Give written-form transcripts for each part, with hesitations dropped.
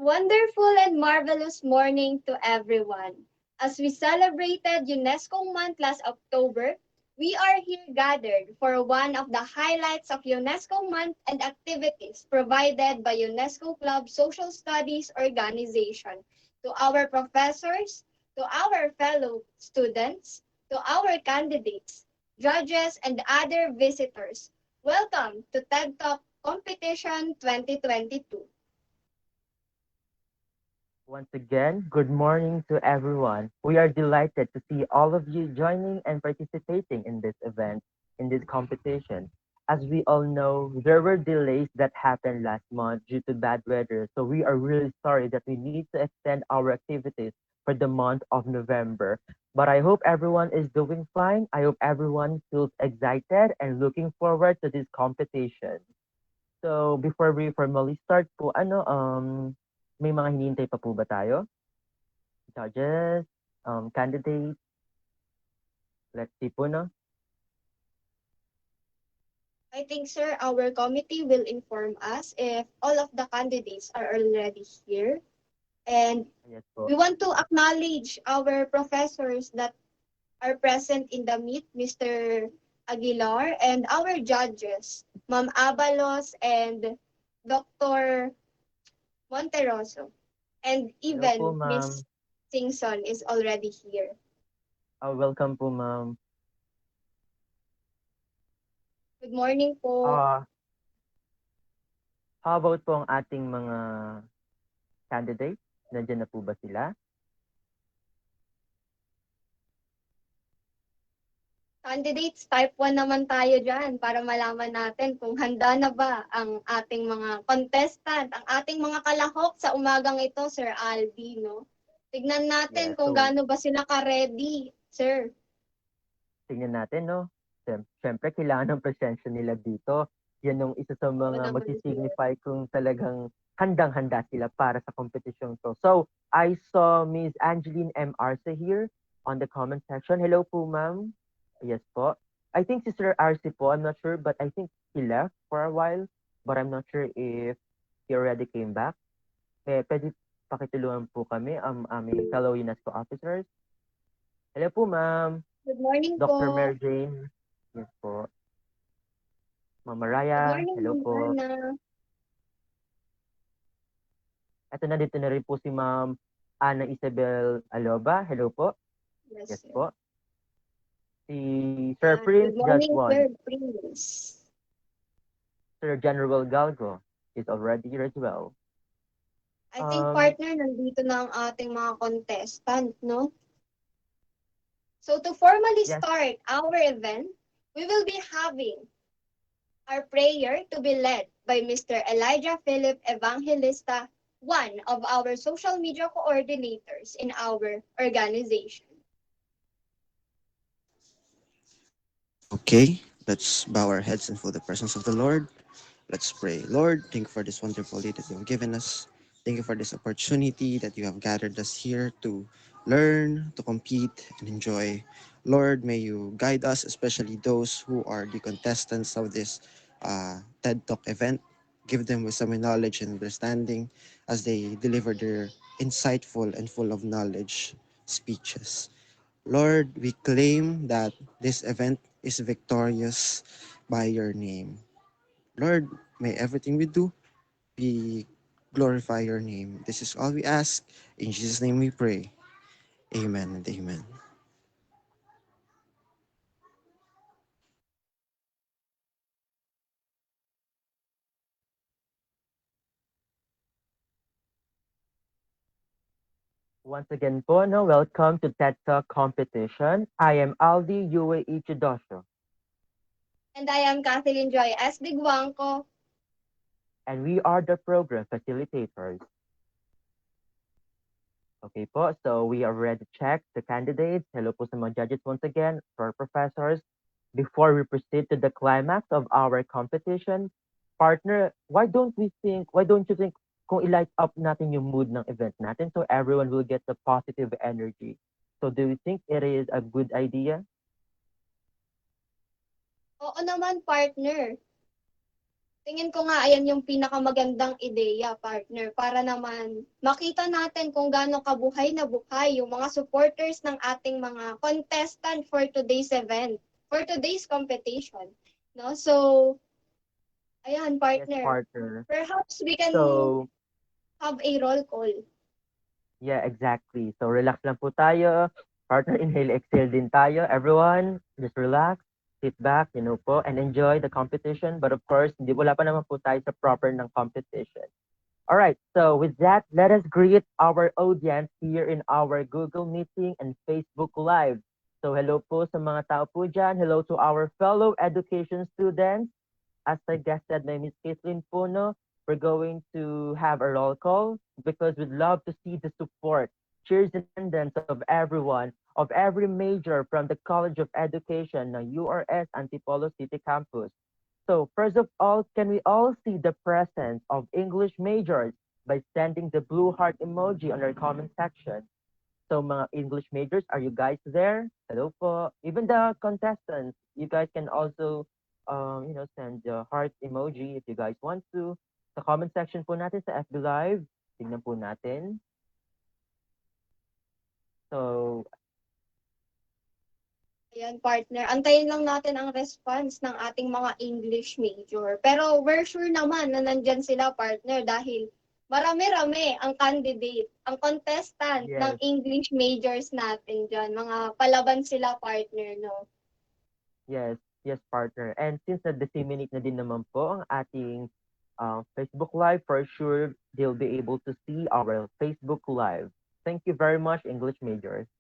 wonderful and marvelous morning to everyone. As we celebrated UNESCO month last October, we are here gathered for one of the highlights of UNESCO month and activities provided by UNESCO Club Social Studies Organization. To our professors, to our fellow students, to our candidates, judges, and other visitors, welcome to TED Talk Competition 2022. Once again, good morning to everyone. We are delighted to see all of you joining and participating in this event, in this competition. As we all know, there were delays that happened last month due to bad weather, so we are really sorry that we need to extend our activities for the month of November. But I hope everyone is doing fine. I hope everyone feels excited and looking forward to this competition. So before we formally start po, may mga hinihintay pa po ba tayo? Judges, candidates, let's see po, no? I think, sir, our committee will inform us if all of the candidates are already here. And Yes po. we want to acknowledge our professors that are present in the meet, Mr. Aguilar, and our judges, Ma'am Abalos and Dr. Monteroso. And Hello po, even ma'am. Miss Singson is already here. Welcome po, ma'am. Good morning po. Uh, how about po ang ating mga candidates? Nandiyan na po ba sila? Candidates, type 1 naman tayo dyan para malaman natin kung handa na ba ang ating mga contestant, ang ating mga kalahok sa umagang ito, Sir Albi, no? Tignan natin Yes, kung so gaano ba sila ka-ready, sir. tingnan natin, no? Siyempre, kailangan ng presensya nila dito. Yan yung isa sa Oo mga naman, sir. magsisignify kung talagang handang-handa sila para sa competition to. So, I saw Miss Angeline M. Arce here on the comment section. Hello po, ma'am. Yes po. I think Sister Arce po, I'm not sure, but I think he left for a while. But I'm not sure if he already came back. Pwede pakitulungan po kami, aming fellow UNESCO officers. Hello po, ma'am. Good morning Dr. po. Mary Jane. Yes po. Ma'am Good Mariah. morning, Hello Ma'am po. Ana. Ito na dito na rin po si Ma'am Ana Isabel Aloba. Hello po. Yes, Yes sir. po. Si Sir Good Prince Judge morning, 1. Sir Prince. Sir General Galgo is already here as well. I think, Um, partner, nandito na ang ating mga contestant, no? So to formally yes, start our event, we will be having our prayer to be led by Mr. Elijah Philip Evangelista, one of our social media coordinators in our organization. Okay, let's bow our heads and feel the presence of the Lord. Let's pray. Lord, thank you for this wonderful day that you have given us. Thank you for this opportunity that you have gathered us here to learn, to compete, and enjoy. Lord, may you guide us, especially those who are the contestants of this TED Talk event. Give them wisdom and knowledge and understanding as they deliver their insightful and full of knowledge speeches. Lord, we claim that this event is victorious by your name. Lord, may everything we do be glorify your name. This is all we ask. In Jesus' name we pray. Amen and amen. once again po, no, welcome to TED Talk competition. I am Aldi Yue Ichidosho, And I am Kathleen Joy S. Digwangko. and we are the program facilitators. Okay po, so we already checked the candidates. Hello po sa mga judges once again, for our professors. Before we proceed to the climax of our competition, partner, why don't you think kung i-light up natin yung mood ng event natin so everyone will get the positive energy? So do you think it is a good idea? Oo naman, partner. Tingin ko nga ayan yung pinakamagandang ideya, partner, para naman makita natin kung gaano kabuhay na buhay yung mga supporters ng ating mga contestant for today's event, for today's competition. No? So, ayan, Yes, partner. partner. Perhaps we can So, have a roll call. yeah, exactly. So, relax lang po tayo. Partner, inhale, exhale din tayo. Everyone, just relax, sit back, po, and enjoy the competition. But of course, wala pa naman po tayo sa proper ng competition. All right, so with that, let us greet our audience here in our Google Meeting and Facebook Live. So hello po sa mga tao po dyan. Hello to our fellow education students. As I guested by Miss Caitlin Puno, we're going to have a roll call because we'd love to see the support, cheers, and attendance of everyone, of every major from the College of Education ng URS Antipolo City Campus. So first of all, can we all see the presence of English majors by sending the blue heart emoji on our comment section? So mga English majors, are you guys there? Hello po. Even the contestants, you guys can also, send the heart emoji if you guys want to. Sa comment section po natin sa FB Live, tingnan po natin. So, Ayan, partner. Antayin lang natin ang response ng ating mga English major. Pero we're sure naman na nandyan sila, partner, dahil marami-rami ang candidate, ang contestant ng yes, English majors natin dyan. Mga palaban sila, partner, no? yes, partner. And since na-disseminate na din naman po ang ating Facebook Live, for sure, they'll be able to see our Facebook Live. Thank you very much, English majors.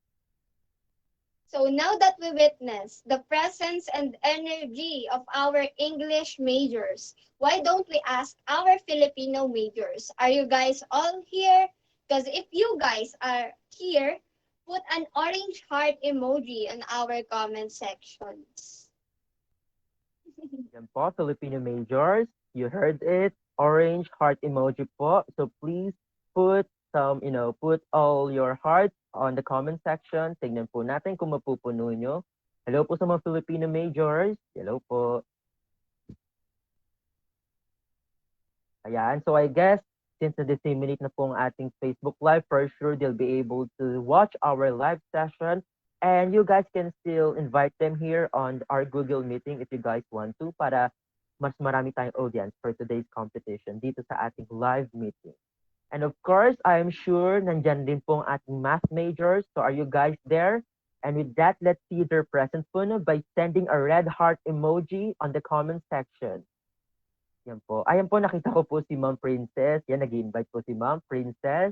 So now that we witness the presence and energy of our English majors, why don't we ask our Filipino majors? Are you guys all here? Because if you guys are here, put an orange heart emoji in our comment sections. Yan po, Filipino majors, you heard it. Orange heart emoji po. So please put put all your hearts on the comment section. Tignan po natin kung mapupuno nyo. Hello po sa mga Filipino majors. Hello po. Ayan. So I guess, since na-disseminate na po ang ating Facebook Live, for sure they'll be able to watch our live session. And you guys can still invite them here on our Google Meeting if you guys want to para mas marami tayong audience for today's competition dito sa ating live meeting. And of course, I'm sure nandyan din po ang ating math majors. So are you guys there? And with that, let's see their presence po by sending a red heart emoji on the comment section. Yan po. Ayan po, nakita ko po si Ma'am Princess. Yan, nag-invite po si Ma'am Princess.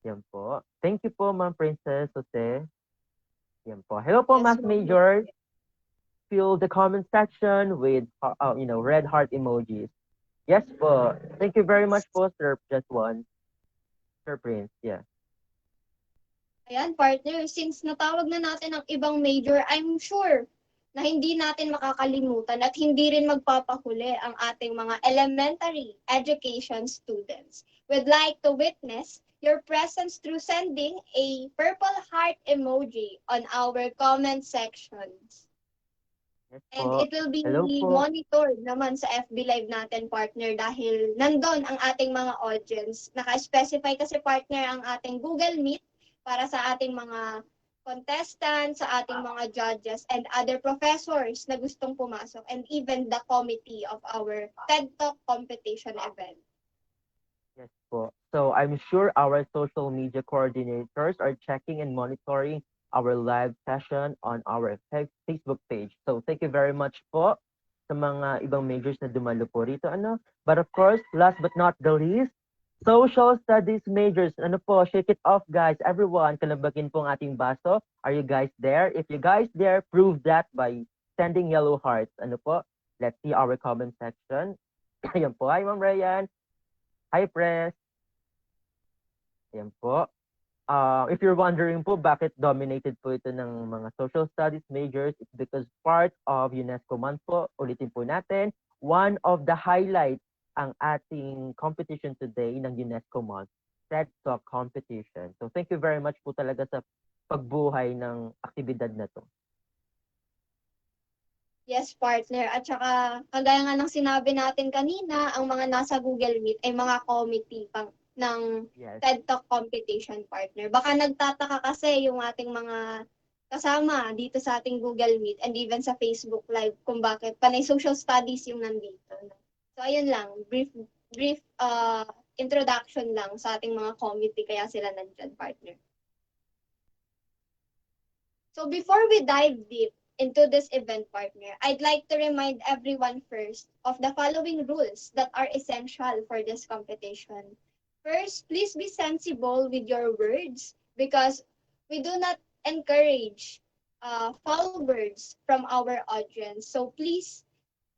Yan po. Thank you po, Ma'am Princess Jose. Yan po. Hello po, Yes, math majors. Fill the comment section with, red heart emojis. Yes po. Thank you very much po, Sir Just One. Sir Prince, yeah. Ayan, partner, since natawag na natin ang ibang major, I'm sure na hindi natin makakalimutan at hindi rin magpapahuli ang ating mga elementary education students. We'd like to witness your presence through sending a purple heart emoji on our comment sections. Yes And po. it will be Hello po. monitored naman sa FB Live natin, partner, dahil nandun ang ating mga audience. Naka-specify kasi, partner, ang ating Google Meet para sa ating mga contestants, sa ating mga judges, and other professors na gustong pumasok, and even the committee of our TED Talk competition event. Yes po. So I'm sure our social media coordinators are checking and monitoring our live session on our Facebook page. So thank you very much po sa mga ibang majors na dumalo po rito. But of course, last but not the least, social studies majors. Shake it off, guys. Everyone, kalabagin po ang ating baso. Are you guys there? If you guys there, prove that by sending yellow hearts. Let's see our comment section. Ayan po. Hi, Ma'am Ryan. Hi, Press. Ayan po. If you're wondering po bakit dominated po ito ng mga social studies majors, it's because part of UNESCO month po, ulitin po natin, one of the highlights ang ating competition today ng UNESCO month, TED Talk competition. So thank you very much po talaga sa pagbuhay ng aktibidad na to. Yes, partner. At saka, kagaya nga ng sinabi natin kanina, ang mga nasa Google Meet ay mga committee ng Yes. TED Talk competition, partner. Baka nagtataka kasi yung ating mga kasama dito sa ating Google Meet and even sa Facebook Live kung bakit panay social studies yung nandito. No? So, ayun lang. Brief introduction lang sa ating mga committee kaya sila nandyan, partner. So before we dive deep into this event, partner, I'd like to remind everyone first of the following rules that are essential for this competition. First, please be sensible with your words because we do not encourage foul words from our audience. So please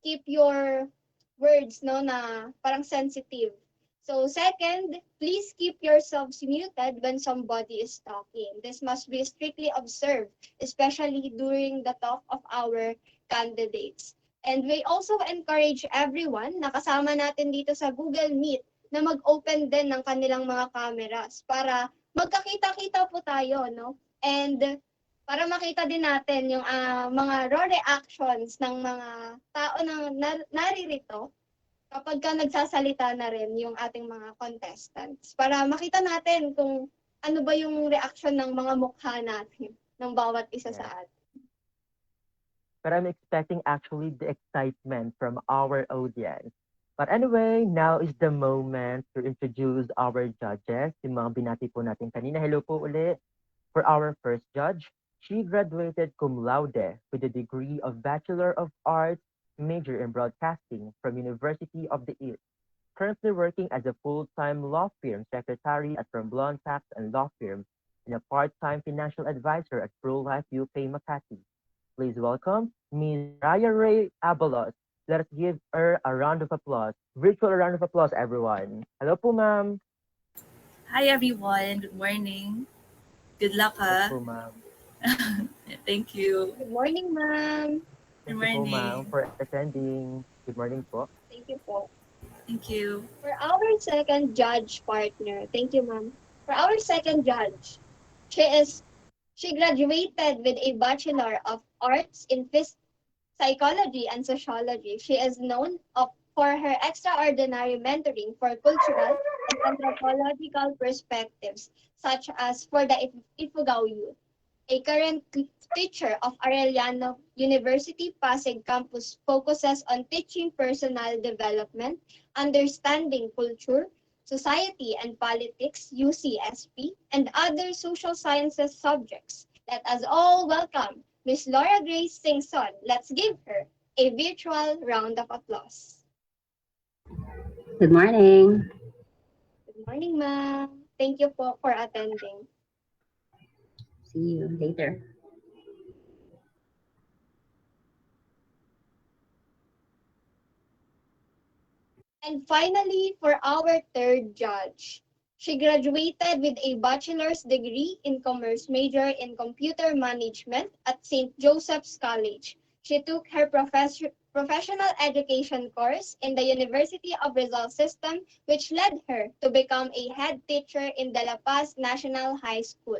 keep your words no na parang sensitive. So second, please keep yourselves muted when somebody is talking. This must be strictly observed, especially during the talk of our candidates. And we also encourage everyone na kasama natin dito sa Google Meet na mag-open din ng kanilang mga cameras para magkakita-kita po tayo, no? And para makita din natin yung mga raw reactions ng mga tao na naririto kapag ka nagsasalita na rin yung ating mga contestants. Para makita natin kung ano ba yung reaction ng mga mukha natin ng bawat isa sa Yes. atin. But I'm expecting actually the excitement from our audience. But anyway, now is the moment to introduce our judges. Yung mga binati po natin kanina. Hello po ulit. For our first judge, she graduated cum laude with a degree of Bachelor of Arts, major in broadcasting from University of the East. Currently working as a full-time law firm secretary at Tremblon Tax and Law Firm and a part-time financial advisor at ProLife UK Makati. Please welcome Ms. Raya Ray Abalos. Let us give her a round of applause. Virtual round of applause, everyone. Hello po, ma'am. Hi everyone, good morning. Good luck Yes ha. po, ma'am. Thank you. Good morning, ma'am. Good Thank you po, ma'am, morning. for attending. Good morning po. Thank you po. Thank you. For our second judge partner, thank you, ma'am. For our second judge, she graduated with a Bachelor of Arts in Psychology and Sociology. She is known for her extraordinary mentoring for cultural and anthropological perspectives, such as for the Ifugao youth. A current teacher of Arellano University Pasig campus focuses on teaching personal development, understanding culture, society and politics, UCSP, and other social sciences subjects. Let us all welcome Miss Laura Grace Singson. Let's give her a virtual round of applause. Good morning. Good morning, ma'am. Thank you for attending. See you later. And finally, for our third judge, she graduated with a bachelor's degree in commerce major in computer management at St. Joseph's College. She took her professional education course in the University of Rizal System, which led her to become a head teacher in the La Paz National High School.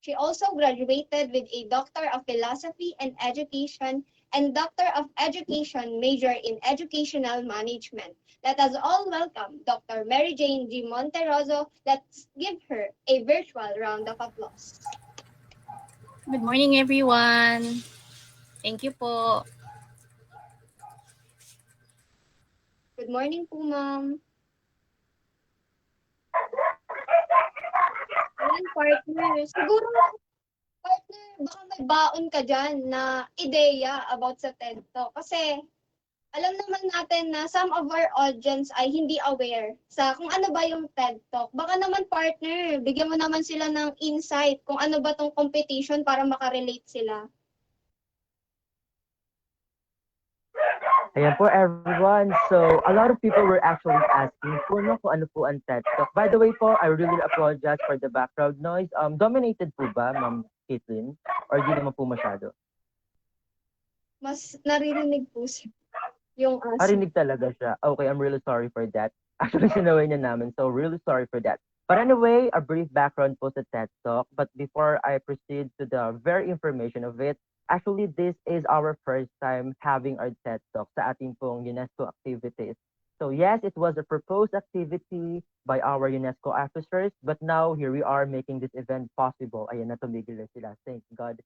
She also graduated with a Doctor of Philosophy and Education and Doctor of Education major in Educational Management. Let us all welcome Dr. Mary Jane G. Monteroso. Let's give her a virtual round of applause. Good morning, everyone. Thank you po. Good morning po, ma'am. Ayan, partner. Siguro, partner, baka may baon ka dyan na ideya about sa TED Talk. Kasi, alam naman natin na some of our audience ay hindi aware sa kung ano ba yung TED Talk. Baka naman, partner, bigyan mo naman sila ng insight kung ano ba tong competition para makarelate sila. Ayan po, everyone. So, a lot of people were actually asking po, no, kung ano po ang TED Talk. By the way po, I really apologize for the background noise. Dominated po ba, Ma'am Caitlin? Or di naman po masyado? Mas naririnig po yung aso. Marinig talaga siya. Okay, I'm really sorry for that. Actually, sinaway niya namin. So, really sorry for that. But anyway, a brief background po sa TED Talk. But before I proceed to the very information of it, Actually, this is our first time having our TED Talk sa ating pong UNESCO activities. So yes, it was a proposed activity by our UNESCO officers, but now here we are making this event possible. Ayan, na tumigil na sila. Thank God.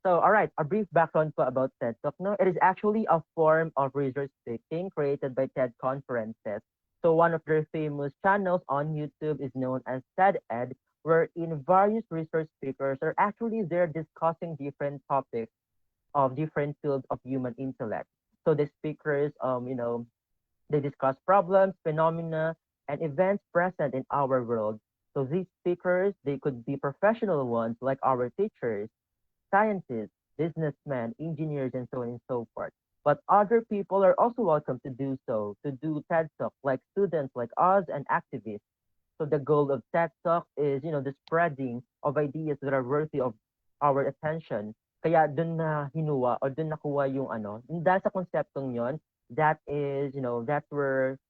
So, all right, a brief background po about TED Talk. No, it is actually a form of research speaking created by TED conferences. So one of their famous channels on YouTube is known as TED-Ed, wherein various research speakers are actually there discussing different topics of different fields of human intellect. So the speakers, they discuss problems, phenomena, and events present in our world. So these speakers, they could be professional ones like our teachers, scientists, businessmen, engineers, and so on and so forth. But other people are also welcome to do so, to do TED Talk, like students like us and activists. So the goal of TED Talk is, the spreading of ideas that are worthy of our attention. Kaya dun na hinuwa o dun nakuha yung dahil sa konseptong yon, that is, that's where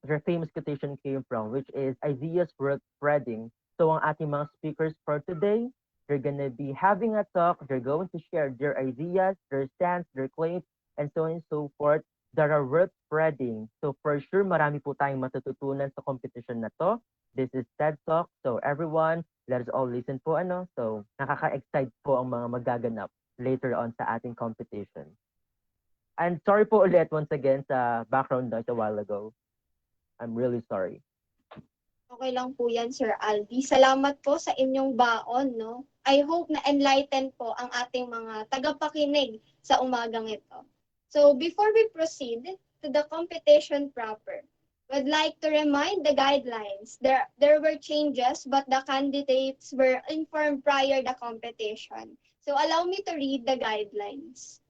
their famous quotation came from, which is ideas worth spreading. So ang ating mga speakers for today, they're gonna be having a talk, they're going to share their ideas, their stance, their claims, and so on and so forth that are worth spreading. So for sure, marami po tayong matututunan sa competition na to. This is TED Talk. So everyone, let us all listen po So nakaka-excite po ang mga magaganap later on sa ating competition. And sorry po ulit once again sa background noise a while ago. I'm really sorry. Okay lang po yan, Sir Aldi. Salamat po sa inyong baon, no? I hope na enlighten po ang ating mga tagapakinig sa umagang ito. So, before we proceed to the competition proper, we'd like to remind the guidelines. There were changes, but the candidates were informed prior the competition. So, allow me to read the guidelines.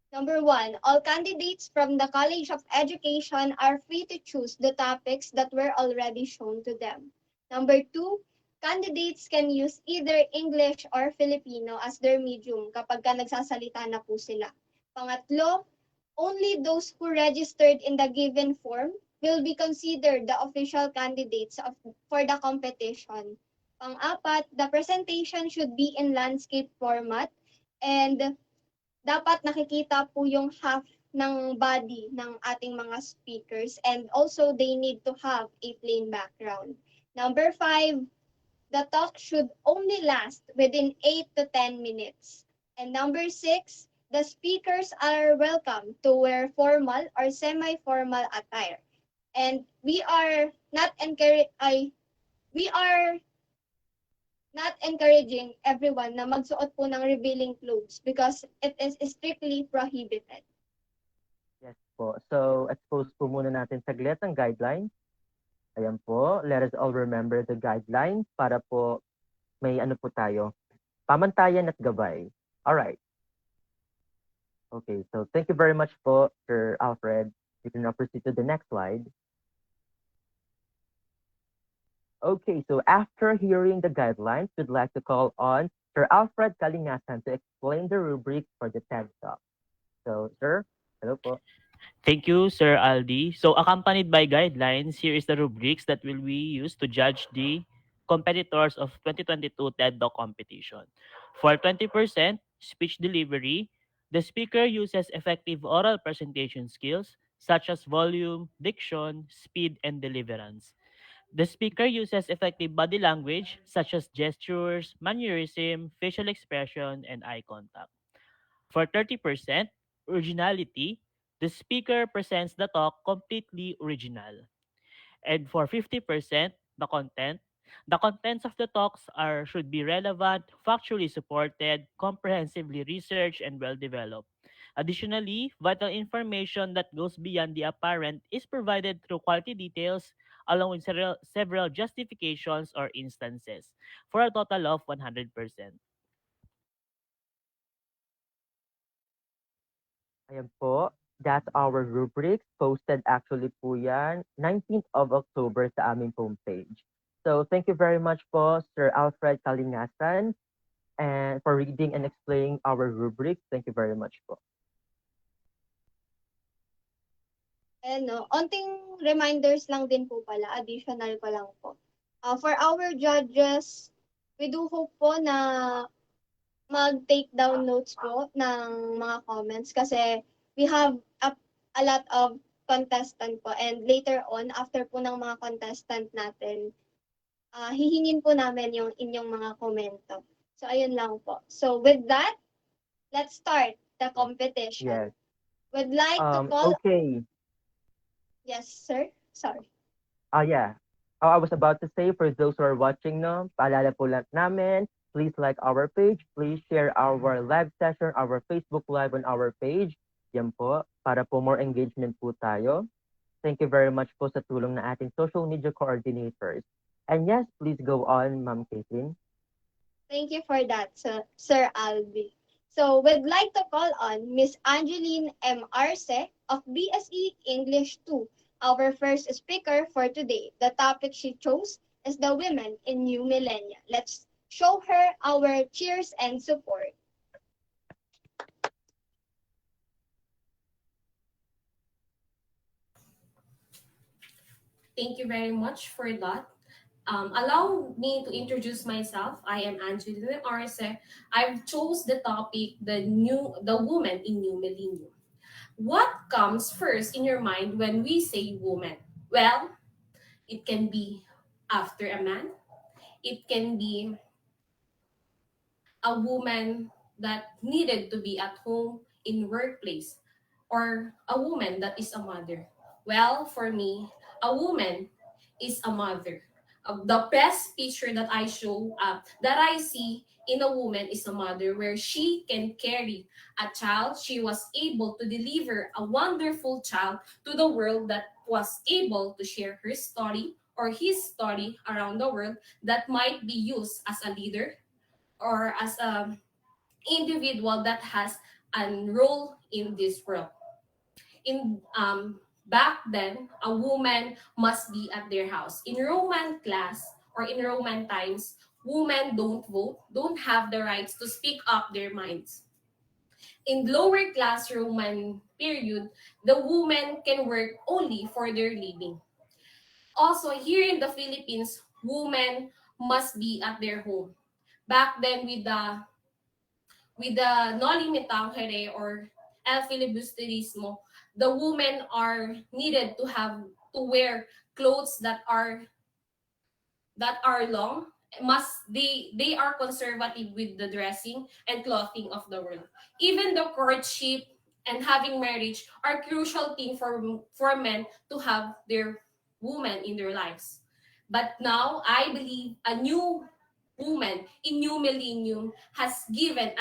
Number 1, all candidates from the College of Education are free to choose the topics that were already shown to them. Number 2, candidates can use either English or Filipino as their medium kapag nagsasalita na po sila. Pangatlo, only those who registered in the given form will be considered the official candidates for the competition. Pang-apat, the presentation should be in landscape format and dapat nakikita po yung half ng body ng ating mga speakers and also they need to have a plain background. Number 5, the talk should only last within 8 to 10 minutes. And number 6, the speakers are welcome to wear formal or semi-formal attire. And we are not encouraging everyone na magsuot po ng revealing clothes because it is strictly prohibited. Yes po. So, expose po muna natin saglit ang guidelines. Ayan po. Let us all remember the guidelines para po may po tayo. Pamantayan at gabay. Alright. Okay, so thank you very much po, Sir Alfred. You can now proceed to the next slide. Okay, so after hearing the guidelines, we'd like to call on Sir Alfred Kalingasan to explain the rubrics for the TED Talk. So, sir, hello po. Thank you, Sir Aldi. So, accompanied by guidelines, here is the rubrics that will be used to judge the competitors of 2022 TED Talk competition. For 20% speech delivery, the speaker uses effective oral presentation skills such as volume, diction, speed, and deliverance. The speaker uses effective body language such as gestures, mannerism, facial expression, and eye contact. For 30%, originality, the speaker presents the talk completely original. And for 50%, the contents of the talks should be relevant, factually supported, comprehensively researched, and well developed. Additionally, vital information that goes beyond the apparent is provided through quality details along with several justifications or instances for a total of 100%. Ayan po. That's our rubrics. Posted actually po yan 19th of October sa aming homepage. So thank you very much po, Sir Alfred Kalingasan, and for reading and explaining our rubrics. Thank you very much po. Onting reminders lang din po pala, additional ko lang po. For our judges, We do hope po na mag-take down notes po ng mga comments kasi we have a lot of contestant po and later on, after po ng mga contestant natin, hihingin po namin yung inyong mga komento. So, ayun lang po. So, with that, let's start the competition. Yes. Would like to call... Okay. Yes, sir? Sorry. Yeah. I was about to say, for those who are watching, no, paalala po lang namin, please like our page, please share our live session, our Facebook Live on our page. Yan po, para po more engagement po tayo. Thank you very much po sa tulong na ating social media coordinators. And yes, please go on, Ma'am Caitlin. Thank you for that, Sir Albi. So, we'd like to call on Miss Angeline M. Arce of BSE English 2, our first speaker for today. The topic she chose is the women in new millennia. Let's show her our cheers and support. Thank you very much for that. Allow me to introduce myself. I am Angelina Arce. I've chose the topic, the woman in new millennium. What comes first in your mind when we say woman? Well, it can be after a man. It can be a woman that needed to be at home in workplace, or a woman that is a mother. Well, for me, a woman is a mother. The best picture that I show that I see in a woman is a mother, where she can carry a child. She was able to deliver a wonderful child to the world, that was able to share her story or his story around the world, that might be used as a leader or as a individual that has a role in this world. In back then, a woman must be at their house. In Roman class or in Roman times, women don't vote, don't have the rights to speak up their minds. In lower class Roman period, the women can work only for their living. Also, here in the Philippines, women must be at their home. Back then, with the noli me tangere or el filibusterismo, the women are needed to wear clothes that are long. They are conservative with the dressing and clothing of the world. Even the courtship and having marriage are crucial thing for men to have their woman in their lives. But now I believe a new woman in new millennium has given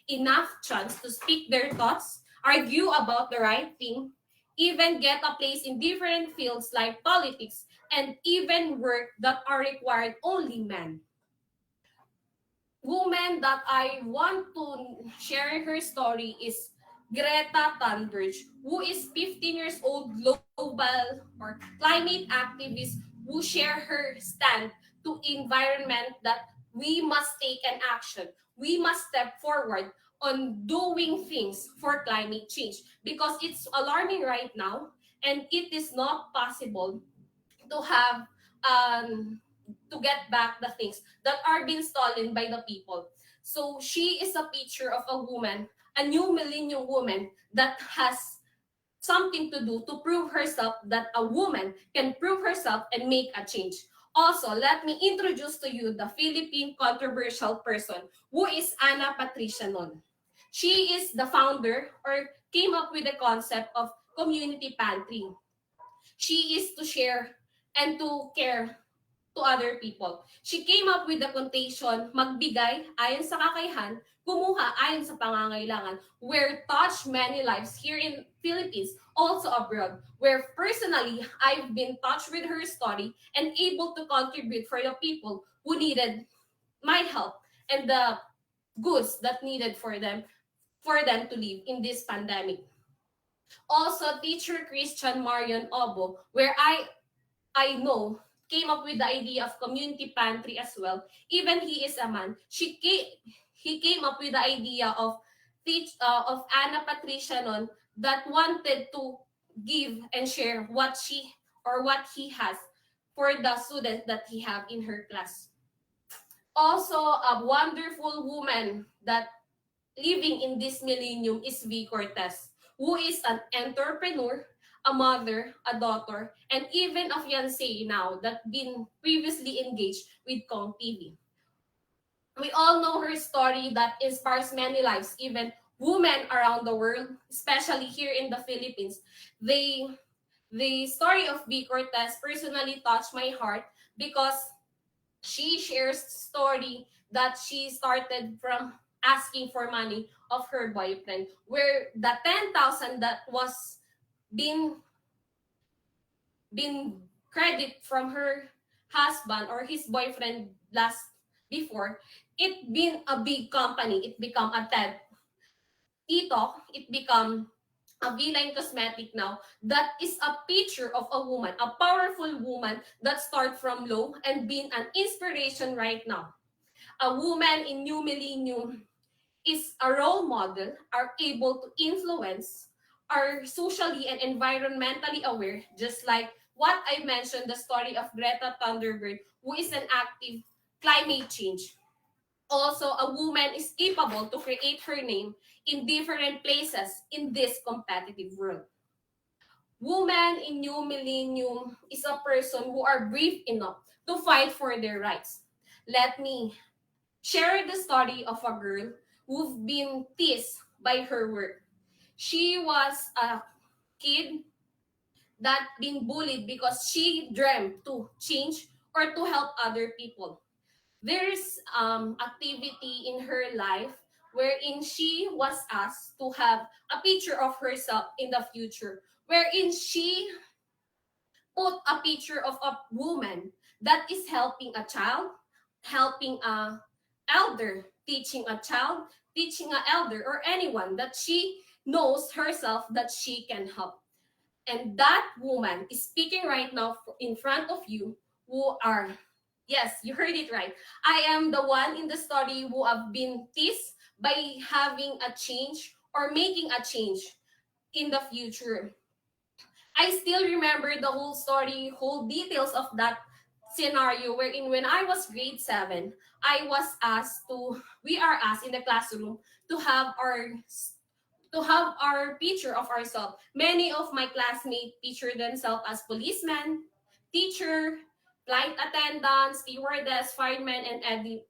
enough chance to speak their thoughts, argue about the right thing, even get a place in different fields like politics, and even work that are required only men. Woman that I want to share her story is Greta Thunberg, who is 15 years old global or climate activist who share her stand to environment that we must take an action. We must step forward on doing things for climate change, because it's alarming right now and it is not possible to have to get back the things that are being stolen by the people. So she is a picture of a woman, a new millennium woman that has something to do to prove herself, that a woman can prove herself and make a change. Also, let me introduce to you the Philippine controversial person, who is Ana Patricia Non. She is the founder or came up with the concept of community pantry. She is to share and to care to other people. She came up with the quotation, magbigay ayon sa kakayahan, kumuha ayon sa pangangailangan, where touched many lives here in Philippines, also abroad, where personally I've been touched with her story and able to contribute for the people who needed my help and the goods that needed for them to live in this pandemic. Also, teacher Christian Marion Obo, where I know came up with the idea of community pantry as well. Even he is a man. He came up with the idea of Ana Patricia Non, that wanted to give and share what he has for the students that he have in her class. Also, a wonderful woman that living in this millennium is V. Cortez, who is an entrepreneur, a mother, a daughter, and even a fiancé now that been previously engaged with Kong TV. We all know her story that inspires many lives, even women around the world, especially here in the Philippines. They the story of V. Cortez personally touched my heart because she shares story that she started from asking for money of her boyfriend, where the 10,000 that was been been credit from her husband or his boyfriend last before, it been a big company, it become a TED TikTok, it become a V-Line Cosmetic now that is a picture of a woman, a powerful woman that start from low and being an inspiration right now. A woman in new millennium is a role model, are able to influence, are socially and environmentally aware, just like what I mentioned, the story of Greta Thunberg, who is an active climate change. Also, a woman is capable to create her name in different places in this competitive world. Woman in new millennium is a person who are brave enough to fight for their rights. Let me share the story of a girl who've been teased by her work. She was a kid that been bullied because she dreamt to change or to help other people. There's activity in her life wherein she was asked to have a picture of herself in the future, wherein she put a picture of a woman that is helping a child, helping a elder, teaching a child, teaching an elder, or anyone that she knows herself that she can help. And that woman is speaking right now in front of you who are, yes, you heard it right. I am the one in the story who have been teased by having a change or making a change in the future. I still remember the whole story, whole details of that scenario wherein when I was grade 7, we are asked in the classroom to have our picture of ourselves. Many of my classmates picture themselves as policemen, teacher, flight attendants, stewardess, fireman, and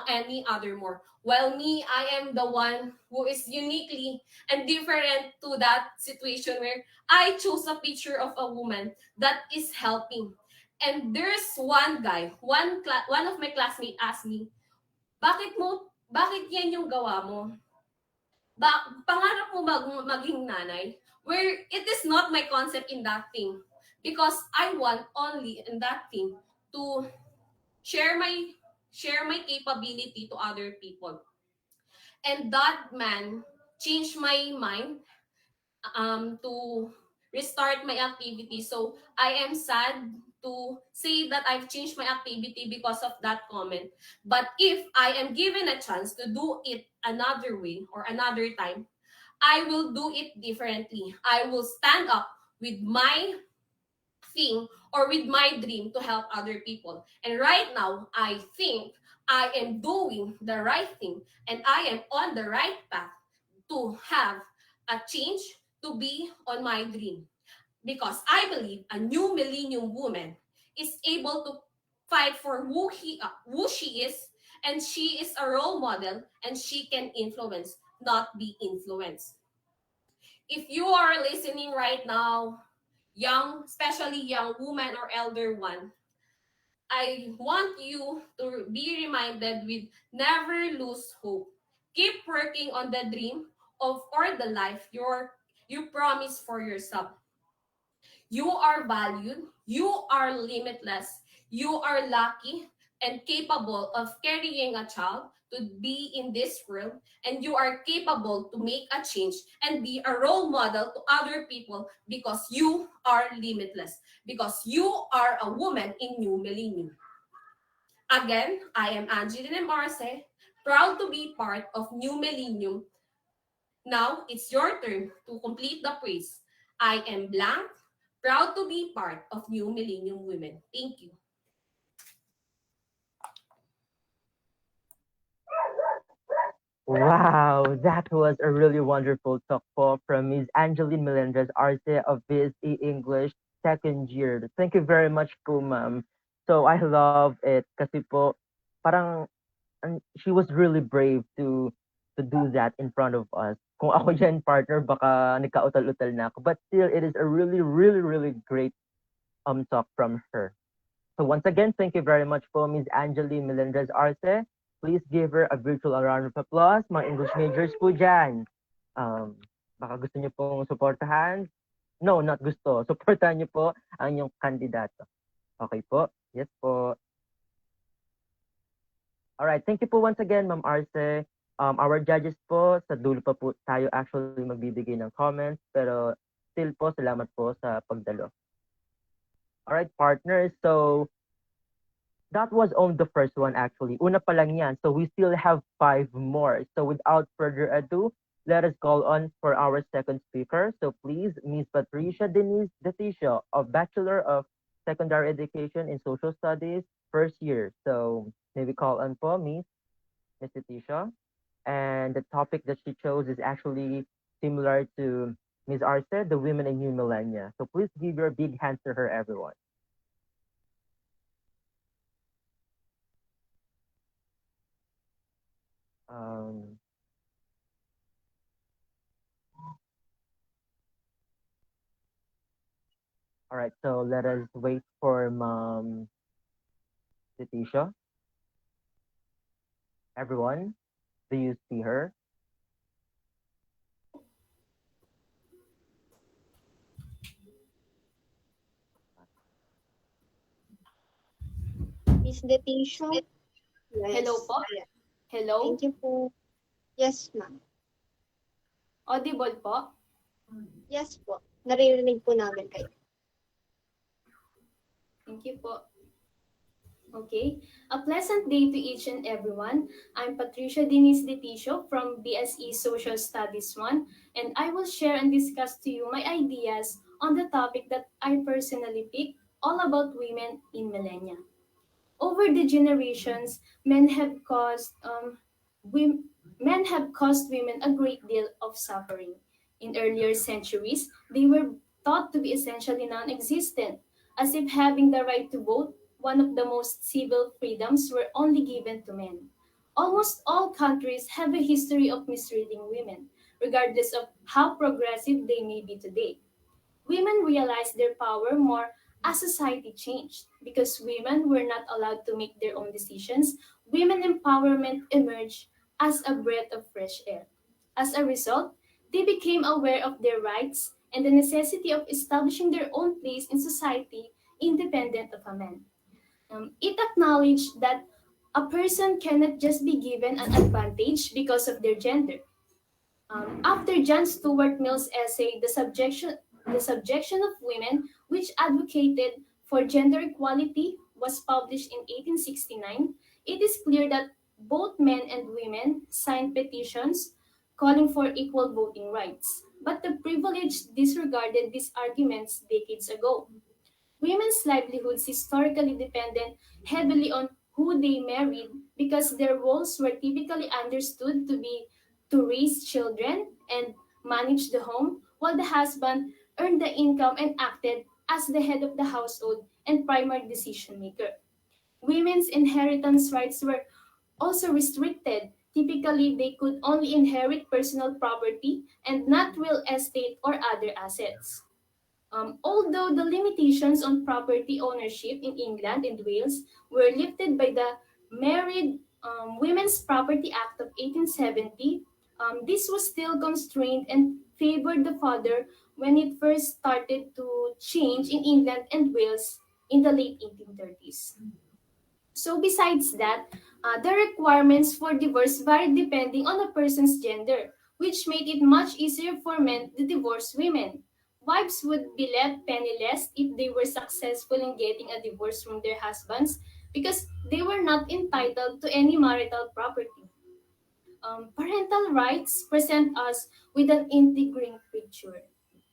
any other more. While me, I am the one who is uniquely and different to that situation where I chose a picture of a woman that is helping. And there's one guy, one of my classmates asked me, bakit yan yung gawa mo? Pangarap mo maging nanay? Where it is not my concept in that thing. Because I want only in that thing to share my capability to other people. And that man changed my mind to restart my activity. So I am sad to say that I've changed my activity because of that comment. But if I am given a chance to do it another way or another time, I will do it differently. I will stand up with my thing or with my dream to help other people. And right now, I think I am doing the right thing and I am on the right path to have a change to be on my dream. Because I believe a new millennium woman is able to fight for who she is, and she is a role model and she can influence, not be influenced. If you are listening right now, young, especially young woman or elder one, I want you to be reminded with never lose hope. Keep working on the dream of or the life you promise for yourself. You are valued, you are limitless, you are lucky and capable of carrying a child to be in this world, and you are capable to make a change and be a role model to other people because you are limitless, because you are a woman in new millennium. Again, I am Angeline Marce, proud to be part of New Millennium. Now, it's your turn to complete the praise. I am blank, proud to be part of New Millennium Women. Thank you. Wow, that was a really wonderful talk po from Ms. Angeline Melendez Arce of BSE English second year. Thank you very much po, ma'am. So I love it kasi po parang she was really brave to do that in front of us. Kung ako dyan, partner, baka nagkautal-utal na ako. But still, it is a really, really, really great talk from her. So once again, thank you very much po, Ms. Angeline Melendez Arce. Please give her a virtual round of applause. Mga English majors po dyan. Baka gusto niyo pong supportahan. No, not gusto. Supportahan niyo po ang inyong kandidato. Okay po? Yes po. Alright, thank you po once again, Ma'am Arce. Our judges po, sa dulo pa po tayo actually magbibigay ng comments, pero still po, salamat po sa pagdalo. Alright, partners, so that was only the first one actually. Una pa lang yan, so we still have 5 more. So without further ado, let us call on for our second speaker. So please, Ms. Patricia Denise Deticio of Bachelor of Secondary Education in Social Studies, first year. So may we call on po, Ms. Deticio. And the topic that she chose is actually similar to Ms. Arce, the women in new millennia. So please give your big hands to her, everyone. All right, so let us wait for Mom Leticia. Everyone, do you see her? Miss Leticia? Yes. Hello po? Ayan. Hello? Thank you po. Yes, ma'am. Audible po? Yes po. Naririnig po namin kayo. Thank you po. Okay. A pleasant day to each and everyone. I'm Patricia Denise Deticio from BSE Social Studies 1, and I will share and discuss to you my ideas on the topic that I personally picked, all about women in millennia. Over the generations, men have caused women a great deal of suffering. In earlier centuries, they were thought to be essentially non-existent, as if having the right to vote, one of the most civil freedoms, were only given to men. Almost all countries have a history of mistreating women, regardless of how progressive they may be today. Women realized their power more as society changed. Because women were not allowed to make their own decisions, women empowerment emerged as a breath of fresh air. As a result, they became aware of their rights and the necessity of establishing their own place in society independent of a man. It acknowledged that a person cannot just be given an advantage because of their gender. After John Stuart Mill's essay, the Subjection of Women, which advocated for gender equality, was published in 1869, it is clear that both men and women signed petitions calling for equal voting rights. But the privileged disregarded these arguments decades ago. Women's livelihoods historically depended heavily on who they married because their roles were typically understood to be to raise children and manage the home, while the husband earned the income and acted as the head of the household and primary decision maker. Women's inheritance rights were also restricted. Typically, they could only inherit personal property and not real estate or other assets. Although the limitations on property ownership in England and Wales were lifted by the Married Women's Property Act of 1870, this was still constrained and favored the father when it first started to change in England and Wales in the late 1830s. So besides that, the requirements for divorce varied depending on a person's gender, which made it much easier for men to divorce women. Wives would be left penniless if they were successful in getting a divorce from their husbands because they were not entitled to any marital property. Parental rights present us with an intriguing picture.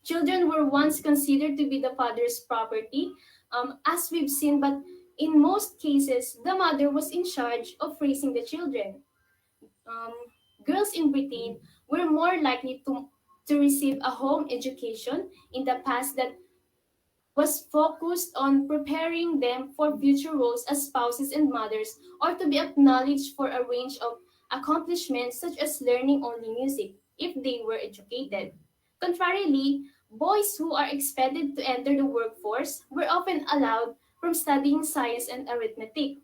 Children were once considered to be the father's property, as we've seen, but in most cases, the mother was in charge of raising the children. Um, girls in Britain were more likely to receive a home education in the past that was focused on preparing them for future roles as spouses and mothers, or to be acknowledged for a range of accomplishments such as learning only music if they were educated. Contrarily, boys who are expected to enter the workforce were often allowed from studying science and arithmetic.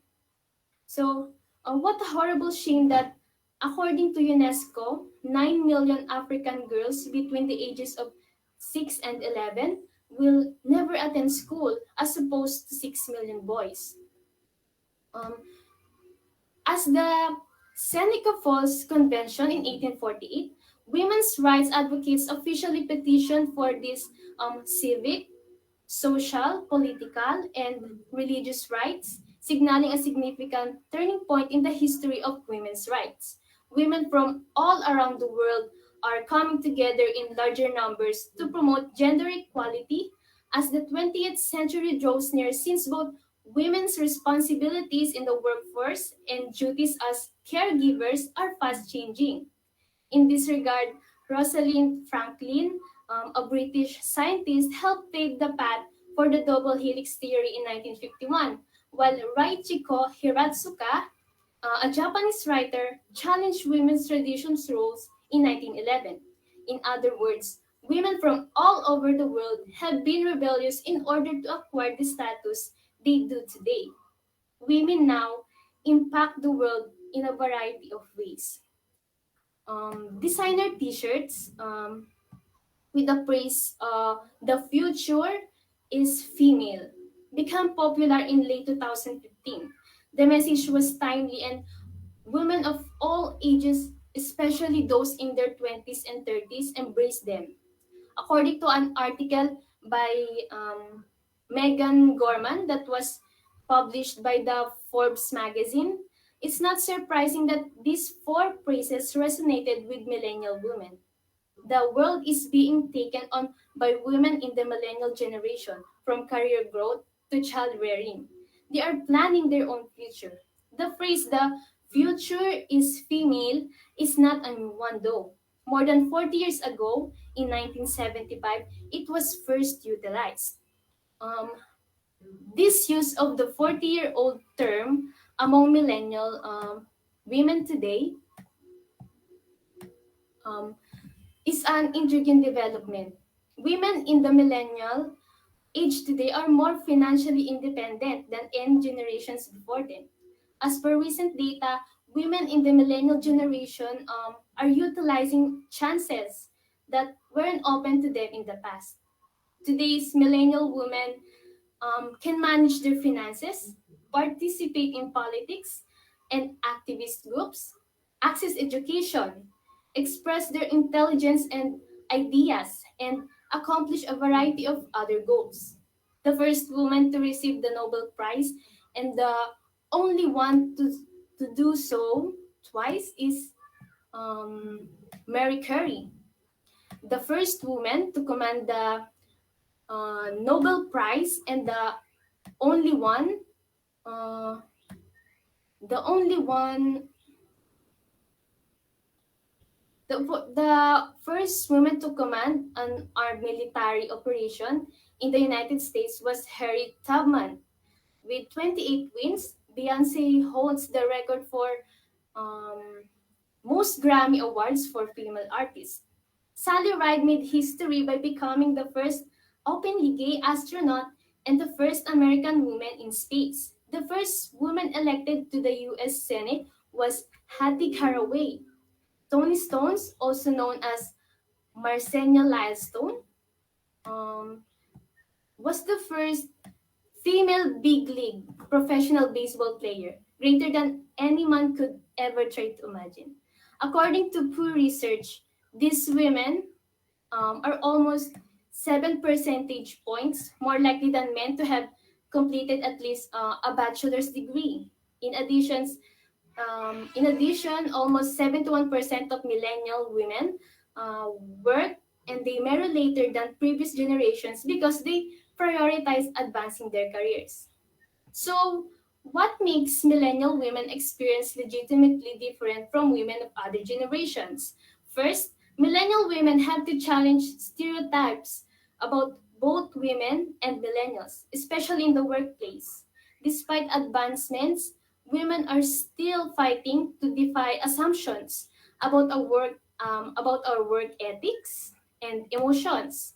So, what a horrible shame that, according to UNESCO, 9 million African girls between the ages of 6 and 11 will never attend school as opposed to 6 million boys. Um, as the Seneca Falls Convention in 1848, women's rights advocates officially petitioned for this civic, social, political, and religious rights, signaling a significant turning point in the history of women's rights. Women from all around the world are coming together in larger numbers to promote gender equality as the 20th century draws near, since both women's responsibilities in the workforce and duties as caregivers are fast changing. In this regard, Rosalind Franklin, a British scientist, helped pave the path for the double helix theory in 1951, while Raichiko Hiratsuka, a Japanese writer, challenged women's traditional roles in 1911. In other words, women from all over the world have been rebellious in order to acquire the status they do today. Women now impact the world in a variety of ways. Designer t-shirts with the phrase "the future is female" became popular in late 2015. The message was timely, and women of all ages, especially those in their 20s and 30s, embraced them. According to an article by Megan Gorman that was published by the Forbes magazine, it's not surprising that these four phrases resonated with millennial women. The world is being taken on by women in the millennial generation, from career growth to child rearing. They are planning their own future. The phrase, "the future is female," is not a new one though. More than 40 years ago, in 1975, it was first utilized. Um, this use of the 40-year-old term among millennial women today um, is an intriguing development. Women in the millennial age today are more financially independent than any generations before them. As per recent data, women in the millennial generation are utilizing chances that weren't open to them in the past. Today's millennial women can manage their finances, participate in politics and activist groups, access education, express their intelligence and ideas, and accomplish a variety of other goals. The first woman to receive the Nobel Prize and the only one to do so twice is Mary Curie. The first woman to command the Nobel Prize and only one, uh, the only one, the first woman to command an armed military operation in the United States was Harriet Tubman. With 28 wins, Beyonce holds the record for um, most Grammy Awards for female artists. Sally Ride made history by becoming the first openly gay astronaut and the first American woman in space. The first woman elected to the U.S. Senate was Hattie Caraway. Tony Stones, also known as Marcenia Lylestone, um, was the first female big league professional baseball player, greater than any man could ever try to imagine. According to Pew Research, these women are almost 7 percentage points more likely than men to have completed at least a bachelor's degree. In addition, almost 71% of millennial women work and they marry later than previous generations because they prioritize advancing their careers. So, What makes millennial women experience legitimately different from women of other generations? First, millennial women have to challenge stereotypes about both women and millennials, especially in the workplace. Despite advancements, women are still fighting to defy assumptions about our work ethics and emotions.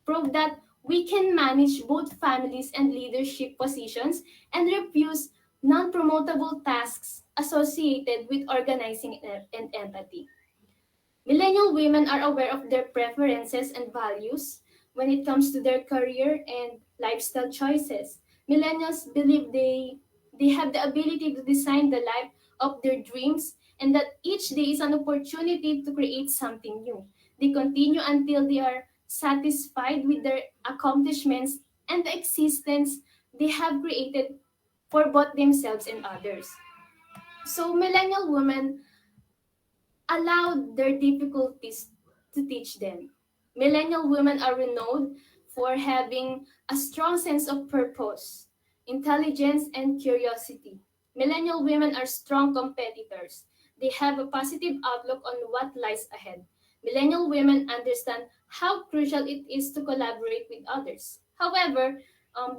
Prove that we can manage both families and leadership positions and refuse non-promotable tasks associated with organizing and empathy. Millennial women are aware of their preferences and values when it comes to their career and lifestyle choices. Millennials believe they have the ability to design the life of their dreams and that each day is an opportunity to create something new. They continue until they are satisfied with their accomplishments and the existence they have created for both themselves and others. So millennial women allowed their difficulties to teach them. Millennial women are renowned for having a strong sense of purpose, intelligence, and curiosity. Millennial women are strong competitors. They have a positive outlook on what lies ahead. Millennial women understand how crucial it is to collaborate with others. However,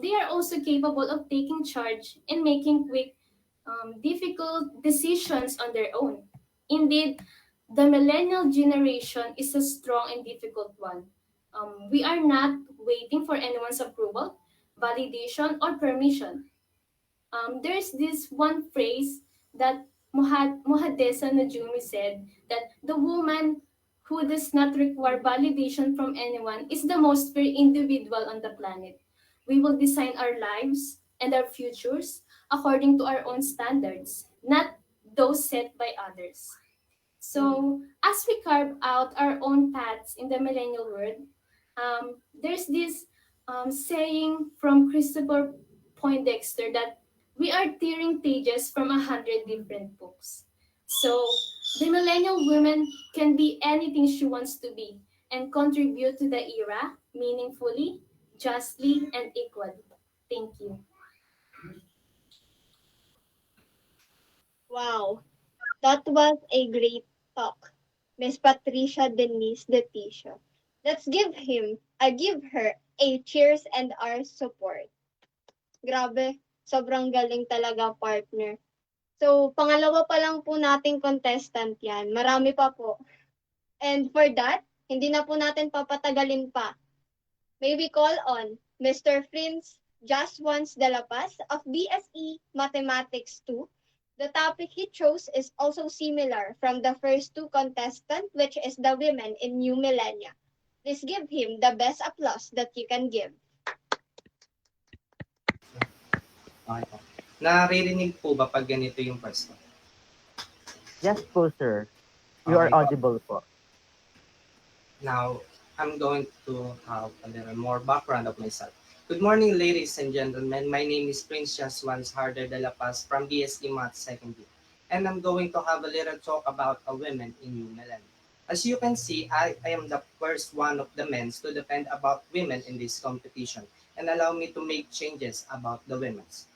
they are also capable of taking charge and making quick, difficult decisions on their own. Indeed, the millennial generation is a strong and difficult one. We are not waiting for anyone's approval, validation, or permission. There's this one phrase that Muhaddesa Najumi said that the woman who does not require validation from anyone is the most free individual on the planet. We will design our lives and our futures according to our own standards, not those set by others. So, as we carve out our own paths in the millennial world, there's this saying from Christopher Poindexter that we are tearing pages from 100 different books. So, the millennial woman can be anything she wants to be and contribute to the era meaningfully, justly, and equally. Thank you. Wow, that was a great talk, Miss Patricia Denise Leticia. Let's give her a cheers and our support. Grabe, sobrang galing talaga, partner. So, pangalawa pa lang po nating contestant yan. Marami pa po. And for that, hindi na po natin papatagalin pa. May we call on Mr. Prince Jaswans de la Paz of BSE Mathematics 2. The topic he chose is also similar from the first two contestants, which is the women in new millennia. Please give him the best applause that you can give. Okay po. Naririnig po ba pag ganito yung pwesto? Yes po, sir. You are Okay po. audible po. Now, I'm going to have a little more background of myself. Good morning, ladies and gentlemen. My name is Prince Jaswans Harder de la Paz from BSE Math Second Year. And I'm going to have a little talk about a women in new millennium. As you can see, I am the first one of the men to defend about women in this competition and allow me to make changes about the women's.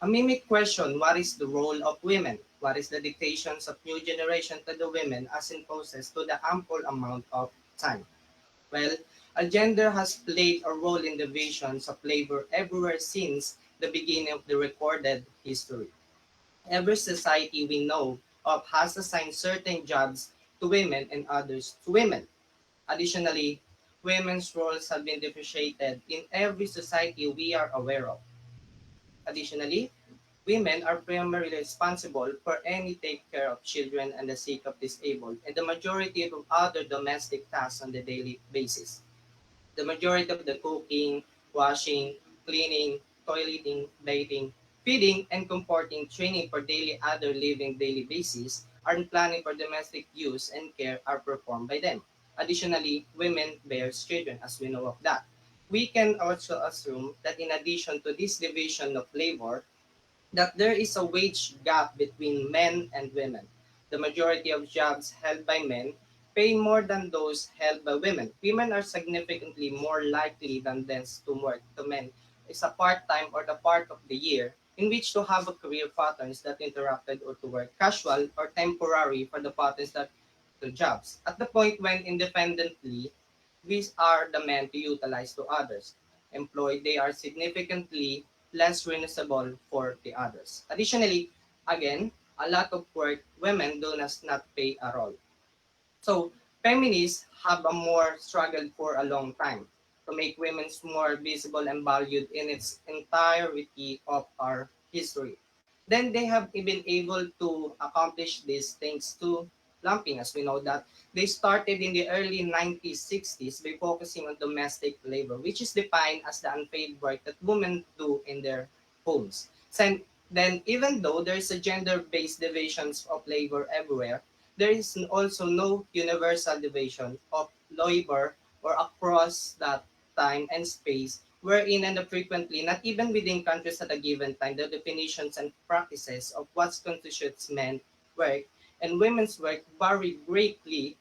A mimic question, what is the role of women? What is the dictations of new generation to the women as imposes to the ample amount of time? Well, a gender has played a role in the divisions of labor everywhere since the beginning of the recorded history. Every society we know of has assigned certain jobs to women and others to women. Additionally, women's roles have been differentiated in every society we are aware of. Additionally, women are primarily responsible for any take care of children and the sick of disabled and the majority of other domestic tasks on the daily basis. The majority of the cooking, washing, cleaning, toileting, bathing, feeding, and comforting training for daily other living daily basis and planning for domestic use and care are performed by them. Additionally, women bear children as we know of that. We can also assume that in addition to this division of labor, that there is a wage gap between men and women. The majority of jobs held by men pay more than those held by women. Women are significantly more likely than this to work to men is a part-time or the part of the year in which to have a career patterns that interrupted or to work casual or temporary for the patterns that to jobs. At the point when independently, these are the men to utilize to others. Employed, they are significantly less reasonable for the others. Additionally, again, a lot of work women do not play a role. So feminists have a more struggle for a long time to make women more visible and valued in its entirety of our history. Then they have been able to accomplish these things to lumping, as we know that they started in the early 1960s by focusing on domestic labor, which is defined as the unpaid work that women do in their homes. Then even though there is a gender-based divisions of labor everywhere, there is also no universal division of labor or across that time and space wherein and frequently, not even within countries at a given time, the definitions and practices of what constitutes men's work and women's work vary greatly,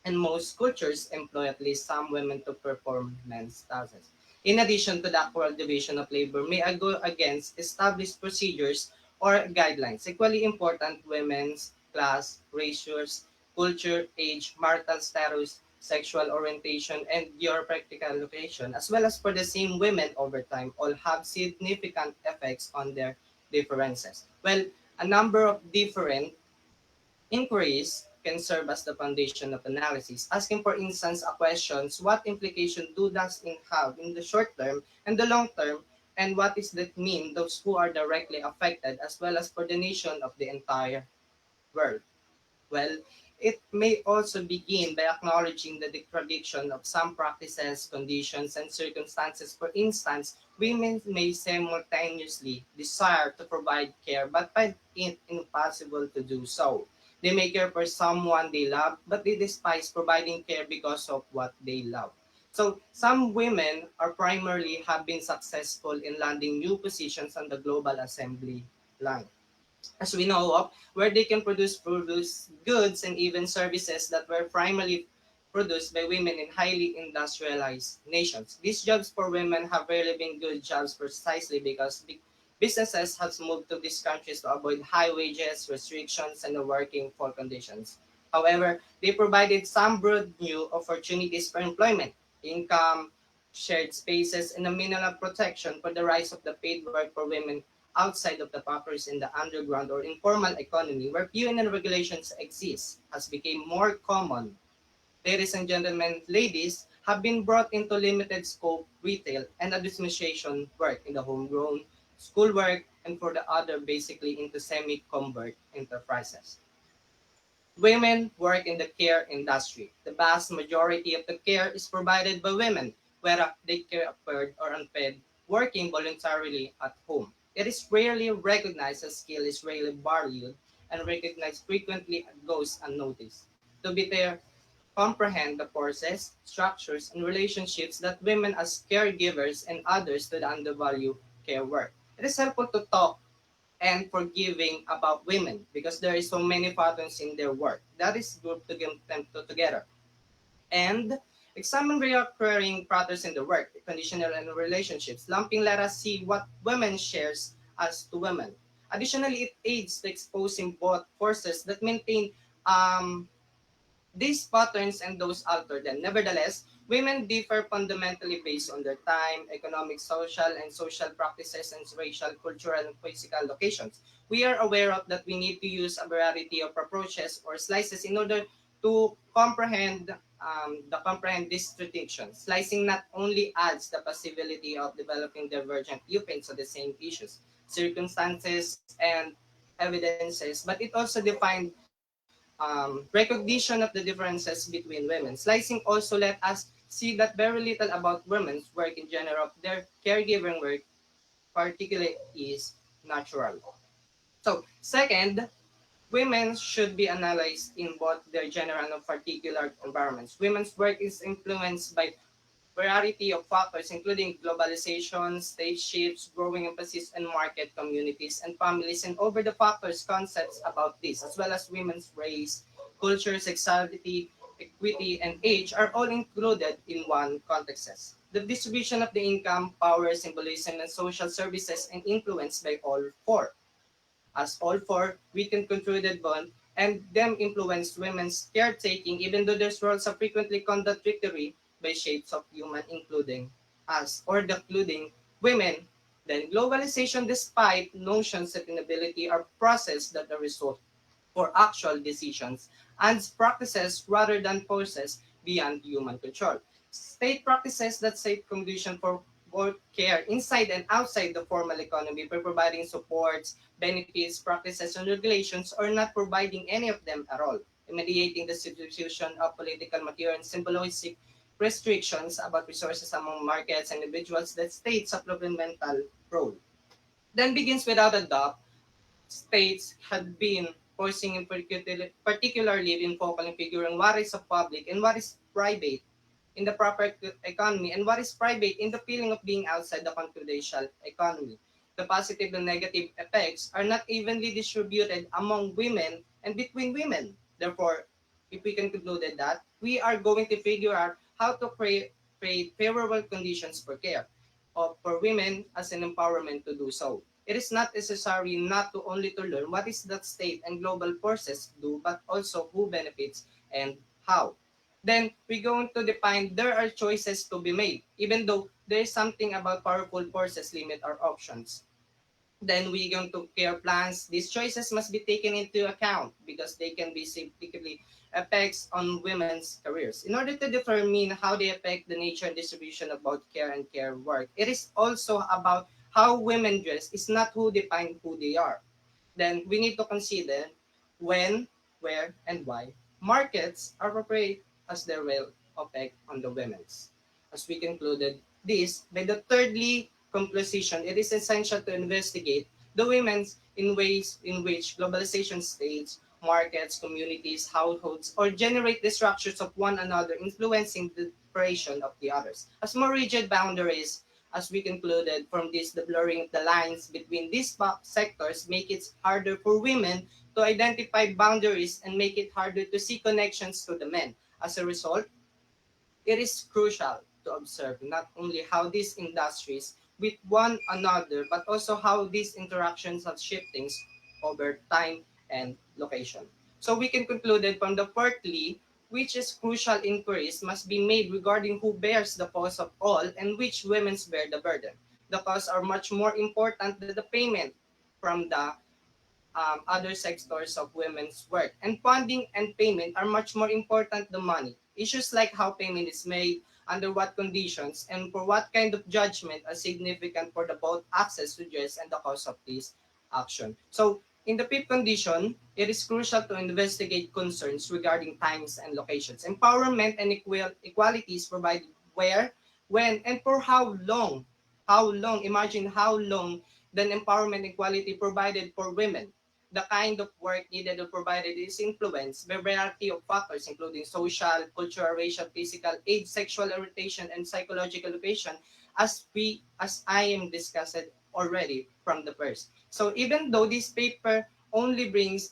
and most cultures employ at least some women to perform men's tasks. In addition to the actual division of labor, may I go against established procedures or guidelines. Equally important, women's class, ratios, culture, age, marital status, sexual orientation, and your practical location, as well as for the same women over time, all have significant effects on their differences. Well, a number of different inquiries can serve as the foundation of analysis, asking, for instance, a questions, what implication do does it have in the short term and the long term, and what does that mean those who are directly affected, as well as for the nation of the entire world? Well, it may also begin by acknowledging the contradiction of some practices, conditions, and circumstances. For instance, women may simultaneously desire to provide care but find it impossible to do so. They may care for someone they love, but they despise providing care because of what they love. So some women are primarily have been successful in landing new positions on the global assembly line, as we know of, where they can produce goods and even services that were primarily produced by women in highly industrialized nations. These jobs for women have rarely been good jobs precisely because businesses have moved to these countries to avoid high wages, restrictions, and the working for conditions. However, they provided some broad new opportunities for employment, income, shared spaces, and a minimal protection for the rise of the paid work for women outside of the factories in the underground or informal economy where few and regulations exist has become more common. Ladies and gentlemen, ladies have been brought into limited scope retail and administration work in the homegrown, schoolwork, and for the other basically into semi-convert enterprises. Women work in the care industry. The vast majority of the care is provided by women, whether they care paid or unpaid, working voluntarily at home. It is rarely recognized as skill is rarely valued and recognized frequently goes unnoticed. To be there, comprehend the forces, structures, and relationships that women as caregivers and others to the undervalue care work. It is helpful to talk and forgiving about women because there is so many patterns in their work. That is grouped to get them together. And examine recurring patterns in the work, conditional and relationships. Lumping let us see what women shares as to women. Additionally, it aids to exposing both forces that maintain these patterns and those alter them. Nevertheless, women differ fundamentally based on their time, economic, social practices, and racial, cultural, and physical locations. We are aware of that we need to use a variety of approaches or slices in order to comprehend these distinctions. Slicing not only adds the possibility of developing divergent viewpoints of the same issues, circumstances, and evidences, but it also defines recognition of the differences between women. Slicing also let us see that very little about women's work in general, their caregiving work particularly is natural. So, second, women should be analyzed in both their general and particular environments. Women's work is influenced by variety of factors, including globalization, stage shifts, growing emphasis on market communities and families, and over the factors, concepts about this, as well as women's race, culture, sexuality, equity, and age are all included in one context. The distribution of the income, power, symbolism, and social services and influenced by all four. As all four, we can concluded bond and them influence women's caretaking, even though their roles are frequently contradictory by shapes of human, including us or including women. Then globalization, despite notions of inability, are processes that are result for actual decisions and practices rather than forces beyond human control. State practices that set conditions for both care inside and outside the formal economy by providing supports, benefits, practices, and regulations, or not providing any of them at all, mediating the substitution of political material and symbolistic restrictions about resources among markets and individuals that states a fundamental role. Then begins without a doubt states had been forcing in particularly in focally figuring what is a public and what is private in the proper economy and what is private in the feeling of being outside the confidential economy. The positive and negative effects are not evenly distributed among women and between women. Therefore, if we can conclude that, we are going to figure out how to create favorable conditions for care for women as an empowerment to do so. It is not necessary not to only to learn what is that state and global forces do, but also who benefits and how. Then we're going to define there are choices to be made, even though there is something about powerful forces limit our options. Then we're going to care plans. These choices must be taken into account because they can be significantly effects on women's careers. In order to determine how they affect the nature and distribution of both care and care work, it is also about how women dress is not who define who they are. Then we need to consider when, where, and why markets are appropriate as their will effect on the women's. As we concluded this, by the thirdly composition, it is essential to investigate the women's in ways in which globalization states, markets, communities, households, or generate the structures of one another, influencing the operation of the others. As more rigid boundaries, as we concluded from this, the blurring of the lines between these sectors make it harder for women to identify boundaries and make it harder to see connections to the men. As a result, it is crucial to observe not only how these industries with one another, but also how these interactions have shiftings over time and location. So we can conclude that from the fourthly, which is crucial inquiries must be made regarding who bears the cost of all and which women bear the burden. The costs are much more important than the payment from the other sectors of women's work. And funding and payment are much more important than money. Issues like how payment is made, under what conditions, and for what kind of judgment are significant for the both access to justice and the cost of this action. So in the fifth condition, it is crucial to investigate concerns regarding times and locations. Empowerment and equality is provided where, when, and for how long. How long, imagine how long then empowerment and equality provided for women. The kind of work needed or provided is influenced by a variety of factors, including social, cultural, racial, physical, age, sexual orientation, and psychological location, as I am discussed already from the first. So even though this paper only brings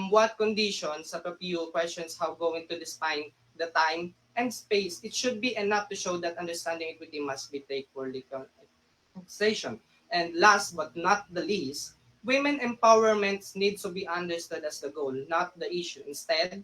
what conditions of a few questions how going to define the time and space, it should be enough to show that understanding equity must be taken for conversation. And last but not the least, women empowerment needs to be understood as the goal, not the issue. Instead,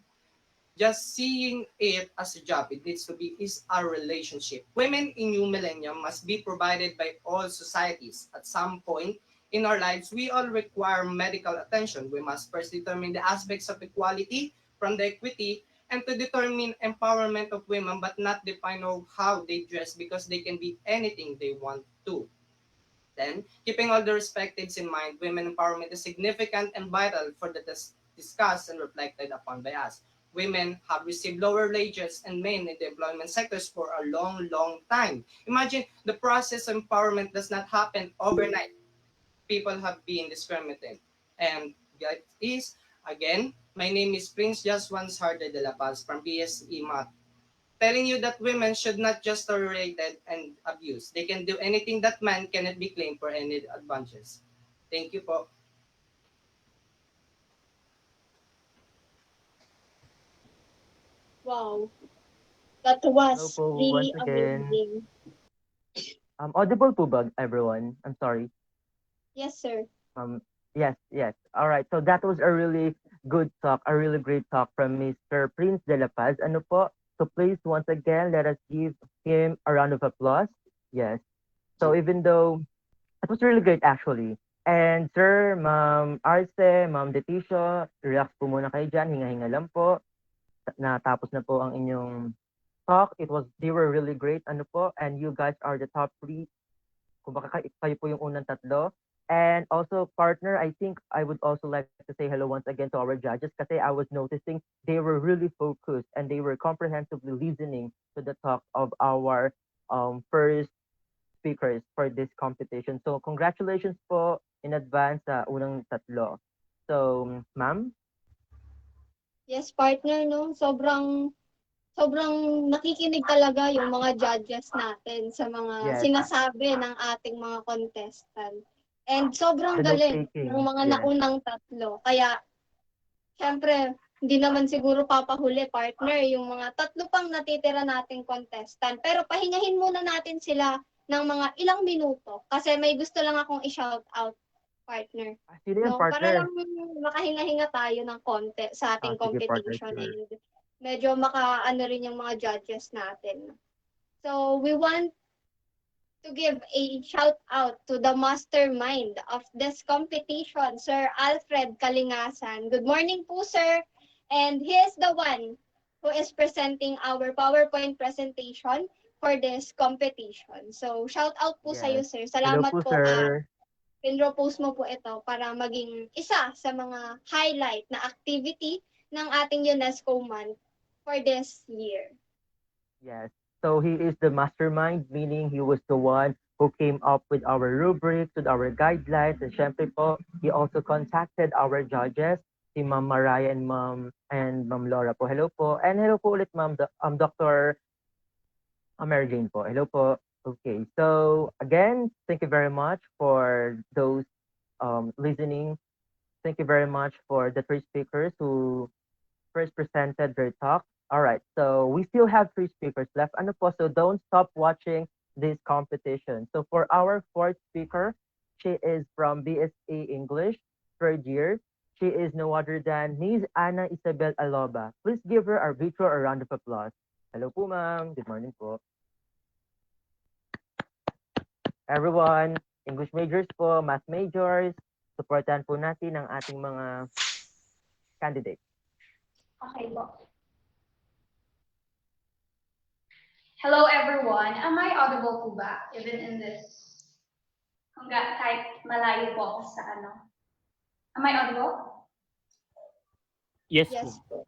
just seeing it as a job, it needs to be is our relationship. Women in new millennium must be provided by all societies. At some point in our lives, we all require medical attention. We must first determine the aspects of equality from the equity and to determine empowerment of women, but not define how they dress because they can be anything they want to. Then, keeping all the perspectives in mind, women empowerment is significant and vital for the discussed and reflected upon by us. Women have received lower wages and men in the employment sectors for a long, long time. Imagine the process of empowerment does not happen overnight. People have been discriminated. And that is, again, my name is Prince Jaswan Sarde de la Paz from BSE Math, telling you that women should not just tolerated and abused. They can do anything that man cannot be claimed for any advantages. Thank you po. Wow. That Hello was po once really again. amazing. Audible po ba, everyone? I'm sorry. Yes, sir. Yes, yes. All right. So that was a really good talk, a really great talk from Mr. Prince de la Paz. Ano po? So please, once again, let us give him a round of applause. Yes. So even though it was really great actually. And sir, Ma'am Arce, Ma'am Detisha, relax po muna kayo dyan. Hinga-hinga lang po. Natapos na po ang inyong talk. They were really great. Ano po? And you guys are the top 3. Kung baka kayo po yung unang tatlo. And also, partner, I think I would also like to say hello once again to our judges kasi I was noticing they were really focused and they were comprehensively listening to the talk of our first speakers for this competition. So, congratulations po in advance sa unang tatlo. So, ma'am? Yes, partner, no? Sobrang nakikinig talaga yung mga judges natin sa mga Yes. sinasabi ng ating mga contestant. And sobrang The galing note-taking, ng mga yes. naunang tatlo. Kaya, syempre, hindi naman siguro papahuli, partner, yung mga tatlo pang natitira nating contestant. Pero pahingahin muna natin sila ng mga ilang minuto kasi may gusto lang akong i-shout out, partner. Sino yung No, para partner? lang makahinga-hinga tayo ng konti sa ating Sige, partner, competition sure. and medyo maka-ano rin yung mga judges natin. So, we want to give a shout out to the mastermind of this competition, Sir Alfred Kalingasan. Good morning po, sir. And he is the one who is presenting our PowerPoint presentation for this competition. So, shout out po sa iyo, Yes. sir. Hello Salamat po, po. sir. Pinropose mo po ito para maging isa sa mga highlight na activity ng ating UNESCO month for this year. Yes. So he is the mastermind, meaning he was the one who came up with our rubrics, with our guidelines, and syempre po, he also contacted our judges, si Ma'am Mariah and Ma'am Laura po. Hello po. And hello po ulit, Ma'am, Dr. Mary Jane po. Hello po. Okay. So again, thank you very much for those listening. Thank you very much for the 3 speakers who first presented their talk. All right, so we still have 3 speakers left. Ano po, so don't stop watching this competition. So for our 4th speaker, she is from BSA English, 3rd year. She is no other than Ms. Ana Isabel Aloba. Please give her our virtual a round of applause. Hello po, ma'am. Good morning po. Everyone, English majors po, math majors, supportan po natin ang ating mga candidates. Okay po. Hello everyone. Am I audible po ba? Even in this, kahit malayo po ako sa ano. Am I audible? Yes, Yes. po.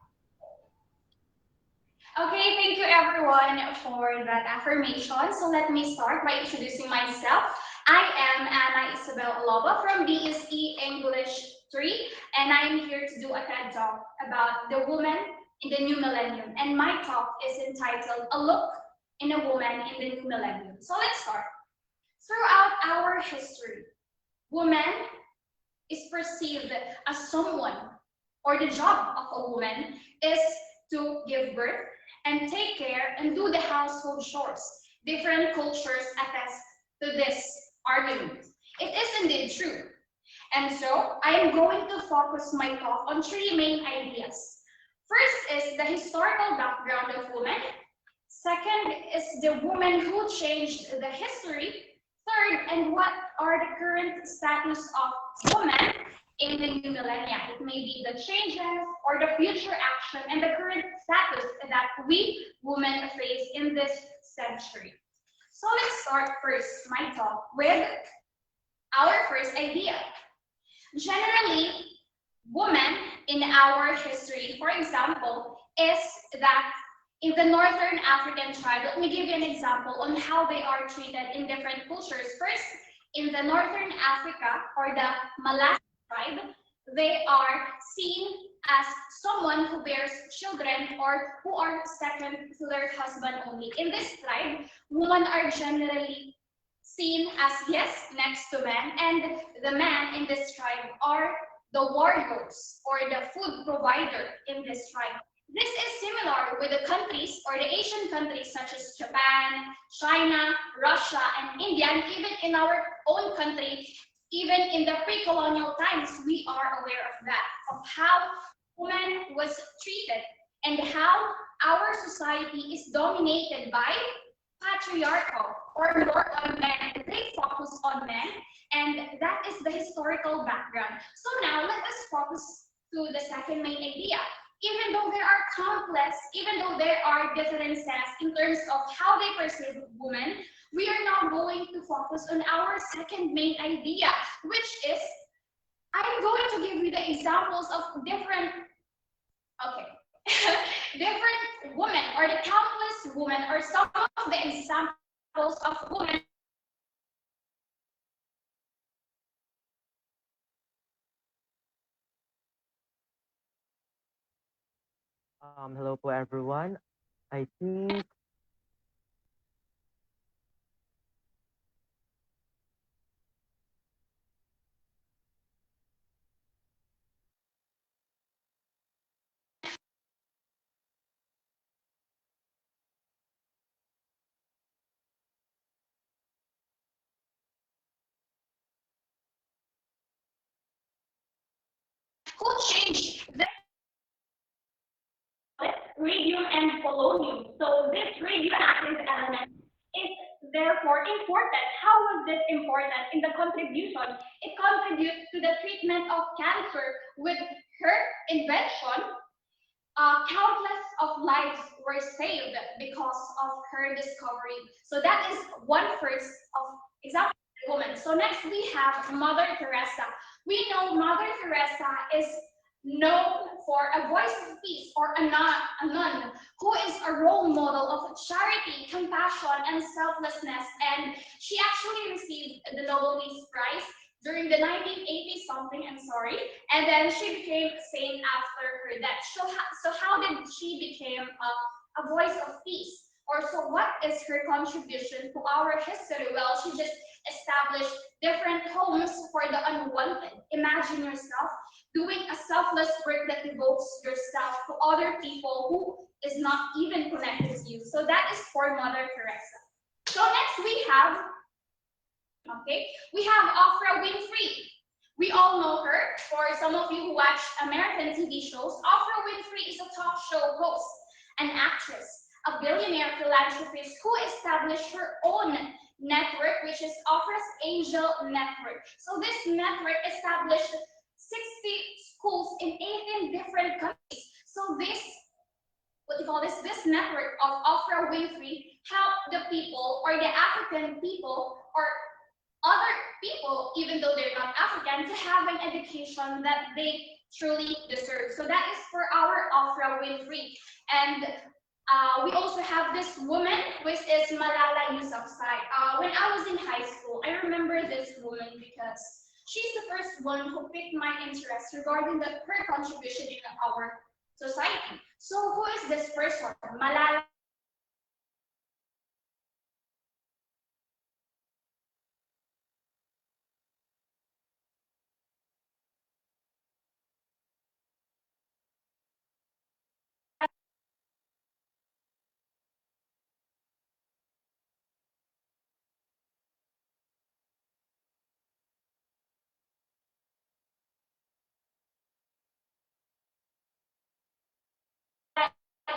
Okay, thank you everyone for that affirmation. So let me start by introducing myself. I am Ana Isabel Aloba from BSE English 3, and I'm here to do a TED Talk about the woman in the new millennium. And my talk is entitled A Look in a Woman in the New Millennium. So let's start. Throughout our history, woman is perceived as someone, or the job of a woman is to give birth and take care and do the household chores. Different cultures attest to this argument. It is indeed true. And so I am going to focus my talk on 3 main ideas. First is the historical background of women. Second is the woman who changed the history. Third, and what are the current status of women in the new millennia? It may be the changes or the future action and the current status that we women face in this century. So let's start first my talk with our first idea. Generally, women in our history, for example, is that in the Northern African tribe, let me give you an example on how they are treated in different cultures. First, in the Northern Africa or the Malassy tribe, they are seen as someone who bears children or who are second to their husband only. In this tribe, women are generally seen as, yes, next to men, and the men in this tribe are the warriors or the food provider in this tribe. This is similar with the countries or the Asian countries such as Japan, China, Russia, and India, and even in our own country, even in the pre-colonial times, we are aware of that, of how women was treated and how our society is dominated by patriarchal or more on men. They focus on men, and that is the historical background. So now let us focus to the second main idea. Even though there are countless, even though there are differences in terms of how they perceive women, we are now going to focus on our second main idea, which is I'm going to give you the examples of different, okay, different women or the countless women or some of the examples of women. Hello po everyone. I think Who changed the radium and polonium. So this radioactive element is therefore important. How was this important in the contribution? It contributes to the treatment of cancer. With her invention, countless of lives were saved because of her discovery. So that is one first of example of woman. So next we have Mother Teresa. We know Mother Teresa is known for a voice of peace or a nun who is a role model of charity, compassion, and selflessness. And she actually received the Nobel Peace Prize during the 1980 something, I'm sorry, and then she became saint after her death. So how did she become a voice of peace? Or so what is her contribution to our history? Well, she just established different homes for the unwanted. Imagine yourself doing a selfless work that devotes yourself to other people who is not even connected to you. So that is for Mother Teresa. So next we have, okay, we have Oprah Winfrey. We all know her. For some of you who watch American TV shows, Oprah Winfrey is a talk show host, an actress, a billionaire philanthropist who established her own network, which is Oprah's Angel Network. So this network established 60 schools in 18 different countries. So this, what do you call this? This network of Oprah Winfrey helped the people or the African people or other people, even though they're not African, to have an education that they truly deserve. So that is for our Oprah Winfrey. And we also have this woman, which is Malala Yousafzai. When I was in high school, I remember this woman because she's the first one who piqued my interest regarding her contribution in our society. So who is this person? Malala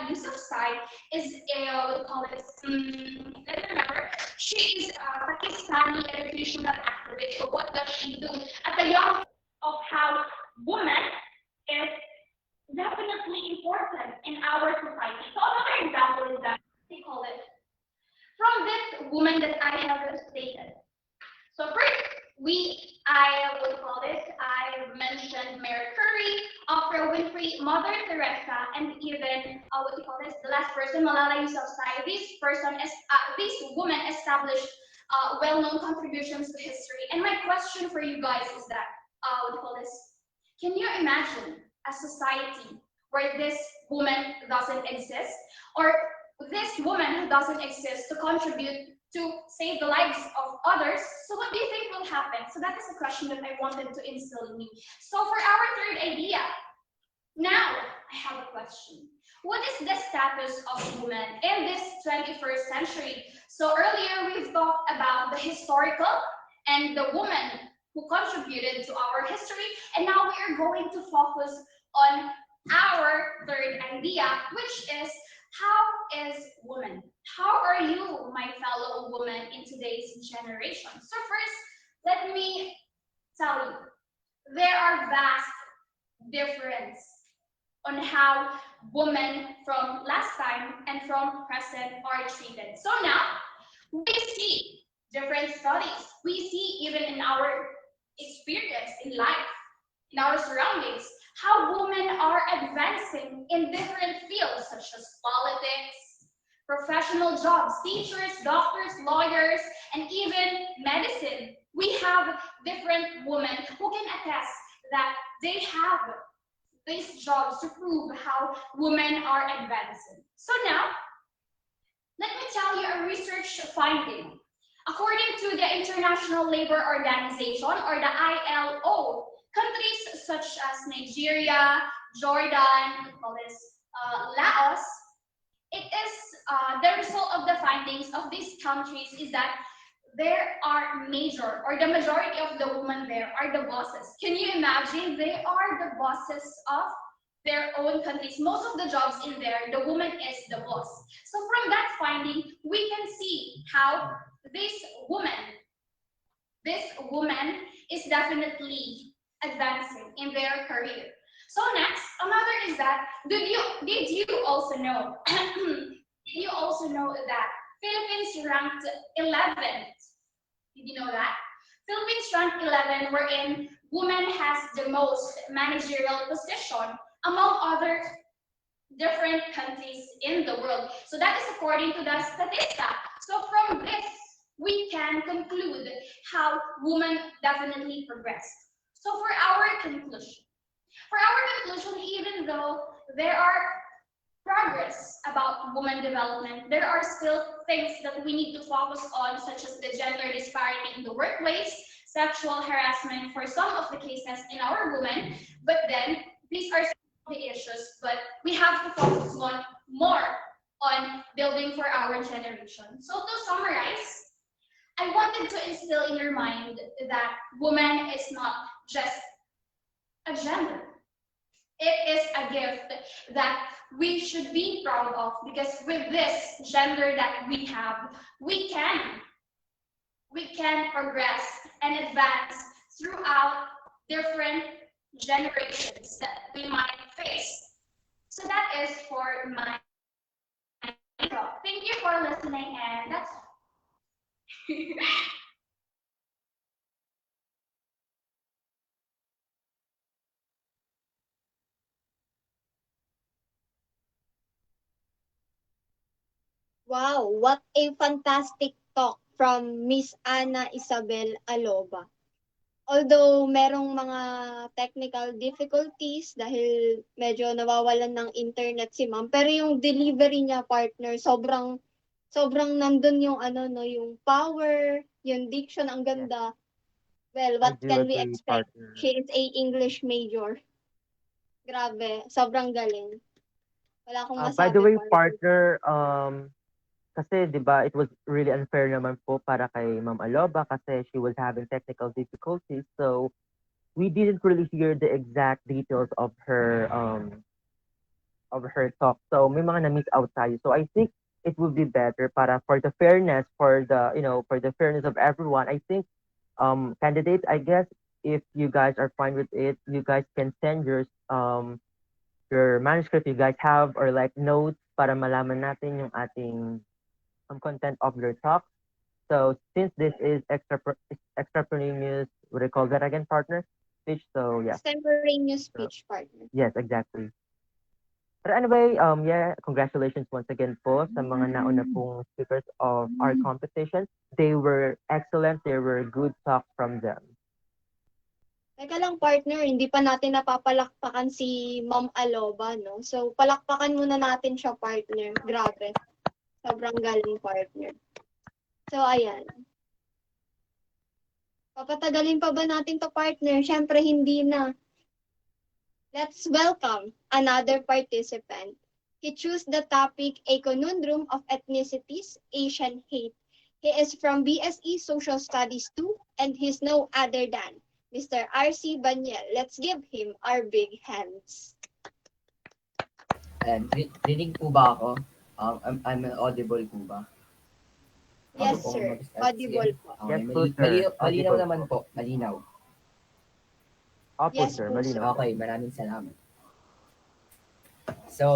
Yousafzai is what do you call it? I don't remember. She is a Pakistani educational activist. So what does she do? At the young of how women is definitely important in our society. So another example is that they call it from this woman that I have stated. So first, I would call this, I mentioned Mary Curry, Oprah Winfrey, Mother Teresa, and even, what do you call this, the last person, Malala Yousafzai. This woman established well-known contributions to history. And my question for you guys is that, what do you call this, can you imagine a society where this woman doesn't exist, or this woman doesn't exist to contribute to save the lives of others? So what do you think will happen? So that is a question that I wanted to instill in you. So for our third idea, now I have a question. What is the status of women in this 21st century? So earlier we've talked about the historical and the women who contributed to our history, and now we are going to focus on our third idea, which is how is woman? How are you, my fellow woman, in today's generation? So first, let me tell you, there are vast difference on how women from last time and from present are treated. So now we see different studies. We see even in our experience in life, in our surroundings, how women are advancing in different fields such as politics, professional jobs, teachers, doctors, lawyers, and even medicine. We have different women who can attest that they have these jobs to prove how women are advancing. So now, let me tell you a research finding. According to the International Labour Organization, or the ILO, countries such as Nigeria, Jordan, Laos, it is the result of the findings of these countries is that there are major, or the majority of the women there are the bosses. Can you imagine? They are the bosses of their own countries. Most of the jobs in there, the woman is the boss. So from that finding, we can see how this woman is definitely advancing in their career. So next, another is that, did you also know, did you also know that Philippines ranked 11th? Did you know that? Philippines ranked 11, wherein women has the most managerial position among other different countries in the world. So that is according to the Statista. So from this, we can conclude how women definitely progress. So for our conclusion, even though there are progress about women development, there are still things that we need to focus on, such as the gender disparity in the workplace, sexual harassment for some of the cases in our women. But then these are some of the issues, but we have to focus on more on building for our generation. So to summarize, I wanted to instill in your mind that woman is not just a gender. It is a gift that we should be proud of, because with this gender that we have, we can progress and advance throughout different generations that we might face. So that is for my talk. Thank you for listening, and that's all. Wow, what a fantastic talk from Miss Ana Isabel Aloba. Although merong mga technical difficulties dahil medyo nawawalan ng internet si ma'am, pero yung delivery niya, partner, sobrang nandun yung yung power, yung diction, ang ganda. Well, what I do can we agree, expect? partner. She is a English major. Grabe, sobrang galing. Wala akong masabi, By the way, partner. partner, kasi 'di ba, it was really unfair naman po para kay Ma'am Aloba kasi she was having technical difficulties. So we didn't really hear the exact details of her talk. So may mga na-miss out tayo. So I think it would be better para for the fairness, for the fairness of everyone. I think candidates, I guess if you guys are fine with it, you guys can send your manuscript you guys have, or like notes, para malaman natin yung ating content of your talk. So since this is extemporaneous, what do you call that again, partner? Speech. So yeah. Extemporaneous speech, partner. Yes, exactly. But anyway, yeah, congratulations once again po sa mga nauna pong speakers of our competition. They were excellent. They were good talks from them. Teka lang, partner, hindi pa natin napapalakpakan si Ma'am Aloba, no? So, palakpakan muna natin siya, partner. Grabe. Sobrang galing, partner. So, ayan. Papatagalin pa ba natin to, partner? Siyempre, hindi na. Let's welcome another participant. He chose the topic A Conundrum of Ethnicities, Asian Hate. He is from BSE Social Studies 2 and he's no other than Mr. R.C. Banyel. Let's give him our big hands. And rinig po ba ako? I'm audible po ba? Yes, Bago po ako sir. mag-start. Audible Sige. po. Okay, Yes po, sir. malinaw Audible naman po. po. Malinaw. Opo, Yes sir. po, Malinaw po. Okay, maraming salamat. So,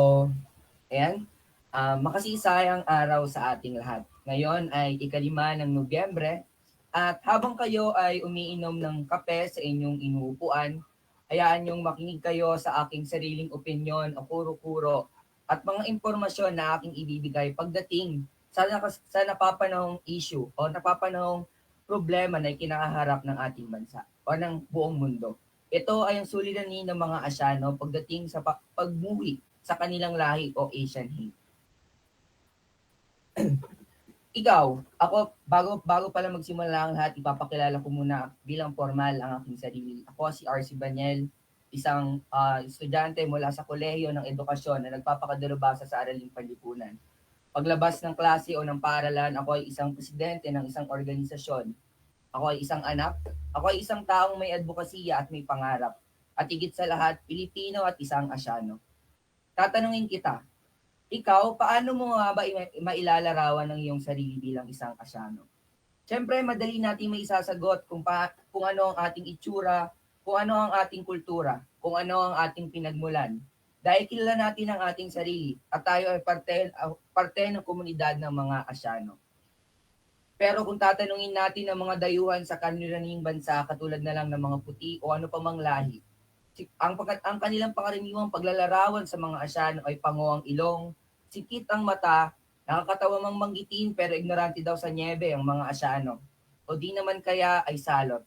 ayan. Makasisayang araw sa ating lahat. Ngayon ay ika-5 ng Nobyembre at habang kayo ay umiinom ng kape sa inyong inuupuan, hayaan niyong makinig kayo sa aking sariling opinyon o kuro-kuro at mga impormasyon na aking ibibigay pagdating sa napapanahong issue o napapanahong problema na kinakaharap ng ating bansa o ng buong mundo. Ito ay ang suliranin ng mga Asyano pagdating sa pagmuhi sa kanilang lahi o Asian hate. Ikaw, ako, bago pala magsimula ang lahat, ipapakilala ko muna bilang formal ang aking sarili. Ako si R.C. Banyel, isang estudyante mula sa Kolehiyo ng Edukasyon na nagpapakadalubhasa sa Araling Panlipunan. Paglabas ng klase o ng paaralan, ako ay isang presidente ng isang organisasyon. Ako ay isang anak. Ako ay isang taong may advokasya at may pangarap. At higit sa lahat, Pilipino at isang Asyano. Tatanungin kita, ikaw, paano mo nga ba mailalarawan ng iyong sarili bilang isang Asyano? Siyempre, madali natin may isasagot kung ano ang ating itsura, kung ano ang ating kultura, kung ano ang ating pinagmulan. Dahil kilala natin ang ating sarili at tayo ay parte ng komunidad ng mga Asyano. Pero kung tatanungin natin ang mga dayuhan sa kanilang bansa katulad na lang ng mga puti o ano pa mang lahi, ang kanilang pangkaraniwang paglalarawan sa mga Asyano ay pango ang ilong, sikit ang mata, nakakatawa mang manggitin pero ignorante daw sa niebe ang mga Asyano. O di naman kaya ay salot.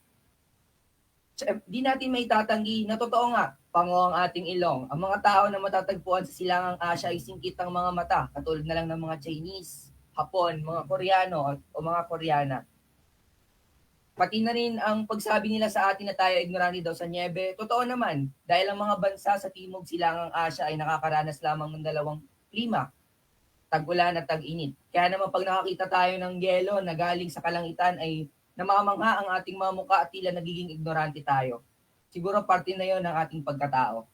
Di natin may tatanggi na totoo nga, pango ang ating ilong. Ang mga tao na matatagpuan sa silangang Asya ay singkit ang mga mata, katulad na lang ng mga Chinese, Hapon, mga Koreano o mga Koreana. Pati na rin ang pagsabi nila sa atin na tayo ignorante daw sa niebe, totoo naman, dahil ang mga bansa sa timog silangang Asya ay nakakaranas lamang ng dalawang klima, tag-ulan at tag-init. Kaya naman pag nakakita tayo ng yelo na galing sa kalangitan ay namamangha ang ating mga mukha at tila nagiging ignorante tayo. Siguro parte na yon ng ating pagkatao.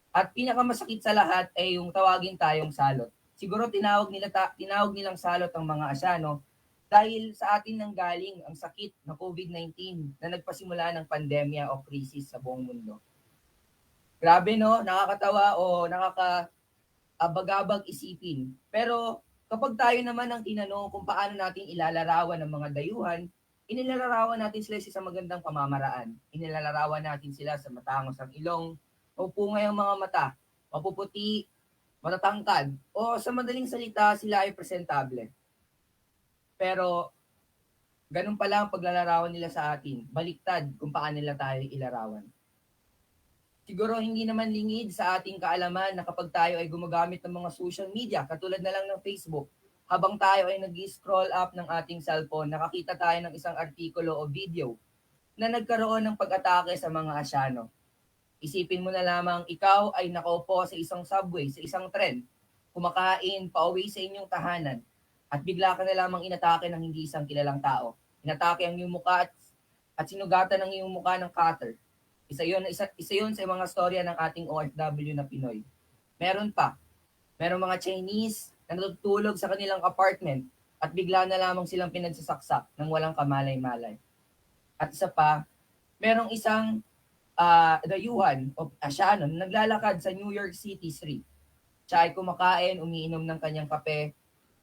At pinakamasakit sa lahat ay yung tawagin tayong salot. Siguro tinawag nilang salot ang mga Asyano dahil sa atin nang galing ang sakit na COVID-19 na nagpasimula ng pandemya o krisis sa buong mundo. Grabe no, nakakatawa o abag-abag isipin. Pero kapag tayo naman ang tinanong kung paano natin ilalarawan ng mga dayuhan, inilalarawan natin sila sa magandang pamamaraan. Inilalarawan natin sila sa matangos ang ilong, mapungay ang mga mata, mapuputi, matatangkad, o sa madaling salita, sila ay presentable. Pero ganun pala ang paglalarawan nila sa atin, baliktad kung paano nila tayo ilarawan. Siguro hindi naman lingid sa ating kaalaman na kapag tayo ay gumagamit ng mga social media, katulad na lang ng Facebook, habang tayo ay nag-scroll up ng ating cellphone, nakakita tayo ng isang artikulo o video na nagkaroon ng pag-atake sa mga Asyano. Isipin mo na lamang ikaw ay nakaupo sa isang subway, sa isang tren, kumakain, pauwi sa inyong tahanan, at bigla ka na lamang inatake ng hindi isang kilalang tao. Inatake ang iyong mukha at sinugatan ang iyong mukha ng cutter. Isa yun sa mga storya ng ating OFW na Pinoy. Merong mga Chinese na natutulog sa kanilang apartment at bigla na lamang silang pinagsasaksak ng walang kamalay-malay. At isa pa, merong isang dayuhan o Asyano na naglalakad sa New York City street. Siya ay kumakain, umiinom ng kanyang kape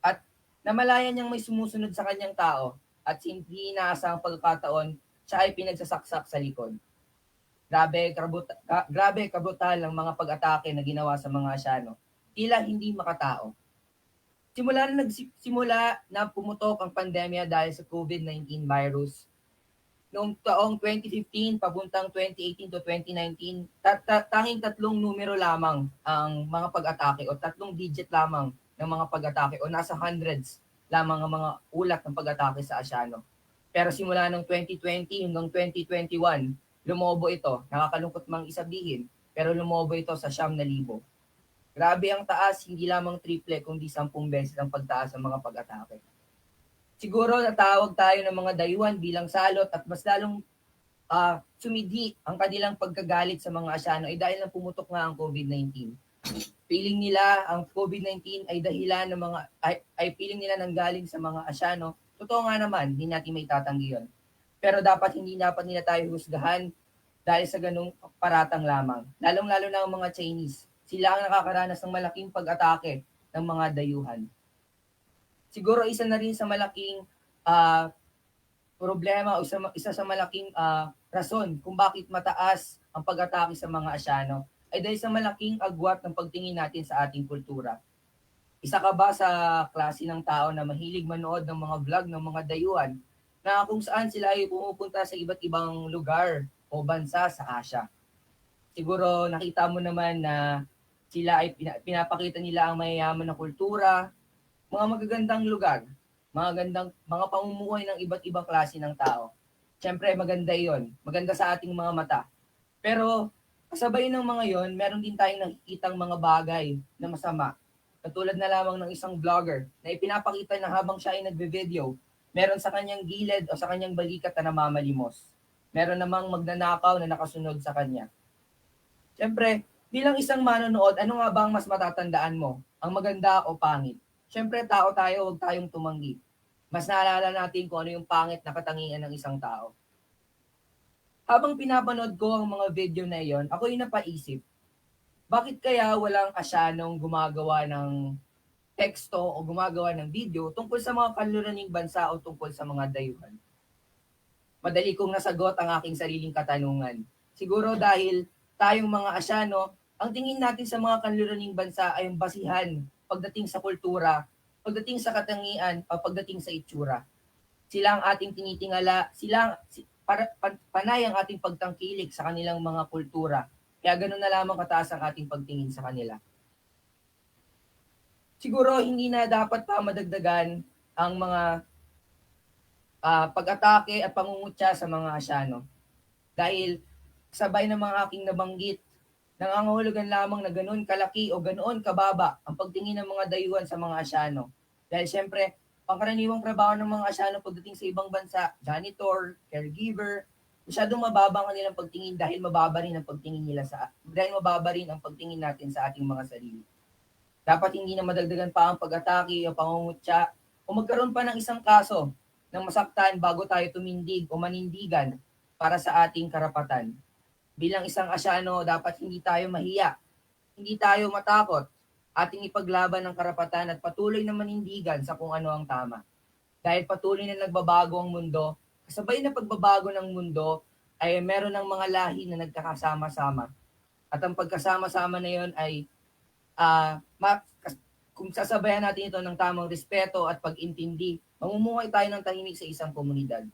at namalayan niyang may sumusunod sa kanyang tao at hindi inaasang pagkakataon, siya ay pinagsasaksak sa likod. Grabe kabrutal ang mga pag-atake na ginawa sa mga Asyano. Tila hindi makatao. Simula na pumutok ang pandemya dahil sa COVID-19 virus. Noong taong 2015 papuntang 2018 to 2019, tanging 3 numero lamang ang mga pag-atake o 3 digit lamang ng mga pag-atake o nasa hundreds lamang ang mga ulat ng pag-atake sa Asyano. Pero simula noong 2020 hanggang 2021, lumobo ito. Nakakalungkot mang isabihin, pero lumobo ito sa 9,000. Grabe ang taas, hindi lamang triple, kundi 10 beses ang pagtaas ng mga pag-atake. Siguro natawag tayo ng mga dayuhan bilang salot at mas lalong sumidhi ang kanilang pagkagalit sa mga Asyano ay dahil lang pumutok nga ang COVID-19. Feeling nila ang COVID-19 ay dahilan ng mga ay feeling nila nanggaling sa mga Asyano. Totoo nga naman, hindi natin may tatanggi yun. Pero hindi dapat nila tayo husgahan dahil sa ganung paratang lamang. Lalong-lalo na ang mga Chinese. Sila ang nakakaranas ng malaking pag-atake ng mga dayuhan. Siguro isa na rin sa malaking problema o isa sa malaking rason kung bakit mataas ang pag-atake sa mga Asyano ay dahil sa malaking agwat ng pagtingin natin sa ating kultura. Isa ka ba sa klase ng tao na mahilig manood ng mga vlog ng mga dayuhan na kung saan sila ay pumupunta sa iba't ibang lugar o bansa sa Asia? Siguro nakita mo naman na sila ay pinapakita nila ang mayayaman na kultura, mga magagandang lugar, mga pamumuhay ng iba't ibang klase ng tao. Siyempre, maganda yon. Maganda sa ating mga mata. Pero, kasabay ng mga yon, meron din tayong nakikitang mga bagay na masama. Katulad na lamang ng isang vlogger na ipinapakita na habang siya ay nagbe-video, meron sa kanyang gilid o sa kanyang balikat na namamalimos. Meron namang magnanakaw na nakasunod sa kanya. Siyempre, bilang isang manonood, ano nga ba ang mas matatandaan mo? Ang maganda o pangit? Siyempre, tao tayo, huwag tayong tumanggi. Mas naalala natin kung ano yung pangit na katangian ng isang tao. Habang pinapanood ko ang mga video na iyon, ako yung napaisip, bakit kaya walang Asyanong gumagawa ng teksto o gumagawa ng video tungkol sa mga kanluraning bansa o tungkol sa mga dayuhan? Madali kong nasagot ang aking sariling katanungan. Siguro dahil tayong mga Asyano, ang tingin natin sa mga kanluraning bansa ay ang basihan pagdating sa kultura, pagdating sa katangian, o pagdating sa itsura. Sila ang ating tinitingala, panay ang ating pagtangkilik sa kanilang mga kultura. Kaya ganoon na lamang kataas ang ating pagtingin sa kanila. Siguro hindi na dapat pa madagdagan ang mga pag-atake at pangungutya sa mga Asyano. Dahil sabay ng mga aking nabanggit, nangangahulugan lamang na ganoon kalaki o ganoon kababa ang pagtingin ng mga dayuhan sa mga Asyano. Dahil siyempre, pangkaraniwang trabaho ng mga Asyano pagdating sa ibang bansa, janitor, caregiver, masyadong mababa ang kanilang pagtingin dahil mababa rin ang pagtingin ang pagtingin natin sa ating mga sarili. Dapat hindi na madagdagan pa ang pag-atake o pangungutya o magkaroon pa ng isang kaso ng masaktan bago tayo tumindig o manindigan para sa ating karapatan. Bilang isang Asyano, dapat hindi tayo mahiya, hindi tayo matakot, ating ipaglaban ng karapatan at patuloy na manindigan sa kung ano ang tama. Dahil patuloy na nagbabago ang mundo, kasabay na pagbabago ng mundo ay meron ng mga lahi na nagkakasama-sama. At ang pagkasama-sama na yon ay kung sasabayan natin ito ng tamang respeto at pag-intindi, mamumuhay tayo ng tahimik sa isang komunidad.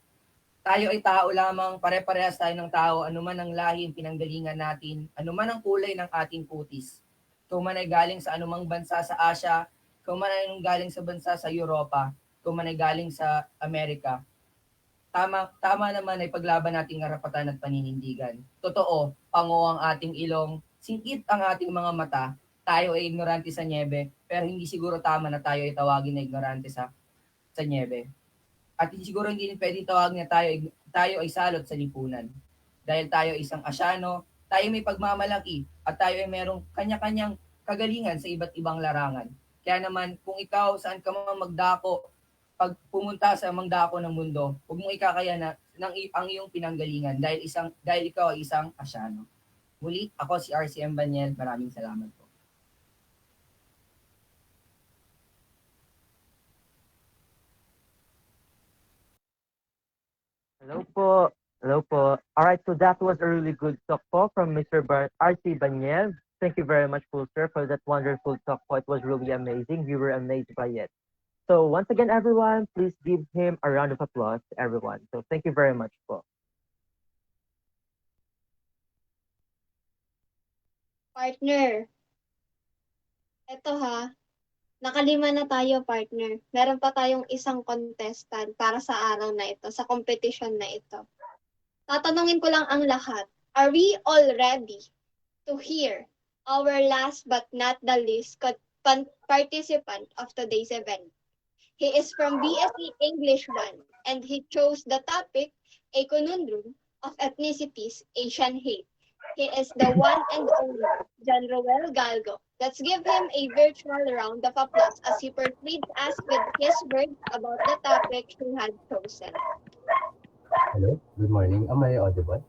Tayo ay tao lamang, pare-parehas tayo ng tao, anuman ang lahi ang pinanggalingan natin, anuman ang kulay ng ating putis. Kung man ay galing sa anumang bansa sa Asia, kung man ay galing sa bansa sa Europa, kung man ay galing sa Amerika, tama naman ay paglaban nating karapatan at paninindigan. Totoo, pango ang ating ilong, singkit ang ating mga mata, tayo ay ignorante sa niebe, pero hindi siguro tama na tayo ay tawagin na ignorante sa niebe. At siguro hindi din pwedeng tawagin na tayo ay salot sa lipunan. Dahil tayo isang Asyano, tayo may pagmamalaki, at tayo ay merong kanya-kanyang kagalingan sa iba't ibang larangan. Kaya naman, kung ikaw saan ka man magdako, pag pumunta sa mangdako ng mundo, huwag mong ikakaya na ang iyong pinanggalingan dahil ikaw ay isang Asyano. Muli, ako si RCM Baniel. Maraming salamat po. Hello po. Hello po. All right, so that was a really good talk po from Mr. R.C. Baniel. Thank you very much po, sir, for that wonderful talk po. It was really amazing. We were amazed by it. So once again, everyone, please give him a round of applause, everyone. So thank you very much po. Partner, eto ha, nakalima na tayo, partner. Meron pa tayong isang contestant para sa araw na ito, sa competition na ito. Tatanungin ko lang ang lahat. Are we all ready to hear our last but not the least participant of today's event. He is from BSE English 1 and he chose the topic A Conundrum of Ethnicities, Asian Hate. He is the one and only John Roel Galgo. Let's give him a virtual round of applause as he proceeds us with his words about the topic he had chosen. Hello, good morning. Am I audible?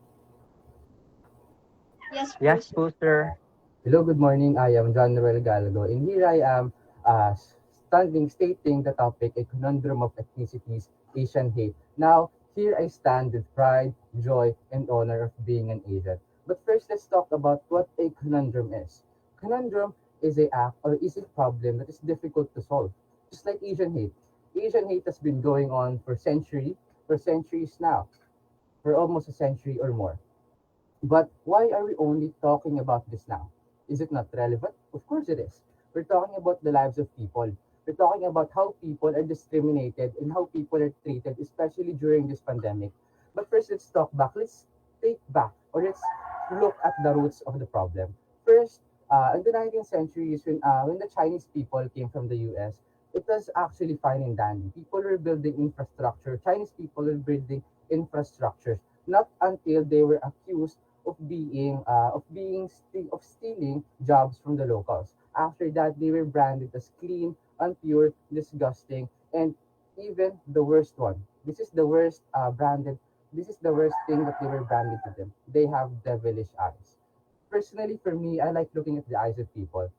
Yes, Yes, Bruce. Booster. Hello, good morning. I am John Noel Galgo, and here I am stating the topic, A Conundrum of Ethnicities, Asian Hate. Now, here I stand with pride, joy, and honor of being an Asian. But first, let's talk about what a conundrum is. Conundrum is a act or is a problem that is difficult to solve, just like Asian hate. Asian hate has been going on for centuries now, for almost a century or more. But why are we only talking about this now? Is it not relevant? Of course it is. We're talking about the lives of people. We're talking about how people are discriminated and how people are treated, especially during this pandemic. But first, let's talk back. Let's take back or let's look at the roots of the problem. First, in the 19th centuries, when the Chinese people came from the US, it was actually fine and dandy. People were building infrastructure. Chinese people were building infrastructures. Not until they were accused of stealing jobs from the locals. After that, they were branded as clean, unpure, disgusting, and even the worst one. This is the worst branded. This is the worst thing that they were branded to them. They have devilish eyes. Personally, for me, I like looking at the eyes of people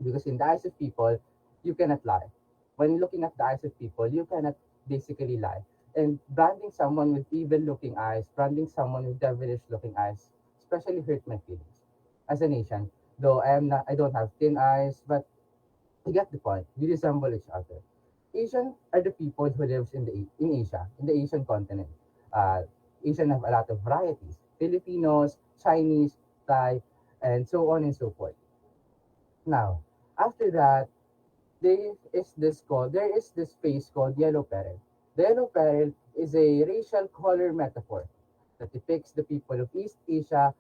because in the eyes of people, you cannot lie. When looking at the eyes of people, you cannot basically lie. And branding someone with evil looking eyes, branding someone with devilish looking eyes, especially hurt my feelings. As an Asian, though I don't have thin eyes, but you get the point. We resemble each other. Asian are the people who lives in Asia, in the Asian continent. Uh, Asian have a lot of varieties: Filipinos, Chinese, Thai, and so on and so forth. Now, after that, there is this face called yellow peril. The yellow peril is a racial color metaphor that depicts the people of East Asia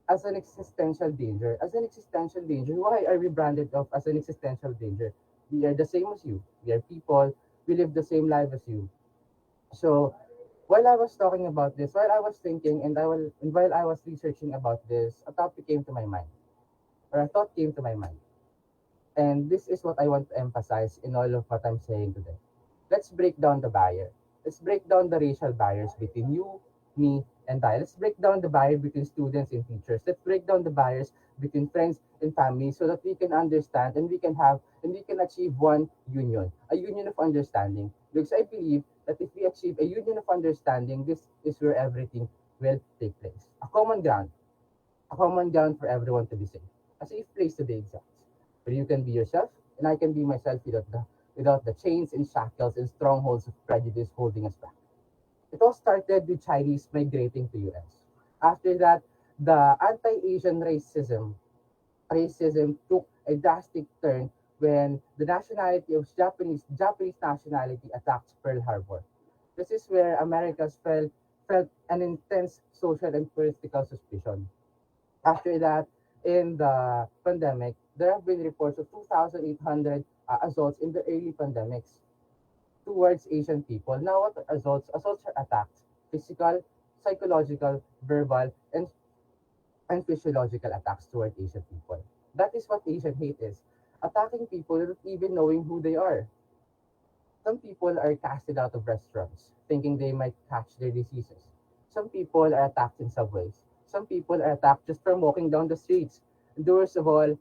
as an existential danger. As an existential danger, why are we branded off as an existential danger? We are the same as you. We are people. We live the same life as you. So while I was talking about this, while I was thinking and while I was researching about this, a topic came to my mind, or a thought came to my mind. And this is what I want to emphasize in all of what I'm saying today. Let's break down the barrier. Let's break down the racial barriers between you, me, and I. Let's break down the barrier between students and teachers. Let's break down the barriers between friends and family so that we can understand and we can achieve one union, a union of understanding. Because I believe that if we achieve a union of understanding, this is where everything will take place. A common ground for everyone to be safe, a safe place to be exact, where you can be yourself and I can be myself without the chains and shackles and strongholds of prejudice holding us back. It all started with Chinese migrating to US. After that, the anti-Asian racism took a drastic turn when the nationality of Japanese nationality attacked Pearl Harbor. This is where Americans felt an intense social and political suspicion. After that, in the pandemic, there have been reports of 2,800 assaults in the early pandemics towards Asian people. Now, what are assaults? Assaults are attacks, physical, psychological, verbal, and physiological attacks toward Asian people. That is what Asian hate is. Attacking people without even knowing who they are. Some people are casted out of restaurants, thinking they might catch their diseases. Some people are attacked in subways. Some people are attacked just from walking down the streets. And worst of all,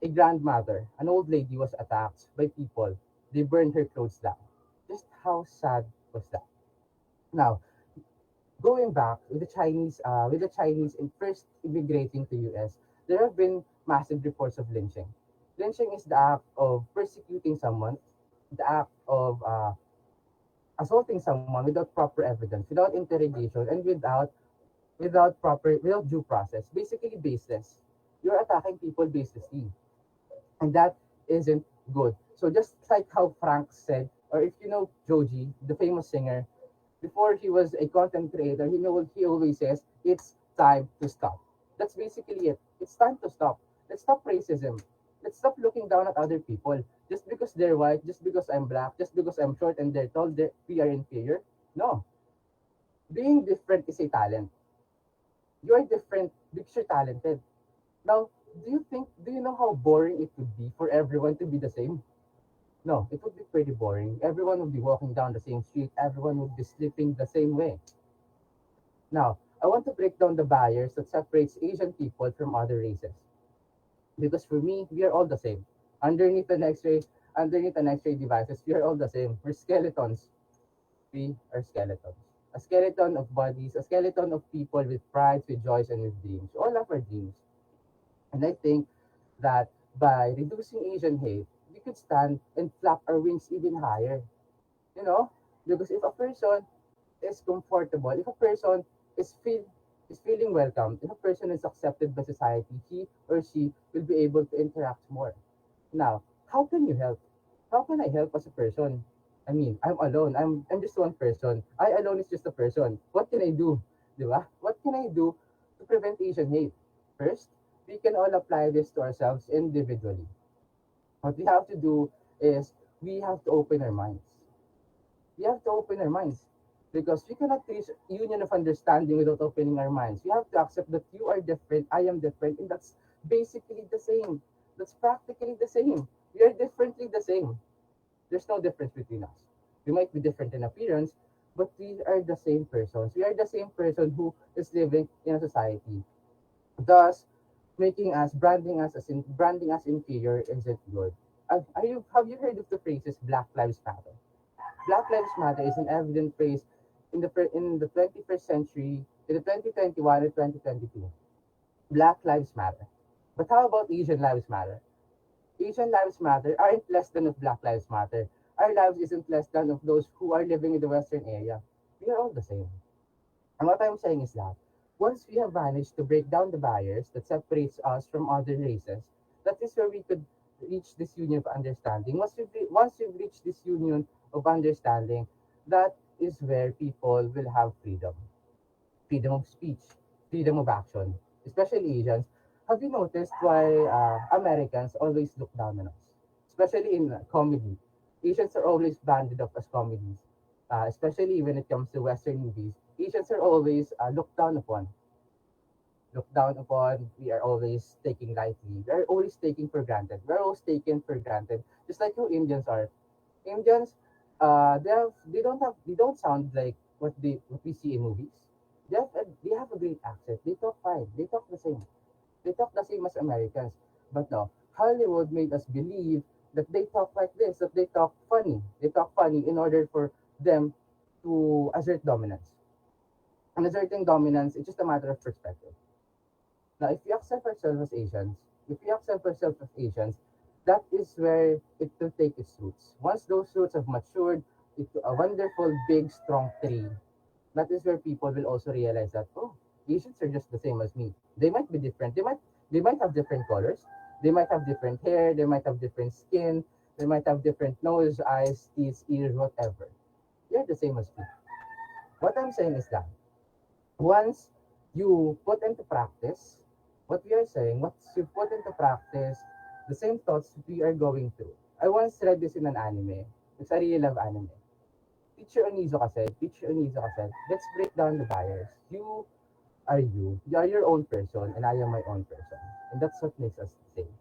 a grandmother, an old lady, was attacked by people. They burned her clothes down. Just how sad was that? Now, going back with the Chinese in first immigrating to US, there have been massive reports of lynching. Lynching is the act of persecuting someone, the act of assaulting someone without proper evidence, without interrogation, and without due process. Basically baseless. You're attacking people baselessly, and that isn't good. So just like how Frank said, or if you know Joji, the famous singer, before he was a content creator, he always says, it's time to stop. That's basically it. It's time to stop. Let's stop racism. Let's stop looking down at other people. Just because they're white, just because I'm black, just because I'm short and they're tall, we are inferior. No. Being different is a talent. You are different because you're talented. Now, do you know how boring it would be for everyone to be the same? No, it would be pretty boring. Everyone would be walking down the same street. Everyone would be sleeping the same way. Now, I want to break down the barriers that separates Asian people from other races. Because for me, we are all the same. Underneath an X-ray, underneath an X-ray devices, we are all the same. We're skeletons. We are skeletons. A skeleton of bodies, a skeleton of people with pride, with joys, and with dreams. We all have our dreams. And I think that by reducing Asian hate, we could stand and flap our wings even higher. You know, because if a person is comfortable, if a person is feel is feeling welcome, if a person is accepted by society, he or she will be able to interact more. Now, how can you help? How can I help as a person? I mean, I'm alone. I'm just one person. I alone is just a person. What can I do? Di ba? What can I do to prevent Asian hate? First, we can all apply this to ourselves individually. What we have to do is we have to open our minds. We have to open our minds because we cannot reach union of understanding without opening our minds. We have to accept that you are different, I am different, and that's basically the same. That's practically the same. We are differently the same. There's no difference between us. We might be different in appearance, but we are the same persons. We are the same person who is living in a society. Thus, making us, branding us inferior isn't good. Have you heard of the phrases Black Lives Matter? Black Lives Matter is an evident phrase in the 21st century, in the 2021 and 2022. Black Lives Matter. But how about Asian Lives Matter? Asian Lives Matter aren't less than of Black Lives Matter. Our lives isn't less than of those who are living in the Western area. We are all the same. And what I'm saying is that once we have managed to break down the barriers that separates us from other races, that is where we could reach this union of understanding. Once we've reached this union of understanding, that is where people will have freedom. Freedom of speech, freedom of action, especially Asians. Have you noticed why Americans always look down on us? Especially in comedy. Asians are always banded up as comedies, especially when it comes to Western movies. Asians are always looked down upon. Looked down upon, we are always taking lightly. We are always taking for granted. We are always taken for granted. Just like how Indians are. Indians, they don't sound like what we see in movies. They have a great accent. They talk fine. They talk the same. They talk the same as Americans. But no, Hollywood made us believe that they talk like this, that they talk funny. They talk funny in order for them to assert dominance. And asserting dominance, it's just a matter of perspective. Now, if we accept ourselves as Asians, if we accept ourselves as Asians, that is where it will take its roots. Once those roots have matured into a wonderful, big, strong tree, that is where people will also realize that, oh, Asians are just the same as me. They might be different. They might have different colors. They might have different hair. They might have different skin. They might have different nose, eyes, teeth, ears, whatever. They're the same as me. What I'm saying is that once you put into practice what we are saying, once you put into practice the same thoughts we are going through. I once read this in an anime, because I really love anime. Teacher Onizuka said, let's break down the barriers. You are your own person, and I am my own person. And that's what makes us the same.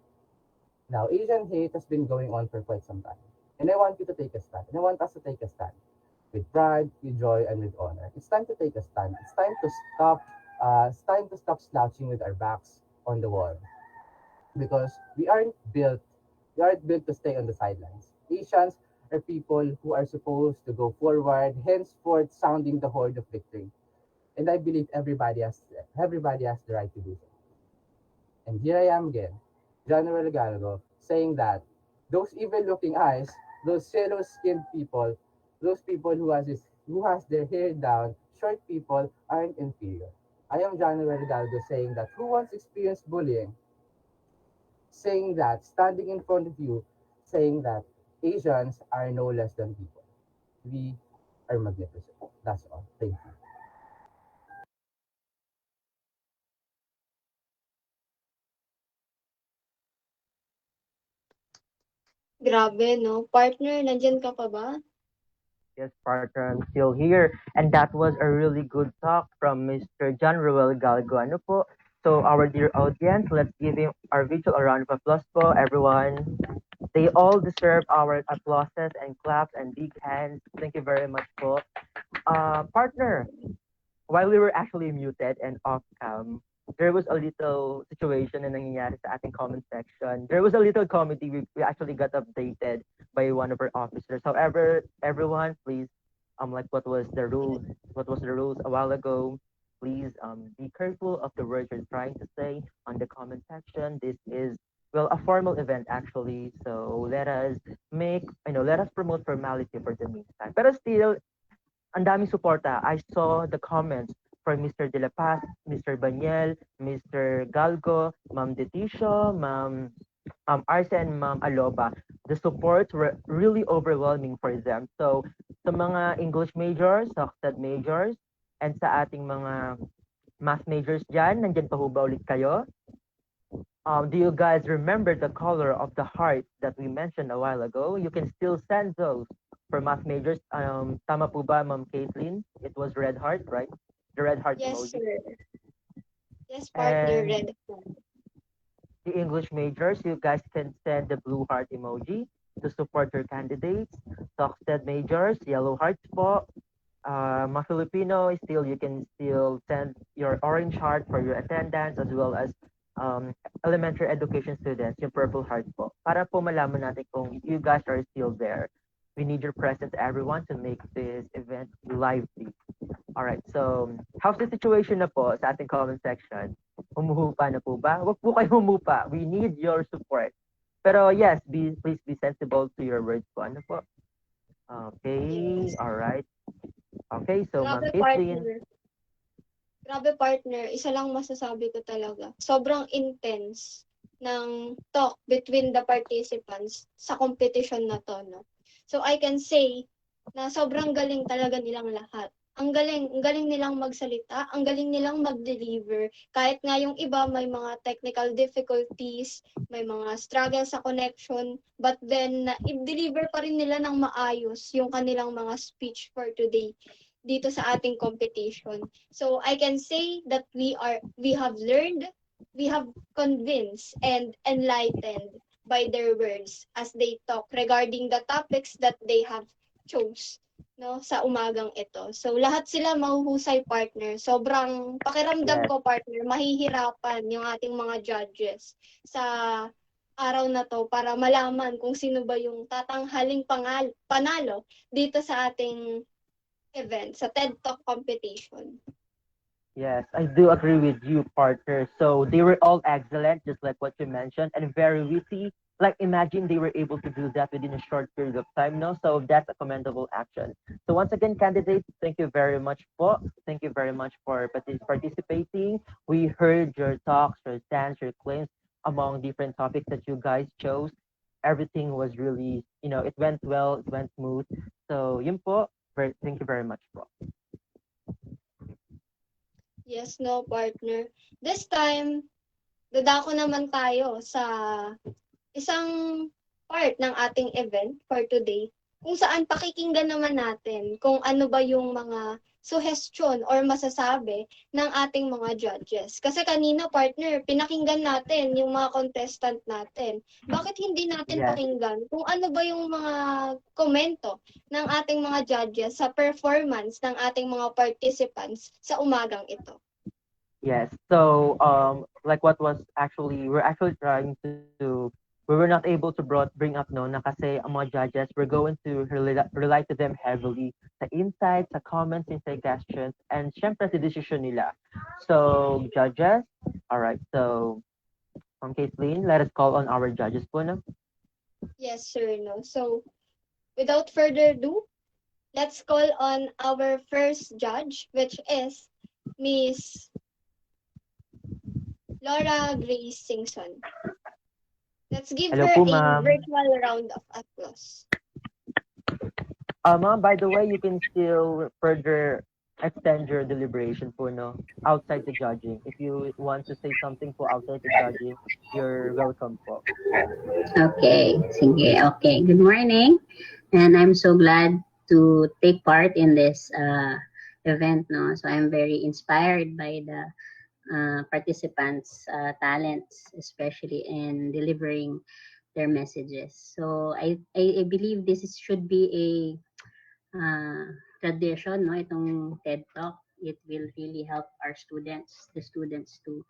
Now, Asian hate has been going on for quite some time. And I want you to take a stand. And I want us to take a stand with pride, with joy, and with honor. It's time to take a stand. It's time to stop slouching with our backs on the wall. Because we aren't built to stay on the sidelines. Asians are people who are supposed to go forward, henceforth sounding the horn of victory. And I believe everybody has the right to do so. And here I am again, General Galgo, saying that those evil-looking eyes, those yellow-skinned people, those people who has their hair down, short people aren't inferior. I am General Galgo saying that who once experienced bullying, saying that standing in front of you, saying that Asians are no less than people. We are magnificent. That's all. Thank you. Grabe, no? Partner, nandyan ka pa ba? Yes, partner, I'm still here. And that was a really good talk from Mr. John Ruel Galgo. Ano po? So, our dear audience, let's give him our virtual a round of applause po, everyone. They all deserve our applauses and claps and big hands. Thank you very much po. Partner, while we were actually muted and off cam, there was a little situation na nangyayari sa ating comment section. There was a little comedy. We actually got updated by one of our officers. However, everyone, please, like what was the rules? What was the rules a while ago? Please, be careful of the words you're trying to say on the comment section. This is well a formal event actually. So let us let us promote formality for the meantime. But still, ang daming suporta. I saw the comments from Mr. De La Paz, Mr. Banyel, Mr. Galgo, Ma'am Detisho, Ma'am Arce, and Ma'am Aloba. The supports were really overwhelming for them. So, sa mga English majors, sa Oxford majors, and sa ating mga math majors dyan, nandyan pa ho ba ulit kayo? Do you guys remember the color of the heart that we mentioned a while ago? You can still send those for math majors. Tama po ba, Ma'am Caitlin? It was red heart, right? The red heart Yes, emoji. sir. Yes, partner, And red flag. the English majors, you guys can send the blue heart emoji to support your candidates. Oxted majors, yellow hearts po. Mga Filipino, still you can still send your orange heart for your attendance as well as elementary education students, yung purple heart po. Para po malaman natin kung you guys are still there. We need your presence, everyone, to make this event lively. Alright, so how's the situation na po sa ating comment section? Humuhupa na po ba? Huwag po kayo humupa. We need your support. Pero yes, please be sensible to your words po. Ano po? Okay, alright. Okay, so Ma'am Grabe, Caitlin. partner. Grabe, partner. Isa lang masasabi ko talaga. Sobrang intense ng talk between the participants sa competition na to, no? So I can say na sobrang galing talaga nilang lahat. Ang galing nilang magsalita, ang galing nilang mag-deliver. Kahit nga yung iba may mga technical difficulties, may mga struggle sa connection, but then i-deliver pa rin nila ng maayos yung kanilang mga speech for today dito sa ating competition. So I can say that we have learned, we have convinced and enlightened by their words as they talk regarding the topics that they have chose, no, sa umagang ito. So lahat sila mahuhusay, partner. Sobrang pakiramdam Yes. ko, partner, mahihirapan yung ating mga judges sa araw na to para malaman kung sino ba yung tatanghaling panalo dito sa ating event, sa TED Talk competition. Yes, I do agree with you, partner. So they were all excellent, just like what you mentioned, and very witty. Like imagine they were able to do that within a short period of time, no? So that's a commendable action. So once again, candidates, thank you very much po. Thank you very much for participating. We heard your talks, your stands, your claims among different topics that you guys chose. Everything was really, it went well, it went smooth. So yun po, thank you very much po. Yes, no, partner. This time, dadako naman tayo sa isang part ng ating event for today, kung saan pakikinggan naman natin kung ano ba yung mga suggestion or masasabi ng ating mga judges. Kasi kanina, partner, pinakinggan natin yung mga contestant natin. Bakit hindi natin Yes. pakinggan kung ano ba yung mga komento ng ating mga judges sa performance ng ating mga participants sa umagang ito? Yes. So, like what was actually, we're actually trying to we were not able to bring up na kasi ang mga judges, we're going to rely to them heavily sa insights, sa comments, and suggestions, and syempre sa decision nila. So, judges, all right. So, Caitlin, let us call on our judges po, no? Yes, sir, no. So, without further ado, let's call on our first judge, which is Miss Laura Grace Singson. Let's give Hello her po, a ma'am. virtual round of applause. Ma'am, by the way, you can still further extend your deliberation po, no? Outside the judging. If you want to say something po outside the judging, you're welcome po. Okay, sige. Okay, good morning. And I'm so glad to take part in this event, no? So I'm very inspired by the participants' talents, especially in delivering their messages. So I believe should be a tradition, no? Itong TED Talk. It will really help the students to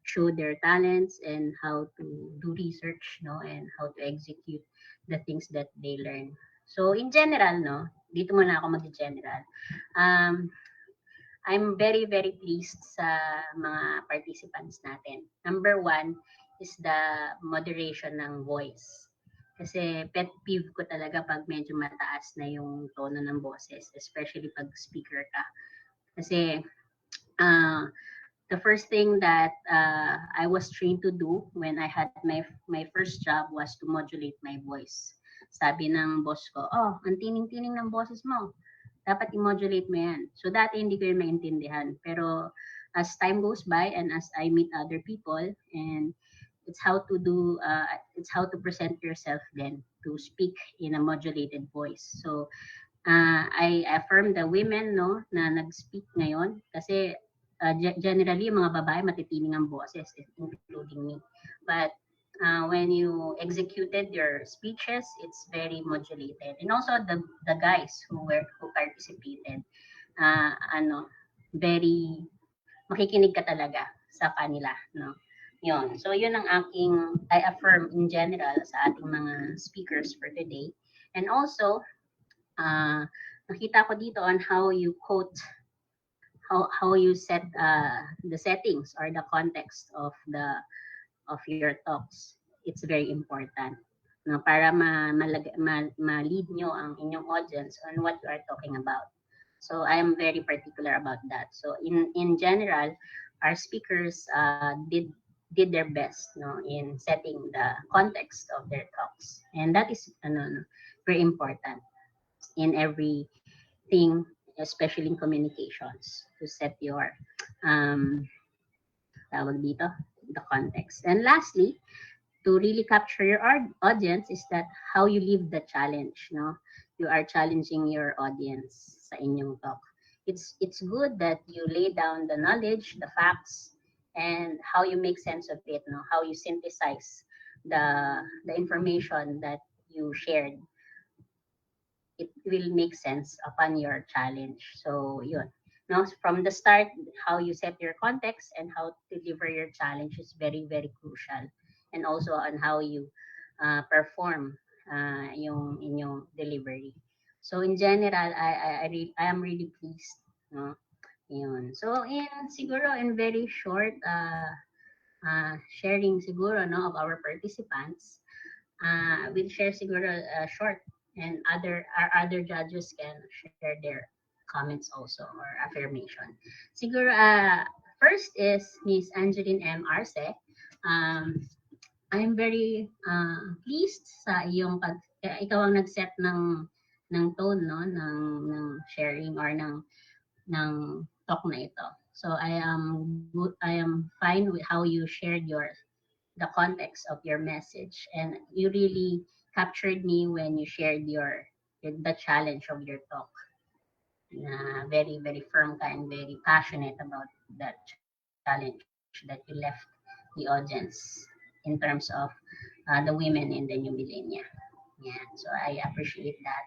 show their talents and how to do research, no? And how to execute the things that they learn. So in general, no? Dito muna ako mag-general. I'm very, very pleased sa mga participants natin. Number one is the moderation ng voice. Kasi pet peeve ko talaga pag medyo mataas na yung tono ng boses, especially pag speaker ka. Kasi the first thing that I was trained to do when I had my first job was to modulate my voice. Sabi ng boss ko, oh, ang tining-tining ng boses mo. Dapat i-modulate mo yan. So dati hindi ko yun maintindihan. Pero as time goes by and as I meet other people, and it's how to present yourself then to speak in a modulated voice. So I affirm the women, no, na nag-speak ngayon kasi generally mga babae matitining ang boses, including me. But when you executed your speeches, it's very modulated. And also the guys who participated, very makikinig ka talaga sa kanila, no? Yun. So yun ang I affirm in general sa ating mga speakers for today. And also, nakita ko dito on how you quote, how you set the settings or the context of your talks. It's very important, no, para ma-lead nyo ang inyong audience on what you are talking about. So I am very particular about that. So in general, our speakers did their best, no, in setting the context of their talks, and that is very important in everything, especially in communications, to set your tawag dito, the context. And lastly, to really capture your audience is that how you live the challenge, no? You are challenging your audience sa inyong talk. It's good that you lay down the knowledge, the facts, and how you make sense of it, no? How you synthesize the information that you shared. It will make sense upon your challenge. So yun. No, from the start, how you set your context and how to deliver your challenge is very, very crucial. And also on how you perform yung inyong delivery. So in general, I am really pleased, no? Yun. So siguro in very short sharing siguro, no, of our participants, we'll share siguro short, and our other judges can share their comments also or affirmation. Siguro first is Miss Angeline M. Arce. I'm very pleased sa iyong ikaw ang nag-set ng tone, no, ng sharing or ng talk na ito. So I am fine with how you shared the context of your message, and you really captured me when you shared the challenge of your talk. Very, very firm ka and very passionate about that challenge that you left the audience in terms of the women in the new millennia. Yeah, so I appreciate that.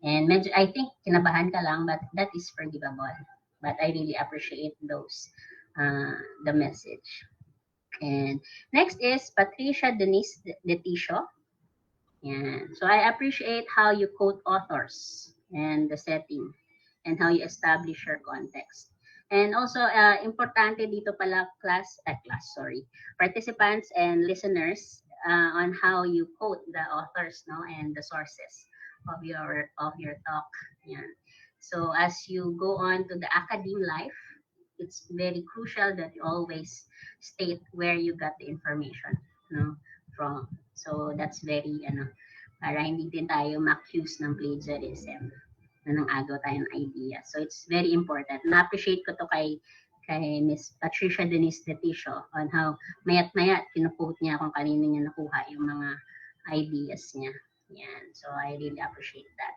And I think kinabahan ka lang, but that is forgivable. But I really appreciate the message. And next is Patricia Denise Leticio. Yeah, so I appreciate how you quote authors and the setting and how you establish your context. And also, importante dito pala participants and listeners on how you quote the authors, no, and the sources of your talk. Yeah. So as you go on to the academe life, it's very crucial that you always state where you got the information, no, from. So that's very, para hindi din tayo ma-accuse ng plagiarism. Nung agaw tayo ng idea. So it's very important. Na-appreciate ko to kay Miss Patricia Denise Leticio on how mayat-mayat kinuquote niya kung kanino niya nakuha yung mga ideas niya. Yan. So I really appreciate that.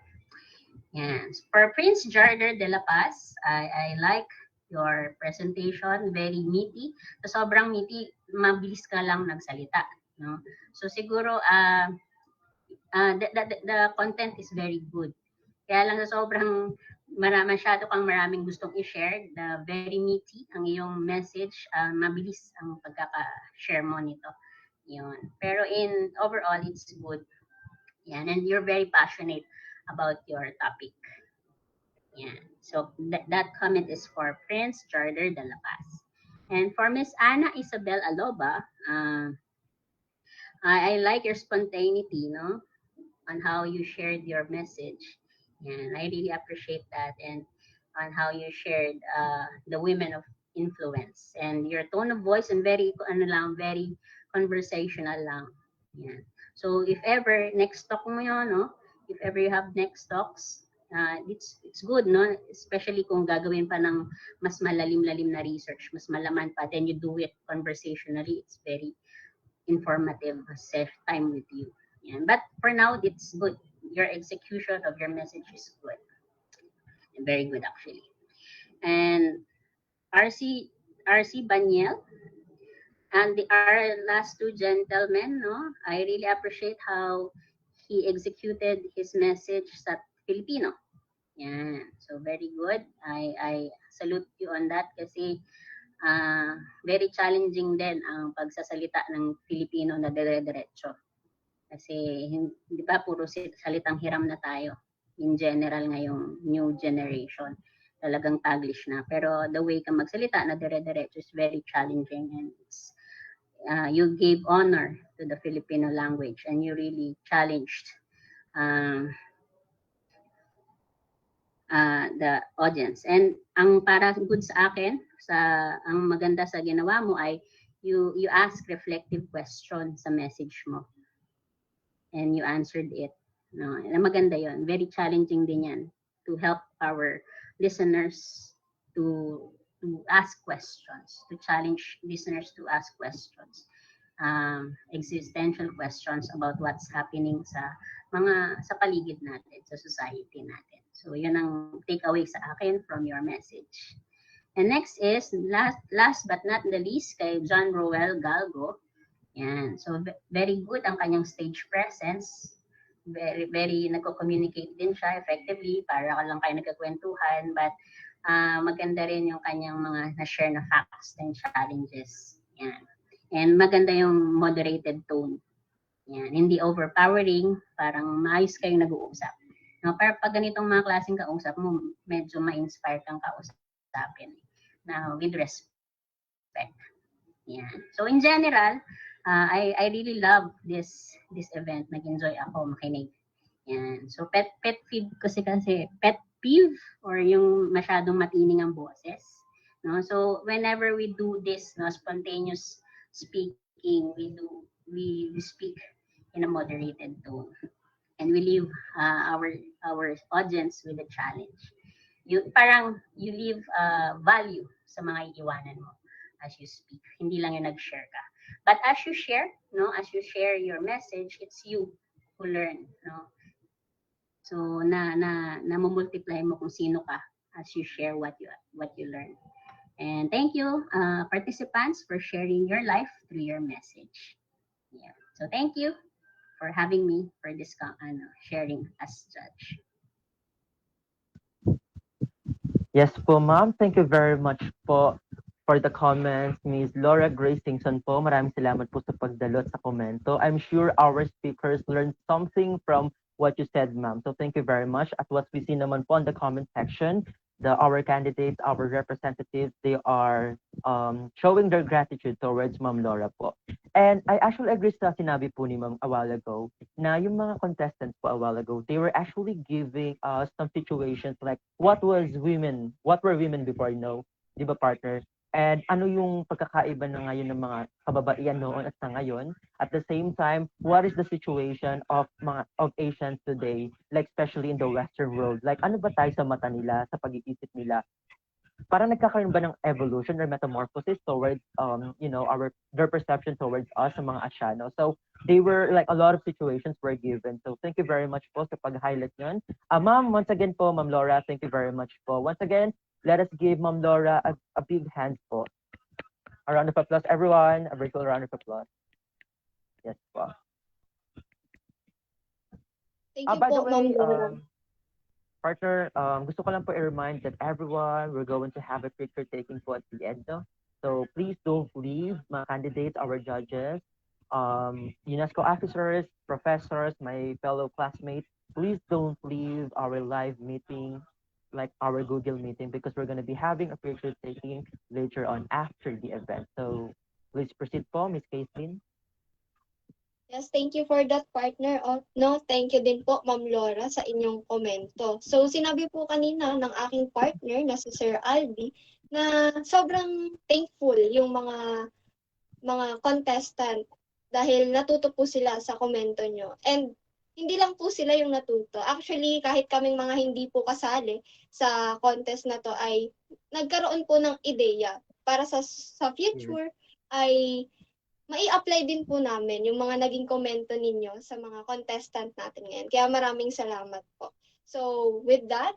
Yan. For Prince Jarder de la Paz, I like your presentation. Very meaty. So sobrang meaty, mabilis ka lang nagsalita. No? So siguro, the content is very good. Kaya lang sa sobrang masyado kang maraming gustong i-share, very meaty ang iyong message, mabilis ang pagkaka-share mo nito. Yun. Pero overall, it's good. Yan. And you're very passionate about your topic. Yan. So that comment is for Prince Jarder de la Paz. And for Miss Ana Isabel Aloba, I like your spontaneity, no? On how you shared your message. And I really appreciate that, and on how you shared the women of influence and your tone of voice, and very very conversational lang. Yeah. So if ever next talk mo yun, no? If ever you have next talks, it's good, no? Especially kung gagawin pa ng mas malalim-lalim na research, mas malaman pa, then you do it conversationally. It's very informative, safe time with you. Yeah. But for now, it's good. Your execution of your message is good. Very good, actually. And RC Baniel and our last two gentlemen, no? I really appreciate how he executed his message sa Filipino. Yeah, so very good. I salute you on that kasi very challenging din ang pagsasalita ng Filipino na dire-diretso. Kasi, di ba, puro salitang hiram na tayo in general ngayong new generation. Talagang Taglish na. Pero the way ka magsalita na dire-diretso is very challenging, and it's, you gave honor to the Filipino language, and you really challenged the audience. And ang para good sa akin, ang maganda sa ginawa mo ay you ask reflective question sa message mo. And you answered it. No, maganda yon. Very challenging din yan to help our listeners to ask questions, to challenge listeners to ask questions, existential questions about what's happening sa paligid natin, sa society natin. So yun ang takeaway sa akin from your message. And next is, last but not the least, kay John Roel Galgo. Yan. So, very good ang kanyang stage presence. Very, very nagko-communicate din siya effectively. Para ka lang kayo nagkakwentuhan. But, maganda rin yung kanyang mga na-share na facts and challenges. Yan. And maganda yung moderated tone. Yan. Hindi overpowering. Parang maayos kayong nag-uusap. No, pero pag ganitong mga klaseng kausap mo, medyo ma-inspire kang kausapin. Now, with respect. Yan. So, in general, I really love this event. Nag-enjoy ako makinig. Yan. So pet peeve kasi pet peeve or yung masyadong matining ang boses. No? So whenever we do this, no, spontaneous speaking, we speak in a moderated tone. And we leave our audience with a challenge. You leave value sa mga iiwanan mo as you speak. Hindi lang yung nag-share ka. But as you share, no, as you share your message, it's you who learn, no. So multiply mo kung sino ka as you share what you learn. And thank you, participants, for sharing your life through your message. Yeah. So thank you for having me for this sharing as judge. Yes po, ma'am. Thank you very much po for the comments. Ms. Laura Grace Singson po, maraming salamat po sa pagdalot sa komento. I'm sure our speakers learned something from what you said, ma'am. So thank you very much. At what we see naman po in the comment section, our candidates, our representatives, they are showing their gratitude towards Ma'am Laura po. And I actually agree sa sinabi po ni Ma'am a while ago na yung mga contestants po a while ago, they were actually giving us some situations like what were women before, di ba, partner? And ano yung pagkakaiba na ngayon ng mga kababaihan noon at sa ngayon? At the same time, what is the situation of Asians today, like especially in the Western world? Like ano ba tayo sa mata nila, sa pag-iisip nila? Parang nagkakaroon ba ng evolution or metamorphosis towards their perception towards us, sa mga Asiano? So they were like a lot of situations were given. So thank you very much po sa pag-highlight yun. Ma'am, once again po, Ma'am Laura, thank you very much po. Once again, let us give Ma'am Laura a big hand po. A round of applause, everyone. A virtual round of applause. Yes po. Thank you By the po, Ma'am way, Laura. partner, gusto ko lang po i-remind that everyone, we're going to have a picture taking po at the end. No? So please don't leave, mga candidates, our judges, UNESCO officers, professors, my fellow classmates, please don't leave our live meeting, like our Google meeting, because we're going to be having a picture taking later on after the event. So please proceed po, Ms. Caitlin. Yes, thank you for that, partner. No, thank you din po, Ma'am Laura, sa inyong komento. So, sinabi po kanina ng aking partner na si Sir Albi na sobrang thankful yung mga contestant dahil natuto po sila sa komento nyo. And hindi lang po sila yung natuto. Actually, kahit kaming mga hindi po kasali sa contest na to ay nagkaroon po ng ideya para sa future ay mai-apply din po namin yung mga naging komento ninyo sa mga contestant natin ngayon. Kaya maraming salamat po. So with that,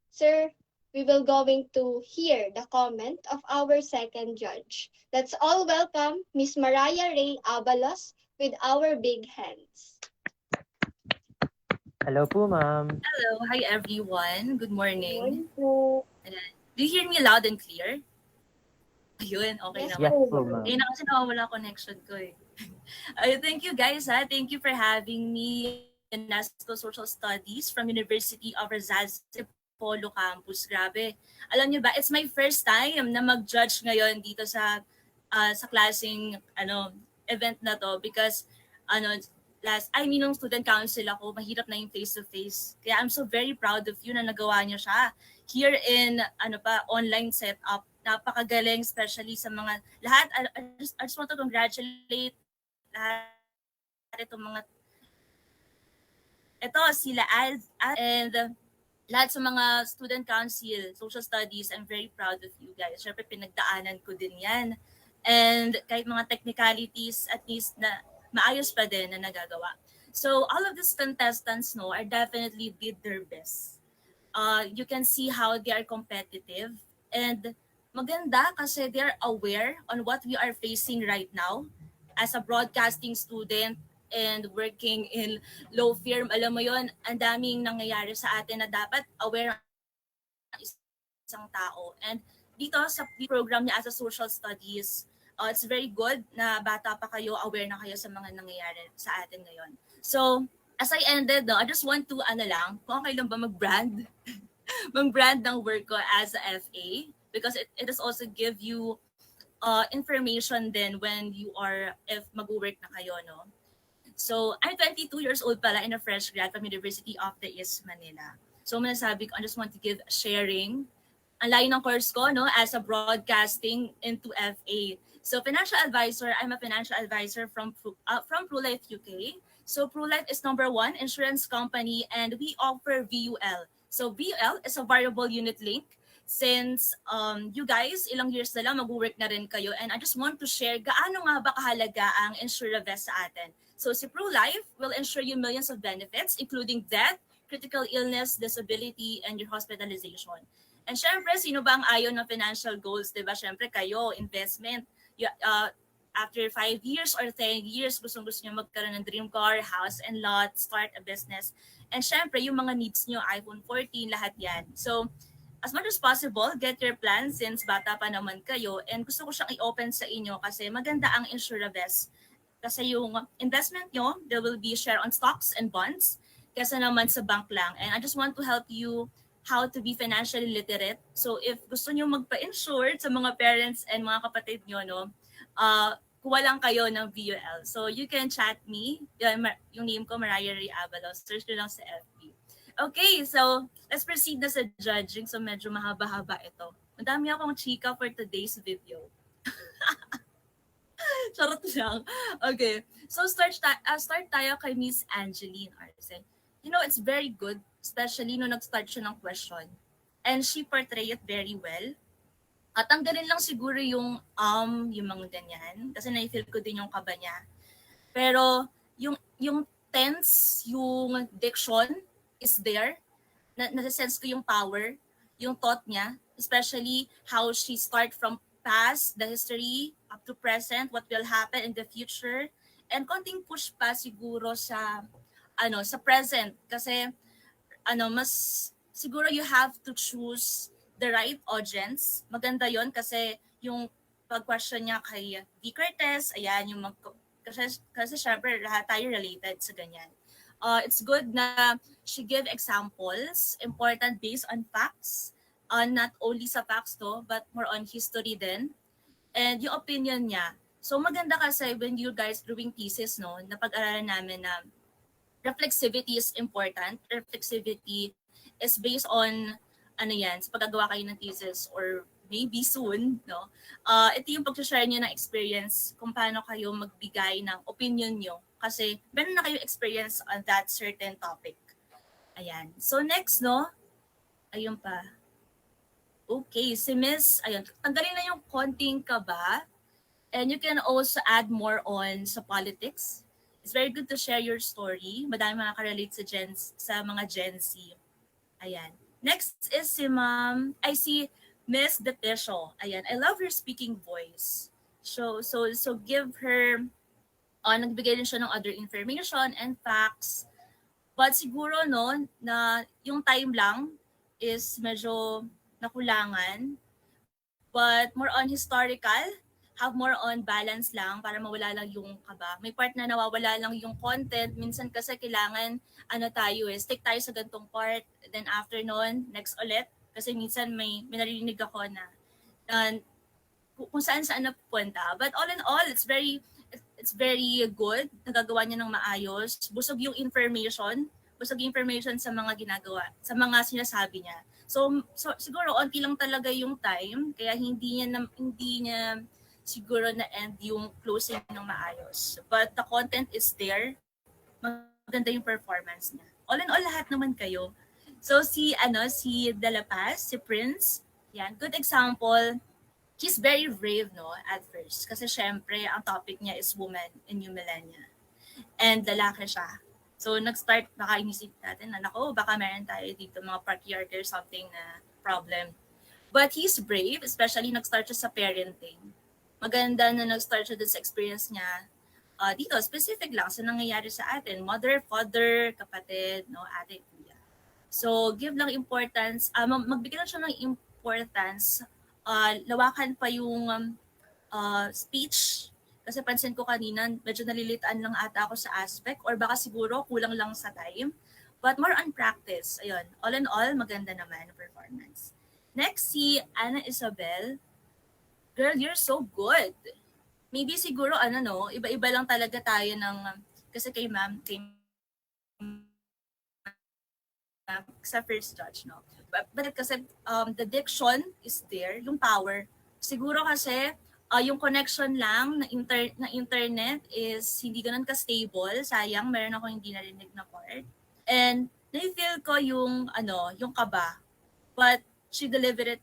sir, we will going to hear the comment of our second judge. Let's all welcome Miss Mariah Ray Abalos with our big hands. Hello po, ma'am. Hello. Hi, everyone. Good morning. Good morning po. Do you hear me loud and clear? Ayun, okay Yes, naman. Yes po, ma'am. Ayun na kasi nawawala connection ko eh. Thank you guys ha. Thank you for having me in UNESCO Social Studies from University of Rizal Polo Campus. Grabe. Alam niyo ba, it's my first time na mag-judge ngayon dito sa klaseng event na to because nung student council ako, mahirap na yung face-to-face. Kaya I'm so very proud of you na nagawa niyo siya here in online setup. Napakagaling, especially sa mga lahat. I just want to congratulate lahat itong mga sila and lahat sa mga student council, social studies. I'm very proud of you guys. Syempre pinagdaanan ko din yan. And kahit mga technicalities, at least na maayos pa din na nagagawa. So all of these contestants are definitely did their best. You can see how they are competitive and maganda kasi they're aware on what we are facing right now as a broadcasting student and working in law firm. Alam mo yon, ang daming nangyayari sa atin na dapat aware ang isang tao. And dito sa program niya as a social studies, it's very good na bata pa kayo, aware na kayo sa mga nangyayari sa atin ngayon. So, as I ended, I just want to, kung okay lang ba mag-brand? Mag-brand ng work ko as a FA because it does also give you information then when you are, if mag-work na kayo, no? So, I'm 22 years old pala and a fresh grad from University of the East Manila. So, masasabi ko, I just want to give sharing. Ang layo ng course ko, no, as a broadcasting into FA. So, financial advisor, I'm a financial advisor from ProLife UK. So, ProLife is number 1 insurance company and we offer VUL. So, VUL is a variable unit link. Since you guys, ilang years na lang, mag-work na rin kayo. And I just want to share gaano nga ba kahalaga ang InsurAvest sa atin. So si ProLife will insure you millions of benefits, including death, critical illness, disability, and your hospitalization. And syempre, sino ba ang ayaw ng financial goals? Diba? Syempre kayo, investment. After 5 years or 10 years, gusto nyo magkaroon ng dream car, house and lot, start a business. And syempre, yung mga needs nyo, iPhone 14, lahat yan. So, as much as possible, get your plan since bata pa naman kayo. And gusto ko siyang i-open sa inyo kasi maganda ang InsurAvest. Kasi yung investment nyo, they will be share on stocks and bonds kesa naman sa bank lang. And I just want to help you how to be financially literate. So if gusto nyo magpa-insure sa mga parents and mga kapatid nyo, kuha lang kayo ng VUL. So you can chat me. Yung name ko, Mariah Ray Abalos. Search nyo lang sa FB. Okay, so let's proceed na sa judging. So medyo mahaba-haba ito. Ang dami akong chika for today's video. Charot lang. Okay. So start tayo kay Miss Angeline Arce. You know, it's very good, especially nung nag-start siya ng question. And she portrayed it very well. At tanggalin lang siguro yung mga ganyan. Kasi na-feel ko din yung kaba niya. Pero yung tense, yung diction is there. Na-sense ko yung power, yung thought niya, especially how she start from past, the history, up to present, what will happen in the future, and konting push pa siguro sa present kasi mas siguro you have to choose the right audience. Maganda yon kasi yung pag-question niya kay D. Cortez, ayan yung kasi syempre lahat tayo related sa ganyan. It's good na she give examples, important based on facts, not only sa facts to, but more on history din. And yung opinion niya. So maganda kasi when you guys doing thesis, no, napag-aralan namin na reflexivity is important. Reflexivity is based on, sa paggagawa kayo ng thesis or maybe soon, no? Ito yung pag-share niyo ng experience kung paano kayo magbigay ng opinion niyo. Kasi meron na kayo experience on that certain topic. Ayan. So next, no? Ayun pa. Okay, si Miss, ayun, tanggalin na yung konting kaba. And you can also add more on sa politics. It's very good to share your story. Madami makaka-relate sa mga Gen Z. Ayan. Next is si Miss Detisho. Ayan, I love her speaking voice. So give her, nagbigay din siya ng other information and facts. But siguro, no, na yung time lang is medyo nakulangan. But more on historical, have more on balance lang para mawala lang yung kaba. May part na nawawala lang yung content. Minsan kasi kailangan, stick tayo sa gantong part. Then after nun, next ulit. Kasi minsan may narinig ako na kung saan napupunta. But all in all, it's very good. Nagagawa niya ng maayos. Busog yung information sa mga ginagawa, sa mga sinasabi niya. So siguro onti lang talaga yung time, kaya hindi niya siguro na end yung closing ng maayos. But the content is there. Maganda yung performance niya. All in all, lahat naman kayo. So si De La Paz, si Prince, yan, good example. He's very brave, no, at first. Kasi syempre, ang topic niya is woman in new millennia. And lalaki siya. So nag-start, baka inisip natin na, baka meron tayo dito mga patriarchy or something na problem. But he's brave, especially nag-start siya sa parenting. Maganda na nag-start siya dun sa experience niya. Dito, specific lang sa nangyayari sa atin. Mother, father, kapatid, no, ate, kuya. So give lang importance, magbigay lang siya ng importance, lawakan pa yung speech. Kasi pansin ko kanina, medyo nalilitaan lang ata ako sa aspect or baka siguro kulang lang sa time. But more on practice. Ayun, all in all, maganda naman ang performance. Next, si Ana Isabel. Girl, you're so good. Maybe siguro, iba-iba lang talaga tayo ng, kasi kay ma'am, sa first judge, no? But kasi the diction is there, yung power. Siguro kasi, yung connection lang na internet is hindi ganun ka-stable. Sayang, meron ako hindi narinig na part. And na-feel ko yung kaba. But she delivered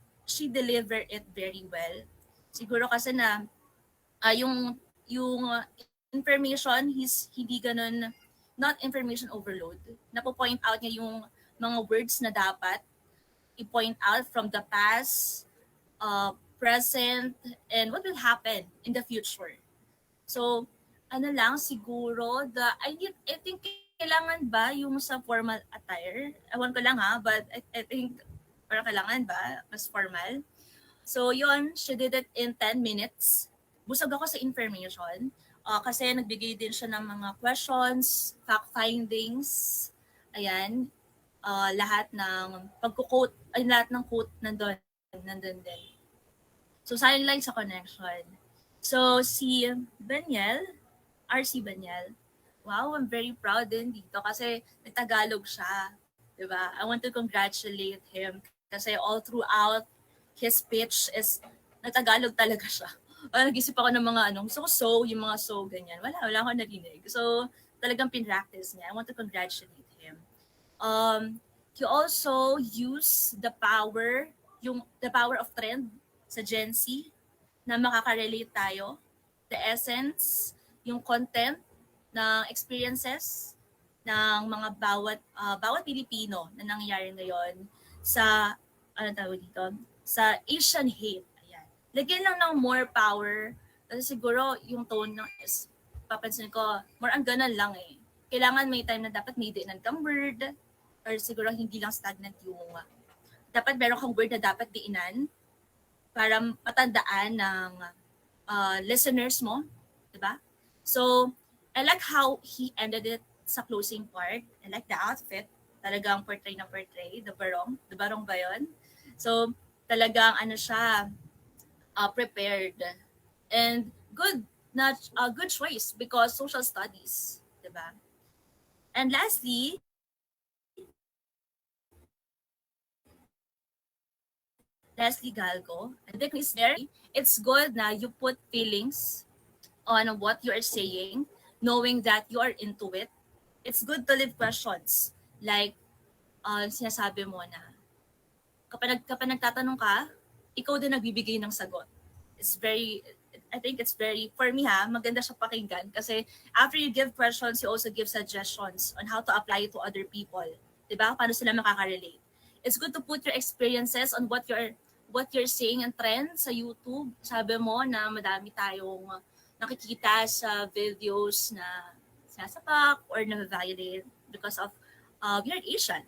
it very well. Siguro kasi na yung information, hindi ganun, not information overload. Napo-point out niya yung mga words na dapat i-point out from the past, present, and what will happen in the future. So, siguro, I think kailangan ba yung sa formal attire? Ewan ko lang but I think parang kailangan ba mas formal? So, yon, she did it in 10 minutes. Busog ako sa information kasi nagbigay din siya ng mga questions, fact findings, ayan, lahat ng pagko-quote, lahat ng quote nandun din. So, sayang lang sa connection. So, si RC Baniel, wow, I'm very proud din dito kasi nagtagalog siya. Diba? I want to congratulate him kasi all throughout, his pitch is, nagtagalog talaga siya. Nag-isip ako ng mga yung mga ganyan. Wala akong narinig. So, talagang pinractice niya. I want to congratulate him. He also used the power of trend sa Gen Z na makaka-relate tayo. The essence, yung content ng experiences ng mga bawat Pilipino na nangyayari ngayon sa sa Asian hate. Ayan. Lagyan lang ng more power kasi siguro yung tone ng papansin ko, more ang ganun lang eh. Kailangan may time na dapat may diinan kang word or siguro hindi lang stagnant yung dapat meron kang word na dapat diinan para matandaan ng listeners mo, diba? So, I like how he ended it sa closing part. I like the outfit. Talagang portray, the barong. The barong ba yun? So, talagang siya, prepared. And good choice because social studies, diba? And lastly, Galgo, I think it's good na you put feelings on what you are saying, knowing that you are into it. It's good to leave questions. Like, sinasabi mo na, kapag nagtatanong ka, ikaw din nagbibigay ng sagot. I think it's very, for me maganda siya pakinggan kasi after you give questions, you also give suggestions on how to apply it to other people. Diba? Paano sila makaka-relate. It's good to put your experiences on what you're seeing and trend sa YouTube. Sabi mo na madami tayong nakikita sa videos na sinasapak or na-violate because of you're Asian.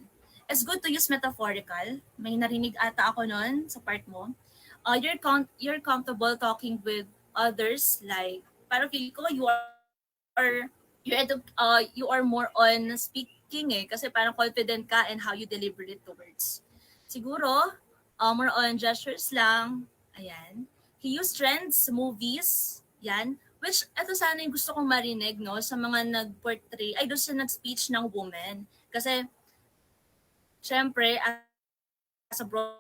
It's good to use metaphorical. May narinig ata ako nun sa part mo. You're comfortable talking with others, like parang feel ko you are more on speaking kasi parang confident ka in how you deliver it to words. Siguro more on gestures lang. Ayan. He used trends, movies, yan. Which, ito sana yung gusto kong marinig, no, sa mga nag-portray, doon sa nag-speech ng woman. Kasi, syempre, as a broadcast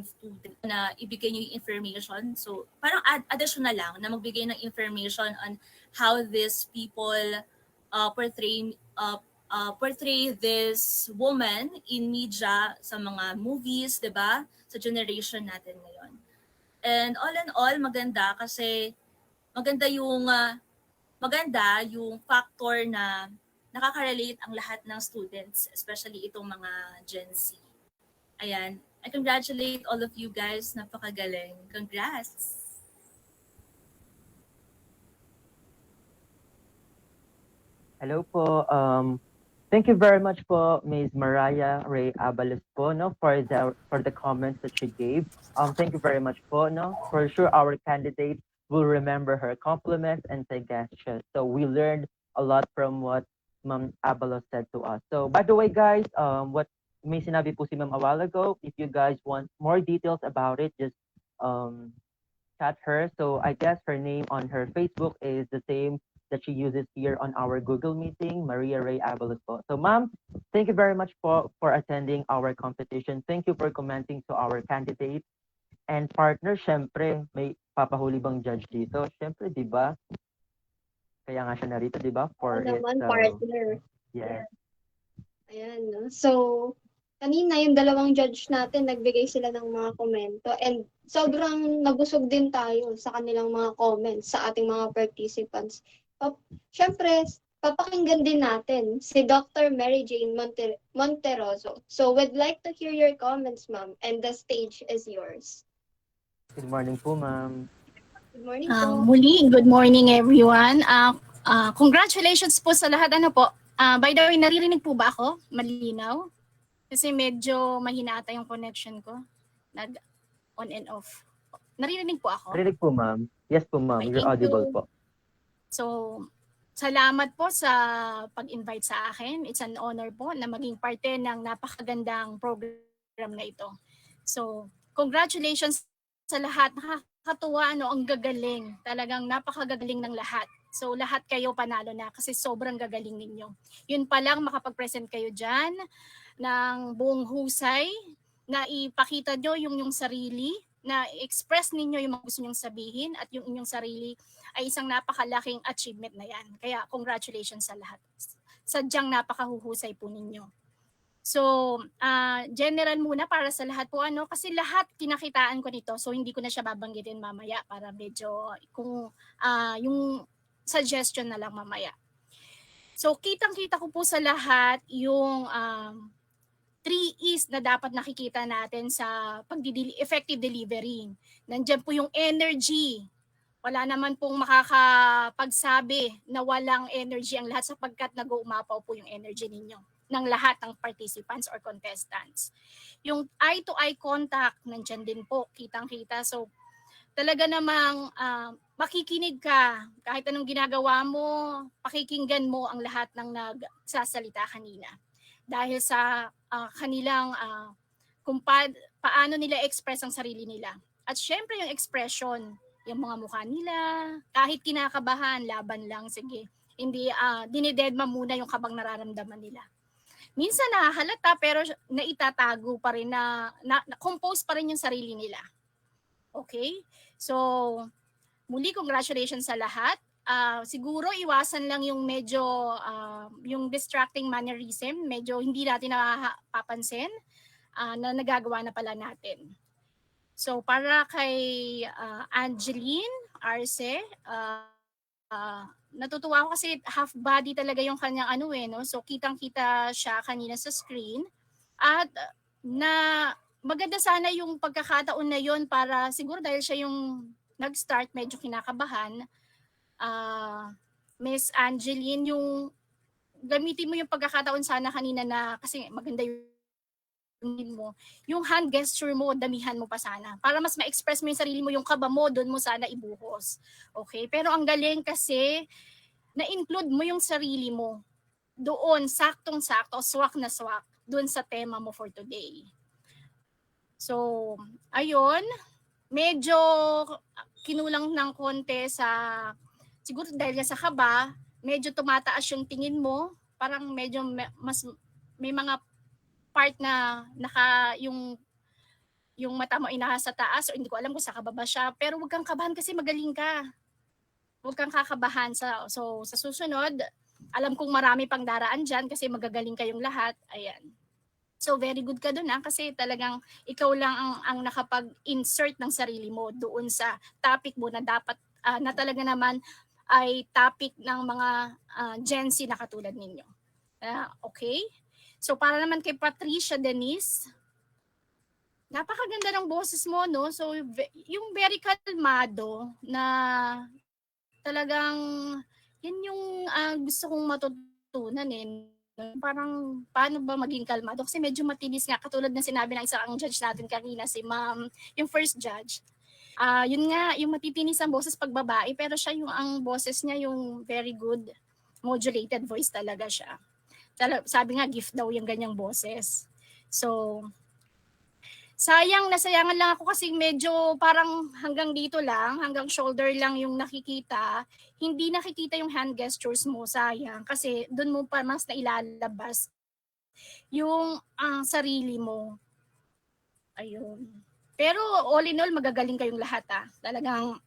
student na ibigay niyo yung information. So, parang additional lang na magbigay ng information on how these people portray this woman in media sa mga movies, 'di ba? Sa generation natin ngayon. And all in all, maganda kasi maganda yung factor na nakaka-relate ang lahat ng students, especially itong mga Gen Z. Ayan. I congratulate all of you guys. Napakagaling. Congrats! Hello po. Thank you very much po, Ms. Mariah Ray Abalos po, no, for the comments that she gave. Thank you very much po, no. For sure, our candidate will remember her compliments and suggestions. So we learned a lot from what Ma'am Abalos said to us. So by the way, guys, what may sinabi po si Ma'am a while ago, if you guys want more details about it, just chat her. So I guess her name on her Facebook is the same that she uses here on our Google meeting, Maria Ray Abalos po. So ma'am, thank you very much for attending our competition. Thank you for commenting to our candidate. And partner, syempre, may papahuli bang judge dito? Syempre, di ba? Kaya nga siya narito, di ba? For it. Naman, partner. Yeah. Ayan, no? So, kanina yung dalawang judge natin, nagbigay sila ng mga komento and sobrang nabusog din tayo sa kanilang mga comments sa ating mga participants. Siyempre, papakinggan din natin si Dr. Mary Jane Monteroso. So, we'd like to hear your comments, ma'am, and the stage is yours. Good morning po, ma'am. Good morning po. Muli, good morning everyone. Congratulations po sa lahat. By the way, naririnig po ba ako? Malinaw? Kasi medyo mahina ata yung connection ko. Nag-on and off. Naririnig po ako? Naririnig po, ma'am. Yes po, ma'am. Okay, You're audible po. So, salamat po sa pag-invite sa akin. It's an honor po na maging parte ng napakagandang program na ito. So, congratulations sa lahat. Nakakatuwa, ang gagaling. Talagang napakagagaling ng lahat. So lahat kayo panalo na kasi sobrang gagaling ninyo. Yun pa lang makapag-present kayo dyan ng buong husay na ipakita nyo yung sarili, na express ninyo yung mga gusto nyong sabihin at yung inyong sarili ay isang napakalaking achievement na yan. Kaya congratulations sa lahat. Sadyang napakahuhusay po ninyo. So, general muna para sa lahat po kasi lahat kinakitaan ko nito. So, hindi ko na siya babanggitin mamaya para medyo kung yung suggestion na lang mamaya. So, kitang-kita ko po sa lahat yung 3 E's na dapat nakikita natin sa effective delivery. Nandiyan po yung energy. Wala naman pong makakapagsabi na walang energy ang lahat sapagkat nag-uumapaw po yung energy ninyo ng lahat ng participants or contestants. Yung eye-to-eye contact, nandiyan din po, kitang-kita. So, talaga namang makikinig ka. Kahit anong ginagawa mo, pakikinggan mo ang lahat ng nagsasalita kanina. Dahil sa kanilang kung paano nila express ang sarili nila. At syempre yung expression, yung mga mukha nila, kahit kinakabahan, laban lang, sige. Hindi, dinidedma muna yung kabang nararamdaman nila. Minsan nahahalata pero naitatago pa rin na compose pa rin yung sarili nila. Okay? So, muli congratulations sa lahat. Siguro iwasan lang yung medyo yung distracting mannerism, medyo hindi natin napapansin na nagagawa na pala natin. So para kay Angeline Arce, natutuwa ako kasi half body talaga yung kanyang no? So kitang-kita siya kanina sa screen at na maganda sana yung pagkakataon na yon para siguro dahil siya yung nag-start medyo kinakabahan. Miss Angeline, yung gamitin mo yung pagkakataon sana kanina na kasi maganda yung yung hand gesture mo, damihan mo pa sana. Para mas ma-express mo yung sarili mo, yung kaba mo, doon mo sana ibuhos. Okay? Pero ang galing kasi, na-include mo yung sarili mo doon, saktong-sakto, swak na swak, doon sa tema mo for today. So, ayun, medyo kinulang ng konti sa, siguro dahil sa kaba, medyo tumataas yung tingin mo, parang medyo mas, may mga part na yung mata mo inahas sa taas o hindi ko alam kung sa kababa siya, pero huwag kang kabahan kasi magaling ka. Huwag kang kakabahan. Sa susunod, alam kong marami pang daraan dyan kasi magagaling kayong lahat. Ayan. So very good ka dun kasi talagang ikaw lang ang nakapag-insert ng sarili mo doon sa topic mo na dapat na talaga naman ay topic ng mga Gen Z na katulad ninyo. Okay? So para naman kay Patricia Denise, napakaganda ng boses mo, no? So yung very kalmado na talagang yan yung gusto kong matutunan Parang paano ba maging kalmado? Kasi medyo matinis nga katulad ng sinabi ng isang judge natin kanina, si Ma'am, yung first judge. Yun nga, yung matitinis ang boses pag babae, pero siya yung ang boses niya yung very good modulated voice talaga siya. Sabi nga, gift daw yung ganyang boses. So, nasayangan lang ako kasi medyo parang hanggang dito lang, hanggang shoulder lang yung nakikita. Hindi nakikita yung hand gestures mo, sayang. Kasi doon mo pa mas nailalabas yung sarili mo. Ayun. Pero all in all, magagaling kayong lahat. Talagang,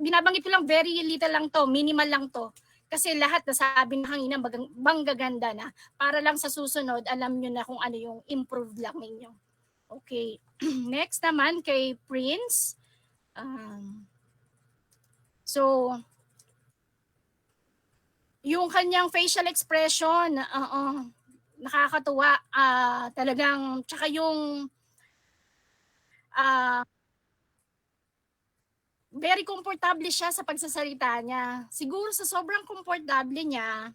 binabanggit ko lang, very little lang to, minimal lang to. Kasi lahat nasabi na kanina banggaganda na. Para lang sa susunod, alam nyo na kung ano yung improved lang ninyo. Okay. Next naman kay Prince. So, yung kanyang facial expression, nakakatuwa. Talagang, tsaka yung very komportable siya sa pagsasalita niya. Siguro sa sobrang komportable niya,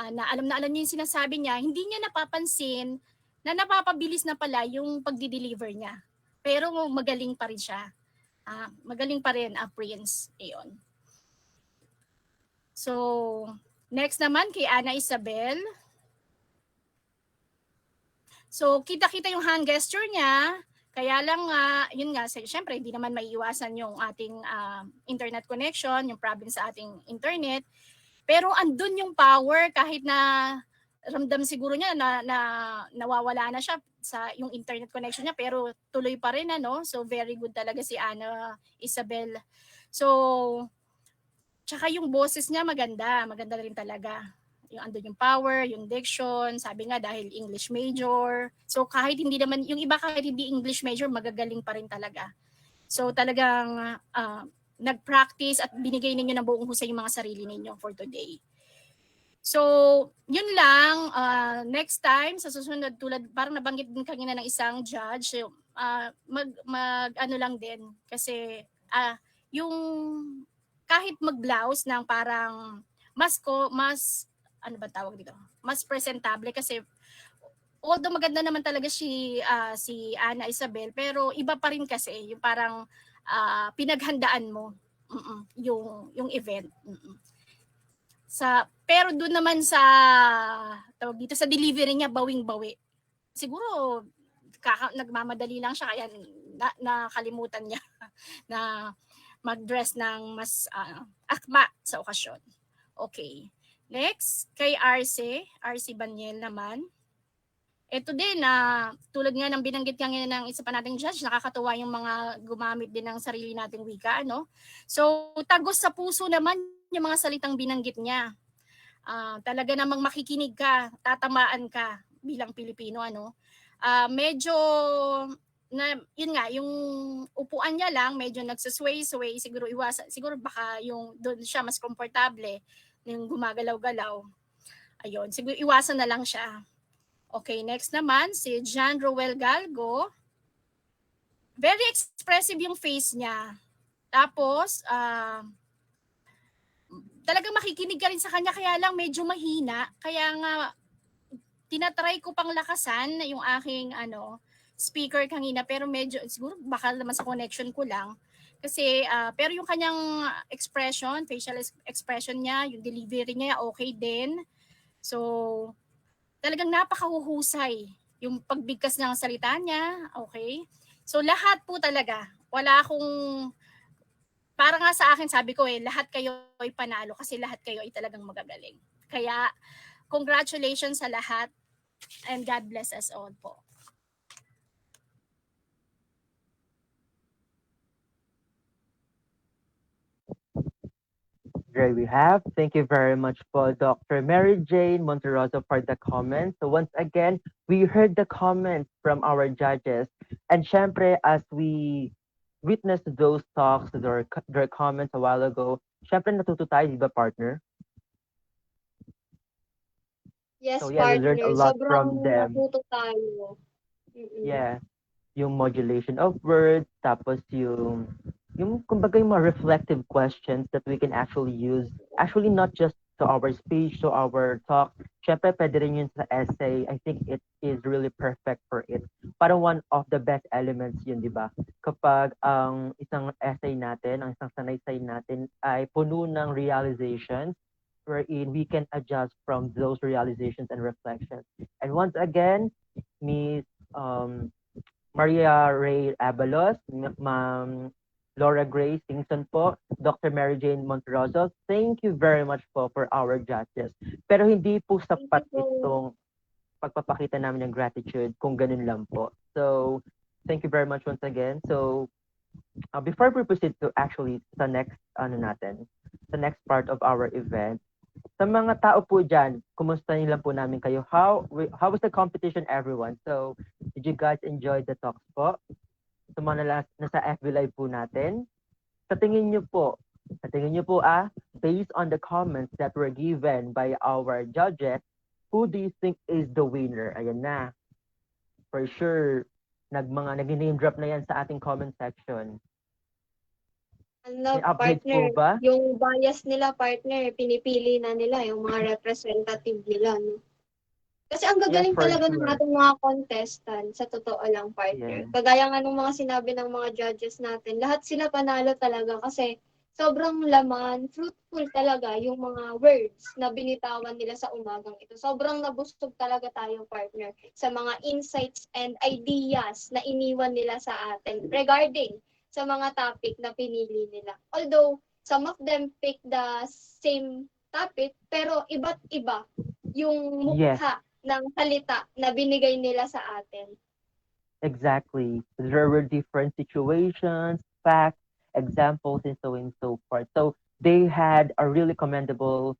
na alam niya yung sinasabi niya, hindi niya napapansin na napapabilis na pala yung pagdi-deliver niya. Pero magaling pa rin siya. Magaling pa rin, Prince. Ayun. So, next naman kay Ana Isabel. So, kita-kita yung hand gesture niya. Kaya lang nga, yun nga, syempre hindi naman maiiwasan yung ating internet connection, yung problem sa ating internet. Pero andun yung power kahit na ramdam siguro niya na nawawala na siya sa yung internet connection niya pero tuloy pa rin ano. So very good talaga si Ana Isabel. So tsaka yung boses niya maganda rin talaga. Yung andun yung power, yung diction, sabi nga dahil English major. So kahit hindi naman yung iba kahit hindi English major magagaling pa rin talaga. So talagang nag-practice at binigay ninyo ng buong husay yung mga sarili ninyo for today. So, yun lang. Next time, sa susunod, tulad, parang nabanggit din kanina ng isang judge, ano lang din. Kasi, yung kahit mag-blouse ng parang mas, ano ba tawag dito? Mas presentable kasi although maganda naman talaga si Ana Isabel, pero iba pa rin kasi yung parang pinaghandaan mo yung event. Pero doon naman sa tawag dito sa delivery niya bawing-bawi. Siguro nagmamadali lang siya kaya nakalimutan niya na mag-dress ng mas akma sa okasyon. Okay. Next, kay RC Baniel naman. Ito din tulad nga ng binanggit kanina ng isa pa nating judge, nakakatuwa yung mga gumamit din ng sarili nating wika, ano? So, tagos sa puso naman yung mga salitang binanggit niya. Talaga namang makikinig ka, tatamaan ka bilang Pilipino, ano? Medyo yun nga, yung upuan niya lang medyo nagsasway-sway, siguro baka yung doon siya mas komportable, yung gumagalaw-galaw. Ayun, siguro iwasan na lang siya. Okay, next naman si John Roel Galgo. Very expressive yung face niya. Tapos talagang makikinig ka rin sa kanya, kaya lang medyo mahina. Kaya nga tinatry ko pang lakasan yung aking speaker kanina, pero medyo siguro baka naman sa connection ko lang. Kasi pero yung kanyang expression, facial expression niya, yung delivery niya okay din. So talagang napakahuhusay yung pagbigkas ng salita niya, okay? So lahat po talaga, wala akong para nga sa akin, sabi ko lahat kayo ay panalo kasi lahat kayo ay talagang magagaling. Kaya, congratulations sa lahat and God bless us all po. There we have. Thank you very much for Dr. Mary Jane Monteroso for the comments. So once again, we heard the comments from our judges. And syempre, as we witnessed those talks, their comments a while ago, syempre natuto tayo, di ba, partner? Yes, So yeah, we partner. learned a lot Sobrang from them. natuto tayo. Yeah, yung modulation of words, tapos yung kumbaga yung mga reflective questions that we can actually use, actually not just to our speech, to our talk. Syempre, pwede rin yun sa essay. I think it is really perfect for it. Parang one of the best elements yun, di ba? Kapag ang isang essay natin, ang isang sanaysay natin ay puno ng realizations, wherein we can adjust from those realizations and reflections. And once again, Miss Maria Ray Abalos, Ma'am Laura Grace Singson po, Dr. Mary Jane Monteroso, thank you very much po for our judges. Pero hindi po sapat itong pagpapakita namin ng gratitude kung ganun lang po. So, thank you very much once again. So, before we proceed to actually sa next, the next part of our event, sa mga tao po dyan, kumusta nilang po namin kayo? How was the competition, everyone? So, did you guys enjoy the talks po? Sa mga nasa FB Live po natin. Sa tingin nyo po, based on the comments that were given by our judges, who do you think is the winner? Ayan na. For sure, nag-name drop na yan sa ating comment section. Ano, May updates partner, po ba? yung bias nila, partner, pinipili na nila yung mga representative nila, no? Kasi ang gagaling for talaga ng sure. ating mga contestant, sa totoo lang, partner. Yeah. Kagaya nga ng mga sinabi ng mga judges natin, lahat sila panalo talaga kasi sobrang laman, fruitful talaga yung mga words na binitawan nila sa umagang ito. Sobrang nabusog talaga tayo, partner, sa mga insights and ideas na iniwan nila sa atin regarding sa mga topic na pinili nila. Although, some of them pick the same topic, pero iba't iba yung Yes, mukha ng salita na binigay nila sa atin. exactly. There were different situations, facts, examples, and so forth. So they had a really commendable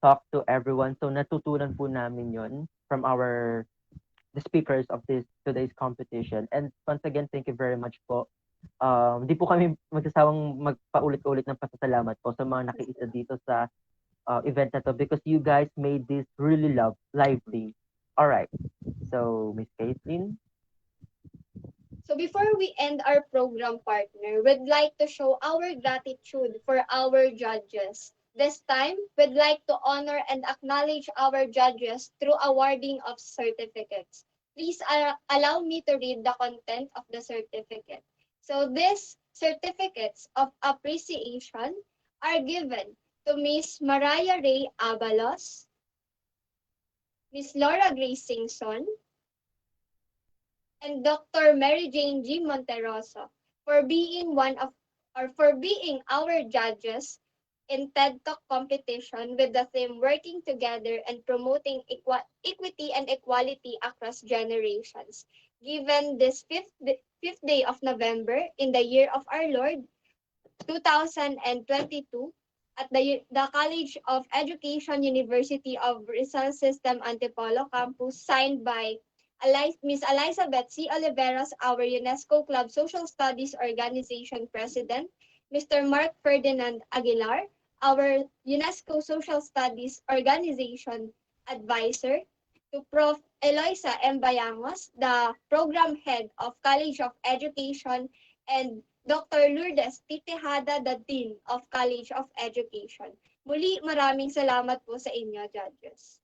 talk to everyone. So natutunan po namin yun from the speakers of this today's competition. And once again, thank you very much po. Di po kami magsasawang magpaulit-ulit ng pasasalamat po sa mga nakiisa dito sa event na to because you guys made this really lively. All right. So, Miss Caitlin. So before we end our program, partner, we'd like to show our gratitude for our judges. This time, we'd like to honor and acknowledge our judges through awarding of certificates. Please allow me to read the content of the certificate. So these certificates of appreciation are given to Miss Mariah Ray Abalos, Miss Laura Grace Singson, and Dr. Mary Jane G. Monteroso for being our judges in TED Talk competition with the theme Working Together and Promoting Equity and Equality Across Generations. Given this fifth day of November in the year of our Lord, 2022, at the College of Education University of Rizal System Antipolo campus, signed by Miss Elizabeth C. Oliveros, our UNESCO Club Social Studies Organization President, Mr. Mark Ferdinand Aguilar, our UNESCO Social Studies Organization Advisor, to Prof. Eloisa M. Bayangos, the Program Head of College of Education, and Dr. Lourdes Titihada, the Dean of College of Education. Muli, maraming salamat po sa inyo, judges.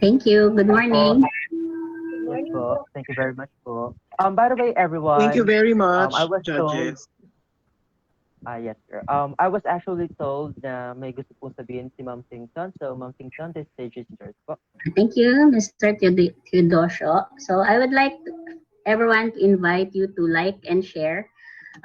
Thank you. Good morning. Yes po. Thank you very much po. By the way, everyone. Thank you very much, I was judges. yes, sir. I was actually told na may gusto pong sabihin si Ma'am Singson. So, Ma'am Singson, the stage is yours po. Thank you, Mr. Theodosio. So I would like everyone to invite you to like and share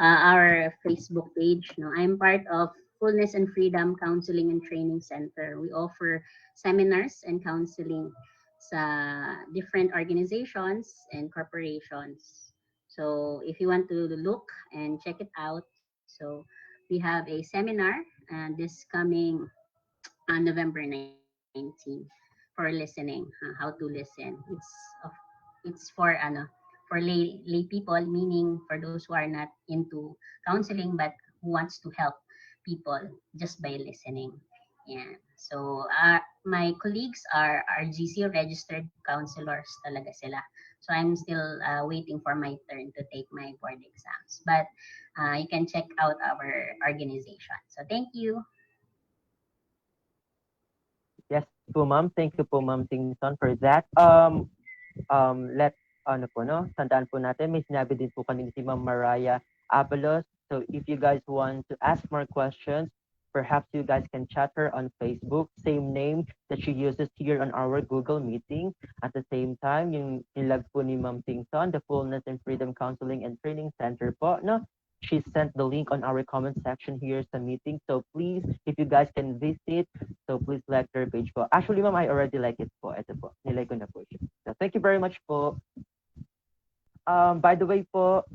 our Facebook page. No, I'm part of Fullness and Freedom Counseling and Training Center. We offer seminars and counseling sa different organizations and corporations. So if you want to look and check it out, so we have a seminar this coming on November 19 for listening, how to listen. It's for lay people, meaning for those who are not into counseling but who wants to help people just by listening. Yeah. So my colleagues are RGC registered counselors talaga sila. So I'm still waiting for my turn to take my board exams. But you can check out our organization. So thank you. Yes po, Ma'am. Thank you po, Ma'am Singson, for that. Tandaan po natin, may sinabi din po kanina si Ma'am Mariah Abalos. So if you guys want to ask more questions, perhaps you guys can chat her on Facebook, same name that she uses here on our Google meeting. At the same time, yung nilag po ni Ma'am Singson, the Fullness and Freedom Counseling and Training Center po, no? She sent the link on our comment section here sa meeting. So please, if you guys can visit, so please like their page po. Actually, Ma'am, I already like it po. Ito po, nilike ko na po siya. So thank you very much po. By the way po,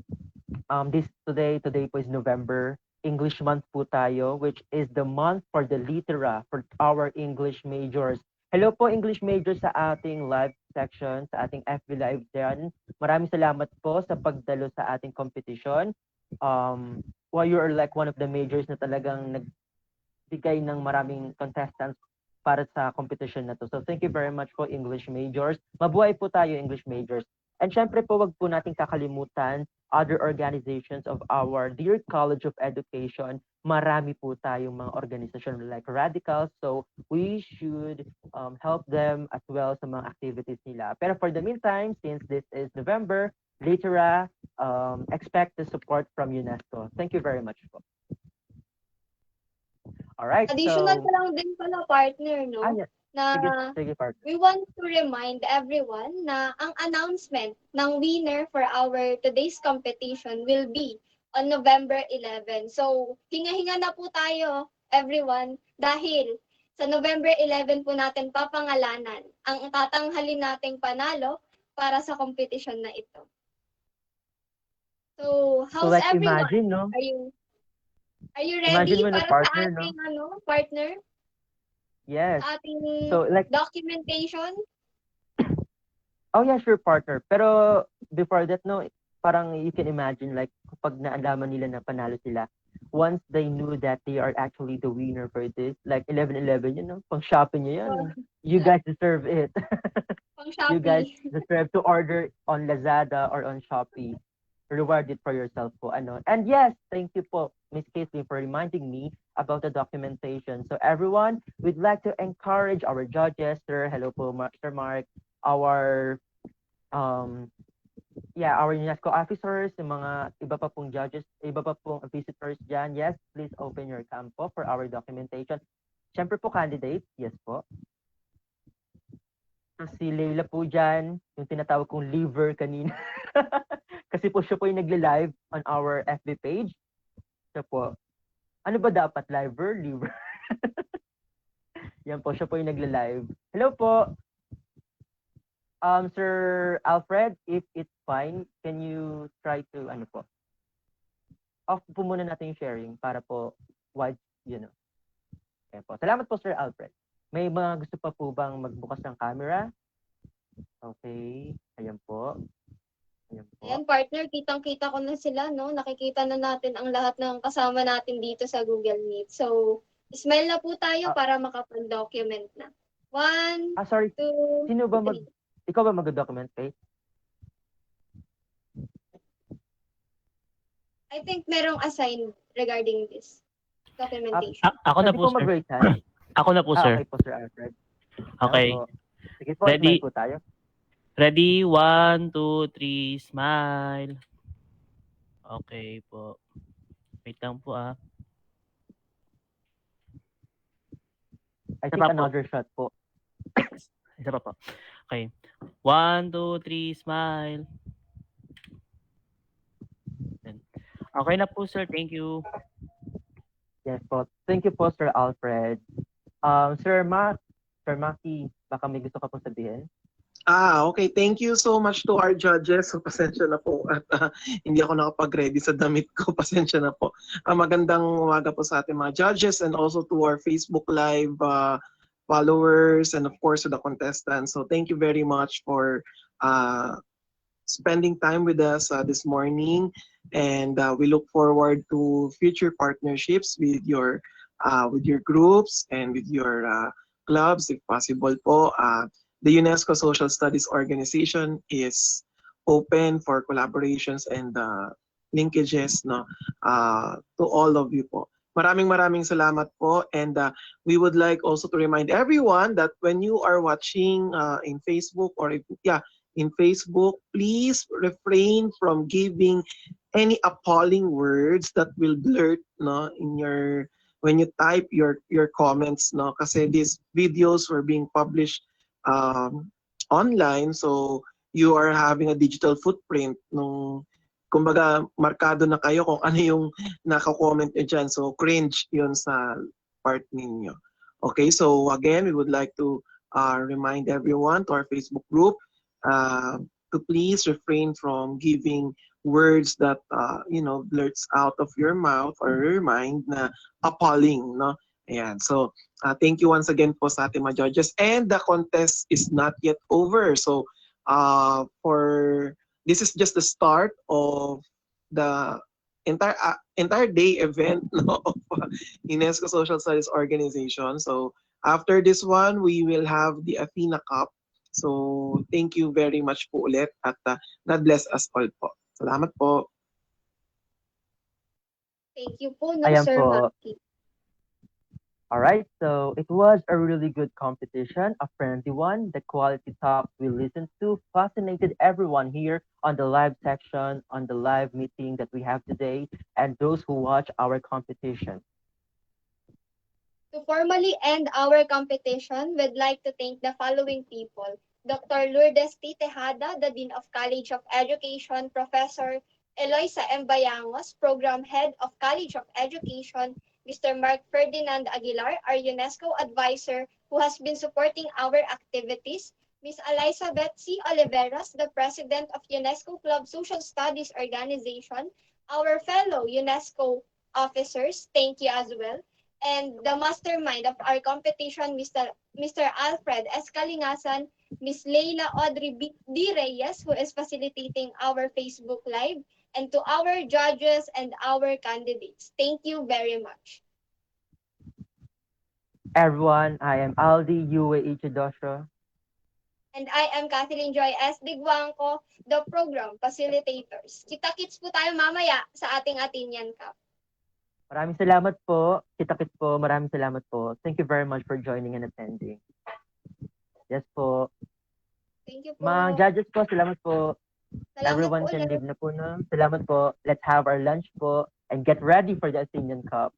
today po is November. English month po tayo, which is the month for the litera for our English majors. Hello po English majors sa ating live section, sa ating FB Live dyan. Maraming salamat po sa pagdalo sa ating competition. While you are like one of the majors na talagang nagbigay ng maraming contestants para sa competition na to. So thank you very much po English majors. Mabuhay po tayo English majors. And syempre po, wag po nating kakalimutan other organizations of our dear College of Education, marami po tayong mga organisasyon like Radicals. So we should help them as well sa mga activities nila. Pero for the meantime, since this is November, Litera, expect the support from UNESCO. Thank you very much po. Alright, Additional so... ko lang din pala, partner, no? yes. Na Sige, partner. we want to remind everyone na ang announcement ng winner for our today's competition will be on November 11. So, hinga-hinga na po tayo, everyone, dahil sa November 11 po natin papangalanan ang tatanghalin nating panalo para sa competition na ito. So, how's like, everyone? imagine, no? Are you ready Imagine mo na para partner, sa ating partner? Yes. Sa ating So, like, documentation? oh yeah, sure, partner. Pero before that, no, parang you can imagine, like, kapag naalaman nila na panalo sila, once they knew that they are actually the winner for this, like 11-11, you know, pang shopping nyo yan. You guys deserve it. Pang You guys Shopee. deserve to order on Lazada or on Shopee. Reward it for yourself po. And yes, thank you po, Miss Caitlin, for reminding me about the documentation. So everyone, we'd like to encourage our judges, sir, hello po, Sir Mark, our our UNESCO officers, yung mga iba pa pong judges, iba pa pong visitors dyan. Yes, please open your cam po for our documentation. Siyempre po, candidates, yes po. So si Leila po dyan, yung tinatawag kong liver kanina. Kasi po siya po yung nagle-live on our FB page. Siya po, ano ba dapat? Liver? Liver? Yan po, siya po yung nagle-live. Hello po. Sir Alfred, if it's fine, can you try to, off po muna natin yung sharing para po wide, Kaya po. Salamat po, Sir Alfred. May mga gusto pa po bang magbukas ng camera? Okay. Ayan po. Ayan, partner, kitang-kita ko na sila, no? Nakikita na natin ang lahat ng kasama natin dito sa Google Meet. So, smile na po tayo para makapag-document na. 1, sorry. 2, Sino ba 3. Ikaw ba mag-document, Faith? I think merong assigned regarding this documentation. Ako na po, sir. Ako na po, sir. Okay po, Sir Alfred. Okay. Sige po, Ready? smile po tayo. Ready? 1, 2, 3, smile. Okay po. Wait lang po I think another shot po. Isa pa po. Okay. 1, 2, 3, smile. Okay na po, sir. Thank you. Yes po. Thank you po, Sir Alfred. Sir Maki, baka may gusto ka pong sabihin? Okay. Thank you so much to our judges. So, pasensya na po at hindi ako nakapag-ready sa damit ko. Pasensya na po. Magandang umaga po sa ating mga judges and also to our Facebook Live followers and of course to the contestants. So thank you very much for spending time with us this morning. And we look forward to future partnerships with your groups and with your clubs if possible po. The UNESCO Social Studies Organization is open for collaborations and linkages to all of you po. Maraming salamat po, and we would like also to remind everyone that when you are watching in Facebook in Facebook, please refrain from giving any appalling words that will blurt in your when you type your comments kasi these videos were being published online, so you are having a digital footprint nung kumbaga markado na kayo kung ano yung naka-comment nyo dyan. So cringe yun sa part ninyo. Okay, so again, we would like to remind everyone to our Facebook group to please refrain from giving words that blurts out of your mouth or your mind na appalling, no? Ayan. So thank you once again po sa ating mga judges, and the contest is not yet over. So this is just the start of the entire day event of UNESCO Social Studies Organization. So after this one, we will have the Athena Cup. So thank you very much po ulit at God bless us all po. Salamat po. Thank you po, no, Ayan Sir po. Maki. Alright, so it was a really good competition, a friendly one. The quality talks we listened to fascinated everyone here on the live section, on the live meeting that we have today, and those who watch our competition. To formally end our competition, we'd like to thank the following people. Dr. Lourdes T. Tejada, the Dean of College of Education, Professor Eloisa M. Bayangos, Program Head of College of Education, Mr. Mark Ferdinand Aguilar, our UNESCO advisor who has been supporting our activities, Ms. Elizabeth C. Oliveras, the President of UNESCO Club Social Studies Organization, our fellow UNESCO officers, thank you as well, and the mastermind of our competition, Mr. Alfred S. Kalingasan, Ms. Leila Audrey D. Reyes, who is facilitating our Facebook Live, and to our judges and our candidates. Thank you very much. Everyone, I am Aldi Yue Ichidosho. And I am Kathleen Joy S. Diguangco, the program facilitators. Kita-kits po tayo mamaya sa ating Athenian Cup. Maraming salamat po. Kita-kits po. Maraming salamat po. Thank you very much for joining and attending. Yes po. Thank you po. Mga judges po, salamat po. Salamat Everyone po can ulit. leave na po na. Salamat po. Let's have our lunch po and get ready for the Athenian Cup.